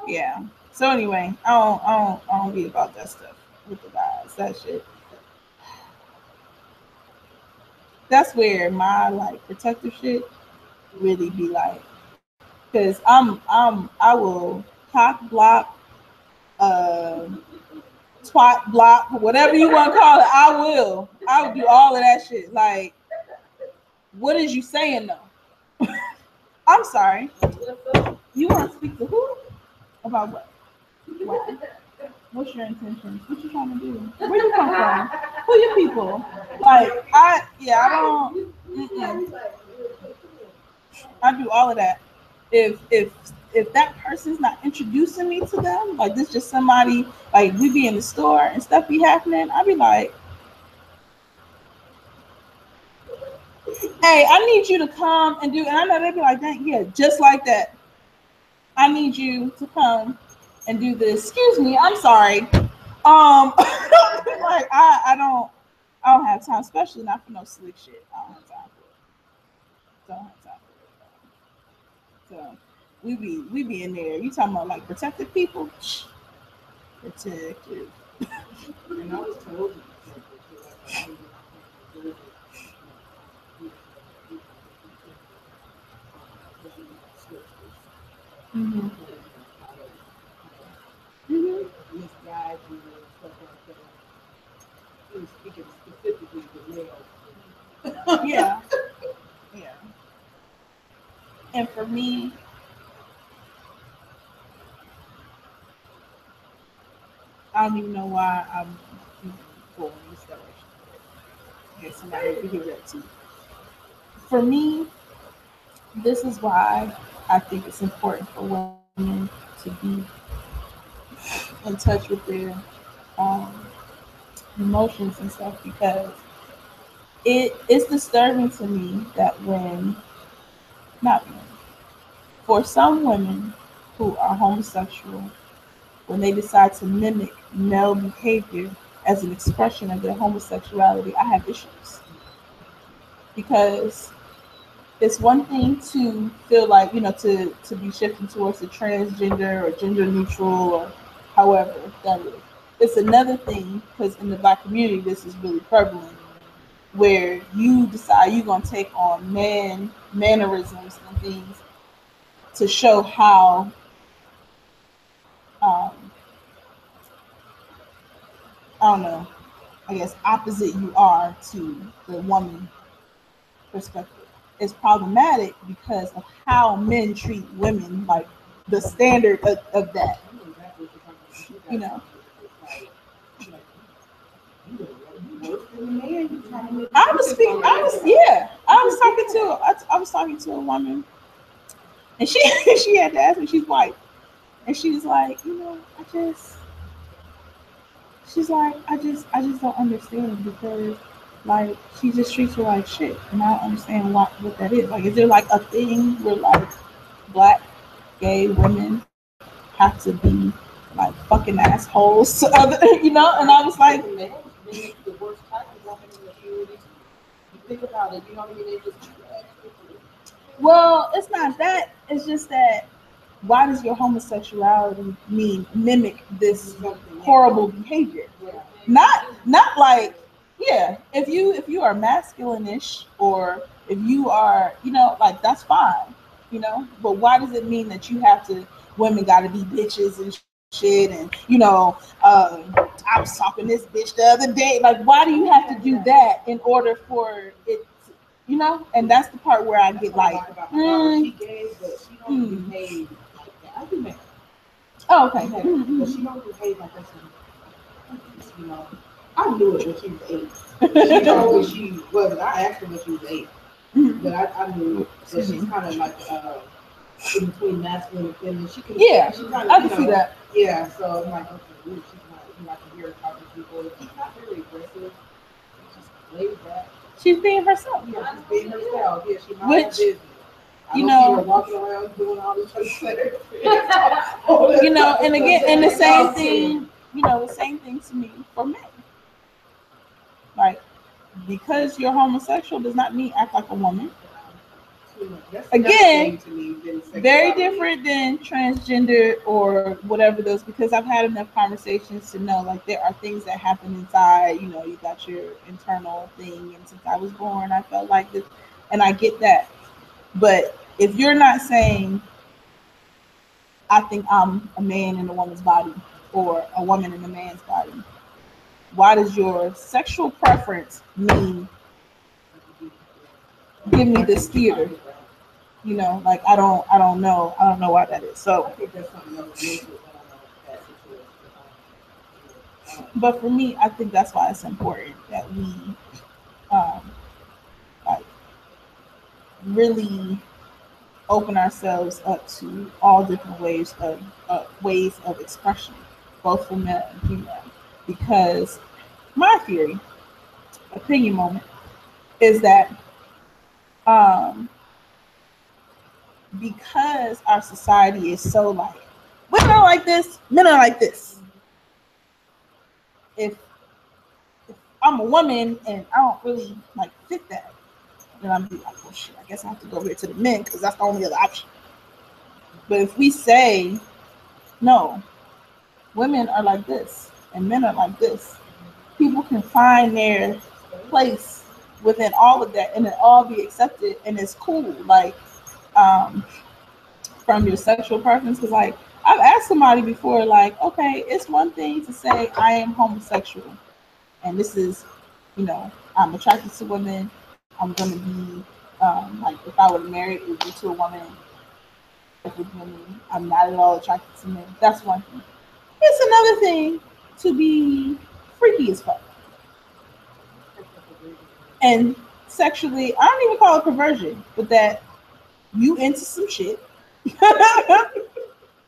Yeah. So anyway, I don't be about that stuff with the guys. That shit. That's where my like protective shit really be like, because I will cock block, twat block, whatever you want to call it. I will do all of that shit. Like, what is you saying though? I'm sorry. You want to speak to who? About what? Why? What's your intentions? What you trying to do? Where you come from? Who your people? Like I don't. Mm-mm. I do all of that. If that person's not introducing me to them, like this just somebody like we be in the store and stuff be happening, I'd be like, hey, I need you to come and do, and I know they'd be like, dang, yeah, just like that. I need you to come and do this. Excuse me, I'm sorry. Like I don't have time, especially not for no slick shit. I don't have time for it. Don't have time for it. So we be in there. You talking about like protected people? Protected. And I was told Mm-hmm. Mm-hmm. misguide you and stuff like that. He was speaking specifically to males. Yeah, yeah. And for me, I don't even know why I'm going this direction. I guess somebody could hear that too. For me, this is why I think it's important for women to be in touch with their um, emotions and stuff because it's disturbing to me that when not when, for some women who are homosexual when they decide to mimic male behavior as an expression of their homosexuality, I have issues because it's one thing to feel like to be shifting towards the transgender or gender neutral or however that is. It's another thing because in the black community this is really prevalent where you decide you're gonna take on mannerisms and things to show how um, I don't know, I guess opposite you are to the woman perspective. It's problematic because of how men treat women, like the standard of that. I know exactly what you're talking about. You You got know, something that's like you worse than a man. You trying to make I was speaking. I was yeah. I was talking to a woman, and she she had to ask me. She's white, and she's like, I just she's like, I just don't understand because like she just treats her like shit, and I don't understand what that is. Like, is there like a thing where like black gay women have to be like fucking assholes to other, And I was like, the males mimic the worst type of woman in the community. You think about it, you know what I mean? They just trash people. well, it's not that. It's just that why does your homosexuality mean mimic this Something, horrible behavior? yeah. Not like yeah, if you are masculine-ish or if you are, like that's fine, but why does it mean that you have to women got to be bitches and shit and I was talking this bitch the other day, like why do you have to do that in order for it and that's the part where I That's get what I like like about the power she gave, but she don't mm. behave like that. I do that. Oh, okay. Yeah, but she don't behave like that's you know. I knew it when she was 8. She told me she wasn't. I asked her when she was 8, but I knew that Excuse she's me. kind of like in between masculine and feminine. Yeah, She kind I of, can see that. yeah. So I'm like, okay, ooh, she's not. I can hear her talking to people. She's not very aggressive. She's just laid back. She's being herself. Yeah, she's being herself. Yeah, she mind her Which, business. I you don't see her know, walking around doing all this other stuff. and again, and the same thing, the same thing to me for men. Like, because you're homosexual does not mean act like a woman. That's another thing Again, to me than very sexuality. different than transgender or whatever those, because I've had enough conversations to know like there are things that happen inside. You got your internal thing, and since I was born, I felt like this, and I get that. But if you're not saying, I think I'm a man in a woman's body or a woman in a man's body, why does your sexual preference mean give me this theater? Like I don't know why that is. I So think that's something else mental that situation. But for me, I think that's why it's important that we um, like really open ourselves up to all different ways of expression, both for male and female. Because my theory, opinion moment, is that um, because our society is so like women are like this, men are like this. If I'm a woman and I don't really like fit that, then I'm be like, well, shit, I guess I have to go over here to the men because that's the only other option. But if we say no, women are like this and men are like this, people can find their place within all of that and it all be accepted and it's cool. Like um, from your sexual preference, because like I've asked somebody before, like, okay, it's one thing to say I am homosexual and this is, I'm attracted to women. I'm gonna be like if I were married, it would be to a woman with women. I'm not at all attracted to men. That's one thing. It's another thing to be freaky as fuck and sexually. I don't even call it perversion, but that you into some shit,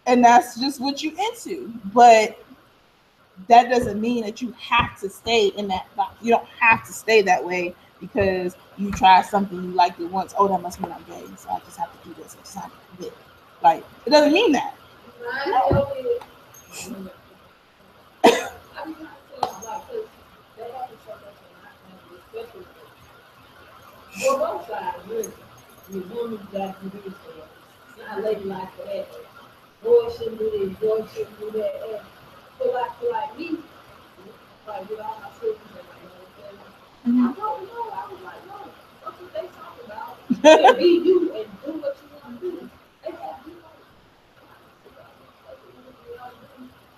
and that's just what you into. But that doesn't mean that you have to stay in that box. You don't have to stay that way because you tried something you liked it once. Oh, that must mean I'm gay, so I just have to do this. I just have to do it. Like it doesn't mean that. No. Well, both sides, really. The woman got to do this. It's not a lady like that. Boy shouldn't do this, boy shouldn't do that. And for like me, like with all my siblings and like, I don't know. I was like, no, that's what they talk about. You can be you and do what you want to do. They have you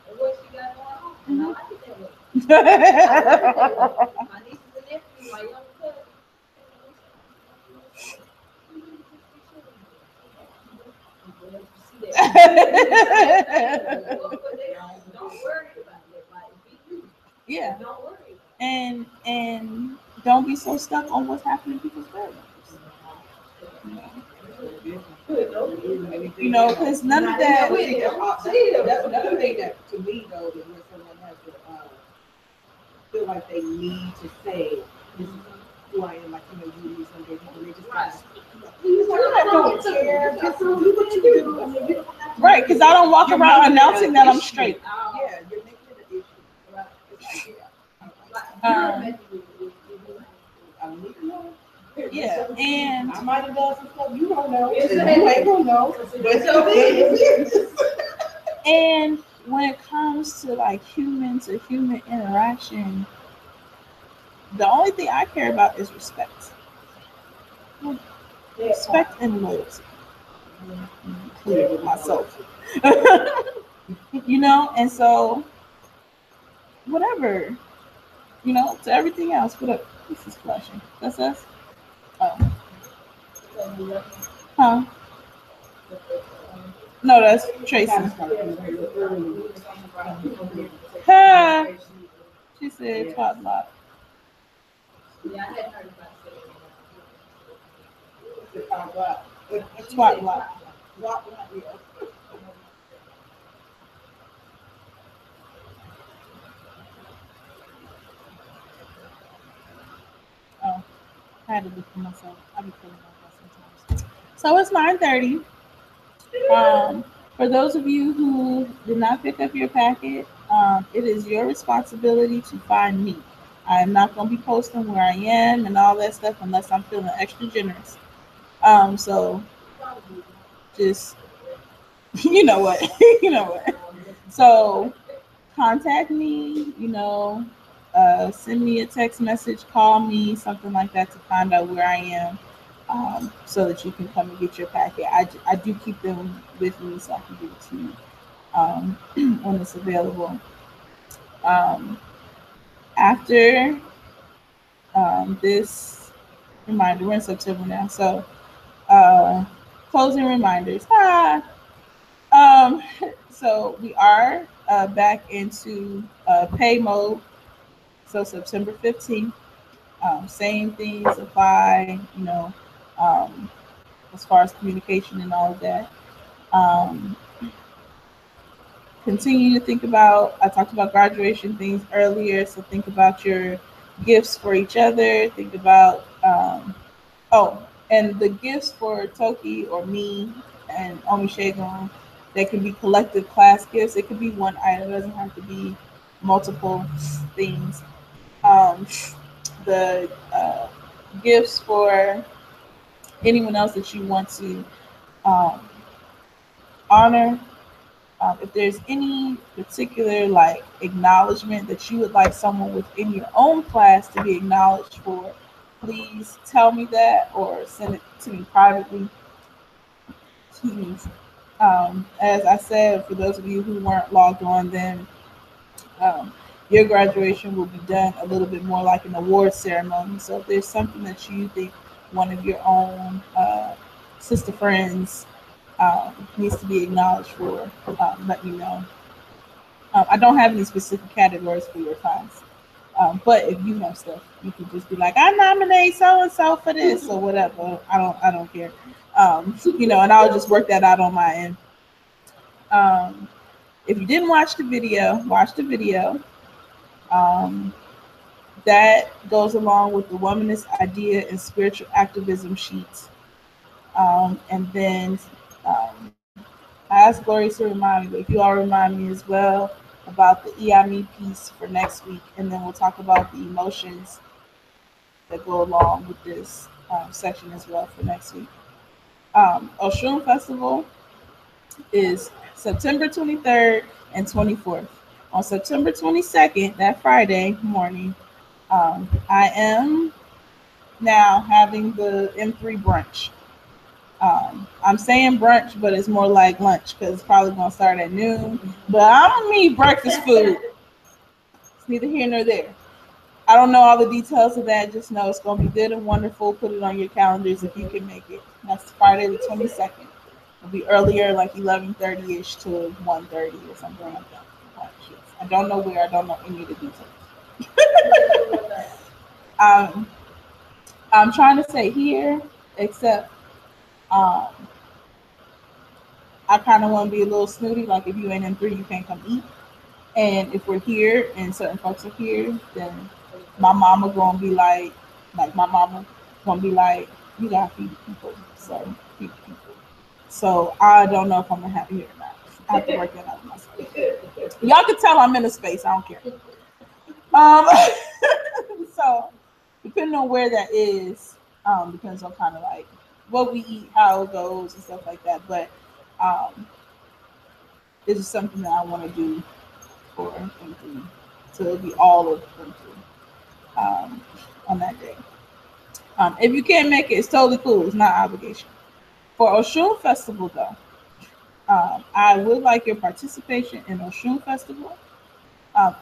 and what she got going on. And I like it that way. My nieces and nephews, my young cousin, don't worry about it. Like, be you. Yeah. Don't worry. And don't be so stuck on what's happening in people's bedrooms. Because none of that. That's another thing that to me though that when someone has to feel like they need to say this is who I am, like you need some days and they just Right, because I don't walk around announcing that I'm straight. Yeah, you're making it an issue. Right? It's like, yeah, and I might have done some stuff you don't know. You ain't gonna know. And when it comes to like human to human interaction, the only thing I care about is respect. Respect and loyalty. Clear with myself. And so whatever, to everything else, whatever. This is flashing. That's us. Oh. Huh? No, that's Tracy. Ha! She said twat block. Yeah, I hadn't heard about it. Twat block. Oh, I had to look for myself. I be feeling like that sometimes. So it's 9:30. For those of you who did not pick up your packet, it is your responsibility to find me. I am not going to be posting where I am and all that stuff unless I'm feeling extra generous. So just, you know what, you know what. So contact me, send me a text message, call me, something like that to find out where I am. So that you can come and get your packet. I do keep them with me so I can give it to you when it's available. Um, After this reminder, we're in September now, so closing reminders. So we are back into pay mode. So September 15th, same things apply, um, as far as communication and all of that. Um, Continue to think about, I talked about graduation things earlier, so think about your gifts for each other. Think about, oh, and the gifts for Toki or me and Omi Shagun, they can be collective class gifts. It could be one item, it doesn't have to be multiple things. Um, the gifts for anyone else that you want to um, honor. If there's any particular like acknowledgement that you would like someone within your own class to be acknowledged for, please tell me that or send it to me privately. Excuse me. As I said, for those of you who weren't logged on, then um, your graduation will be done a little bit more like an award ceremony. So if there's something that you think one of your own sister friends needs to be acknowledged for, let me know. I don't have any specific categories for your class. But if you have stuff, you can just be like, I nominate so and so for this or whatever. I don't care. And I'll just work that out on my end. Um, if you didn't watch the video, watch the video. Um, that goes along with the womanist idea and spiritual activism sheets. And then I asked Glory to remind me, but if you all remind me as well about the EIME piece for next week, and then we'll talk about the emotions that go along with this section as well for next week. Osun Festival is September 23rd and 24th. On September 22nd, that Friday morning, I am now having the M3 brunch. I'm saying brunch, but it's more like lunch because it's probably going to start at noon. But I don't need breakfast food. It's neither here nor there. I don't know all the details of that. Just know it's going to be good and wonderful. Put it on your calendars if you can make it. That's Friday the 22nd. It'll be earlier, like 11:30ish to 1:30 or something like that. I don't know where. I don't know any of the details. um, I'm trying to say here, except um, I kind of want to be a little snooty. Like if you ain't in three, you can't come eat. And if we're here and certain folks are here, then my mama gonna be like my mama gonna be like, you gotta feed people. So feed people. So I don't know if I'm gonna have it here or not. I have to work that out myself. Y'all can tell I'm in a space. I don't care. Um, so depending on where that is, depends on kind of like what we eat, how it goes, and stuff like that. But um, it's just something that I want to do for M3. So it'll be all of M3 on that day. If you can't make it, it's totally cool. It's not obligation. For Osun Festival, though, I would like your participation in Osun Festival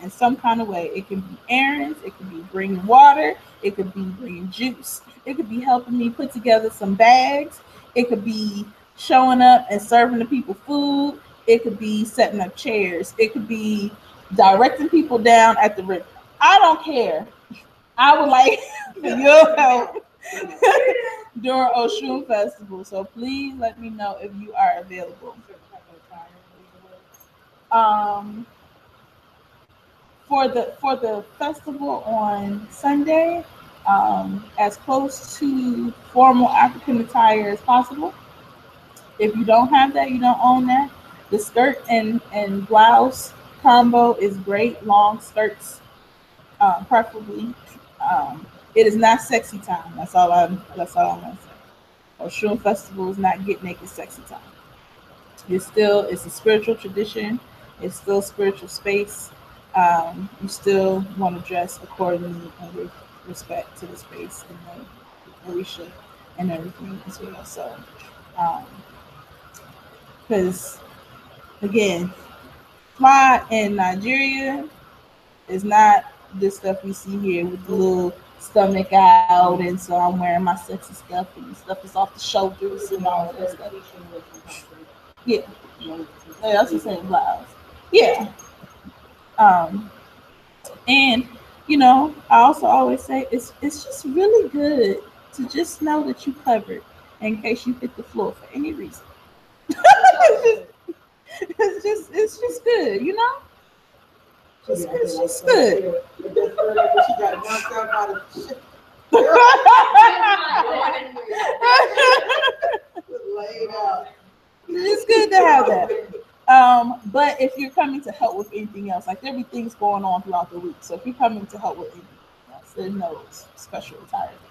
in some kind of way. It can be errands, it could be bringing water, it could be bringing juice, it could be helping me put together some bags, it could be showing up and serving the people food, it could be setting up chairs, it could be directing people down at the river. I don't care. I would like for your help during Osun Festival. So please let me know if you are available. Um, for the festival on Sunday, as close to formal African attire as possible. If you don't have that, you don't own that. The skirt and blouse combo is great. Long skirts, preferably. It is not sexy time. That's all I'm gonna say. Osun Festival is not get naked sexy time. It's a spiritual tradition. It's still a spiritual space. You still want to dress accordingly and with respect to the space and the Orisha and everything as well. So, because again, fly in Nigeria is not this stuff we see here with the little stomach out, and so I'm wearing my sexy stuff, and the stuff is off the shoulders and all of that stuff. Yeah, yeah, that's the same blouse. Yeah, Um, and you know, I also always say it's just really good to just know that you covered in case you hit the floor for any reason. It's just good, you know. It's good. She got knocked out by the shit. Laid out. It's good to have that. But if you're coming to help with anything else, like there'll be things going on throughout the week. So if you're coming to help with anything else, there's no special attire for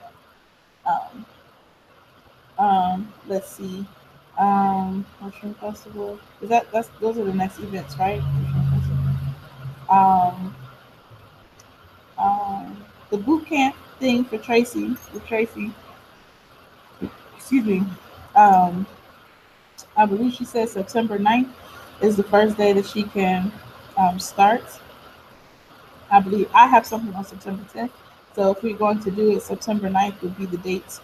that. Let's see. Mushroom Festival. Is that's those are the next events, right? Mushroom Festival. Um, the boot camp thing for Tracy, with Tracy, excuse me. Um, I believe she said September 9th is the first day that she can start. I believe I have something on September 10th. So if we're going to do it, September 9th would be the date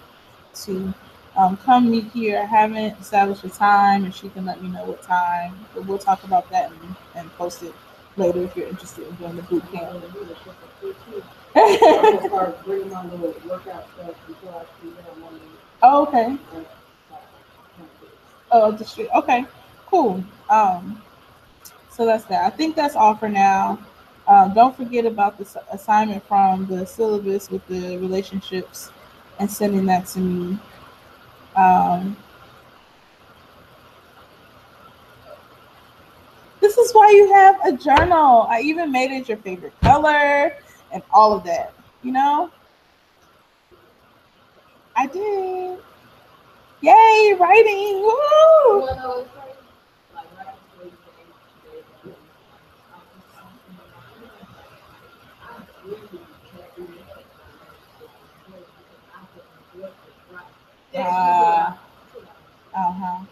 to come meet here. I haven't established a time, and she can let me know what time. But we'll talk about that and post it later if you're interested in doing the boot camp. I'm gonna start bringing my little workout stuff before I see it on Monday. Oh, okay. Oh, the street. Okay, cool. So that's that. I think that's all for now. Don't forget about the assignment from the syllabus with the relationships and sending that to me. Um, this is why you have a journal. I even made it your favorite color and all of that. You know, I did. Yay, writing! Woo! Uh, uh-huh.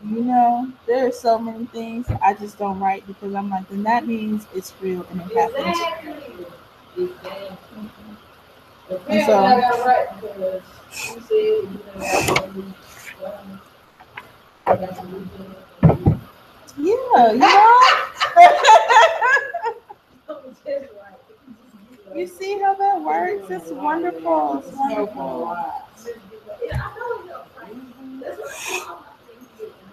You know, there are so many things I just don't write because I'm like, then that means it's real and it happens. And so, yeah, you know, you see how that works? It's wonderful. It's wonderful.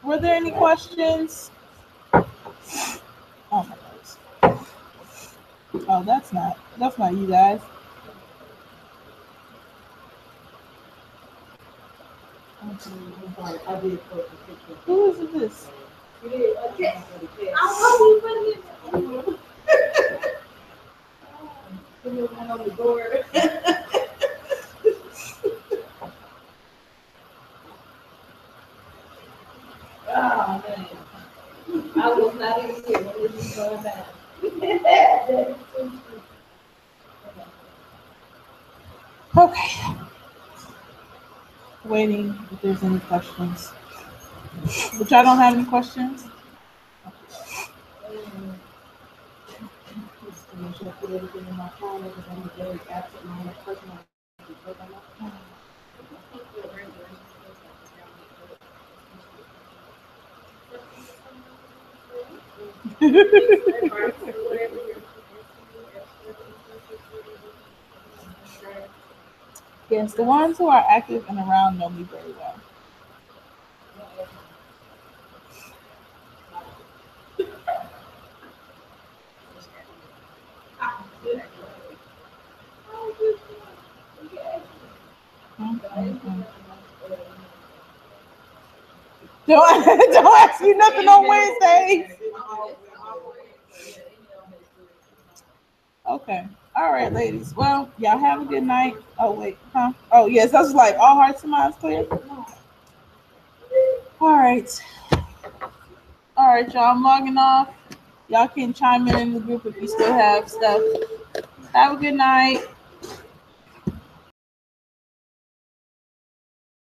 Were there any questions? Oh my gosh. Oh, that's not you guys. I did post a picture. Who is this? You did? Okay. Put it on the door. Oh man. I was not even here when this was going down. Okay. Waiting if there's any questions. But y'all don't have any questions? Just to make sure I put everything in my phone because I'm a very absent-minded person. I just work on my phone. Yes, the ones who are active and around know me very well. Mm-mm-mm. Don't ask me nothing on Wednesdays. Okay. All right, ladies. Well, y'all have a good night. Oh wait, huh? Oh yes, I was like all hearts and minds clear. All right. All right, y'all. I'm logging off. Y'all can chime in the group if you still have stuff. Have a good night.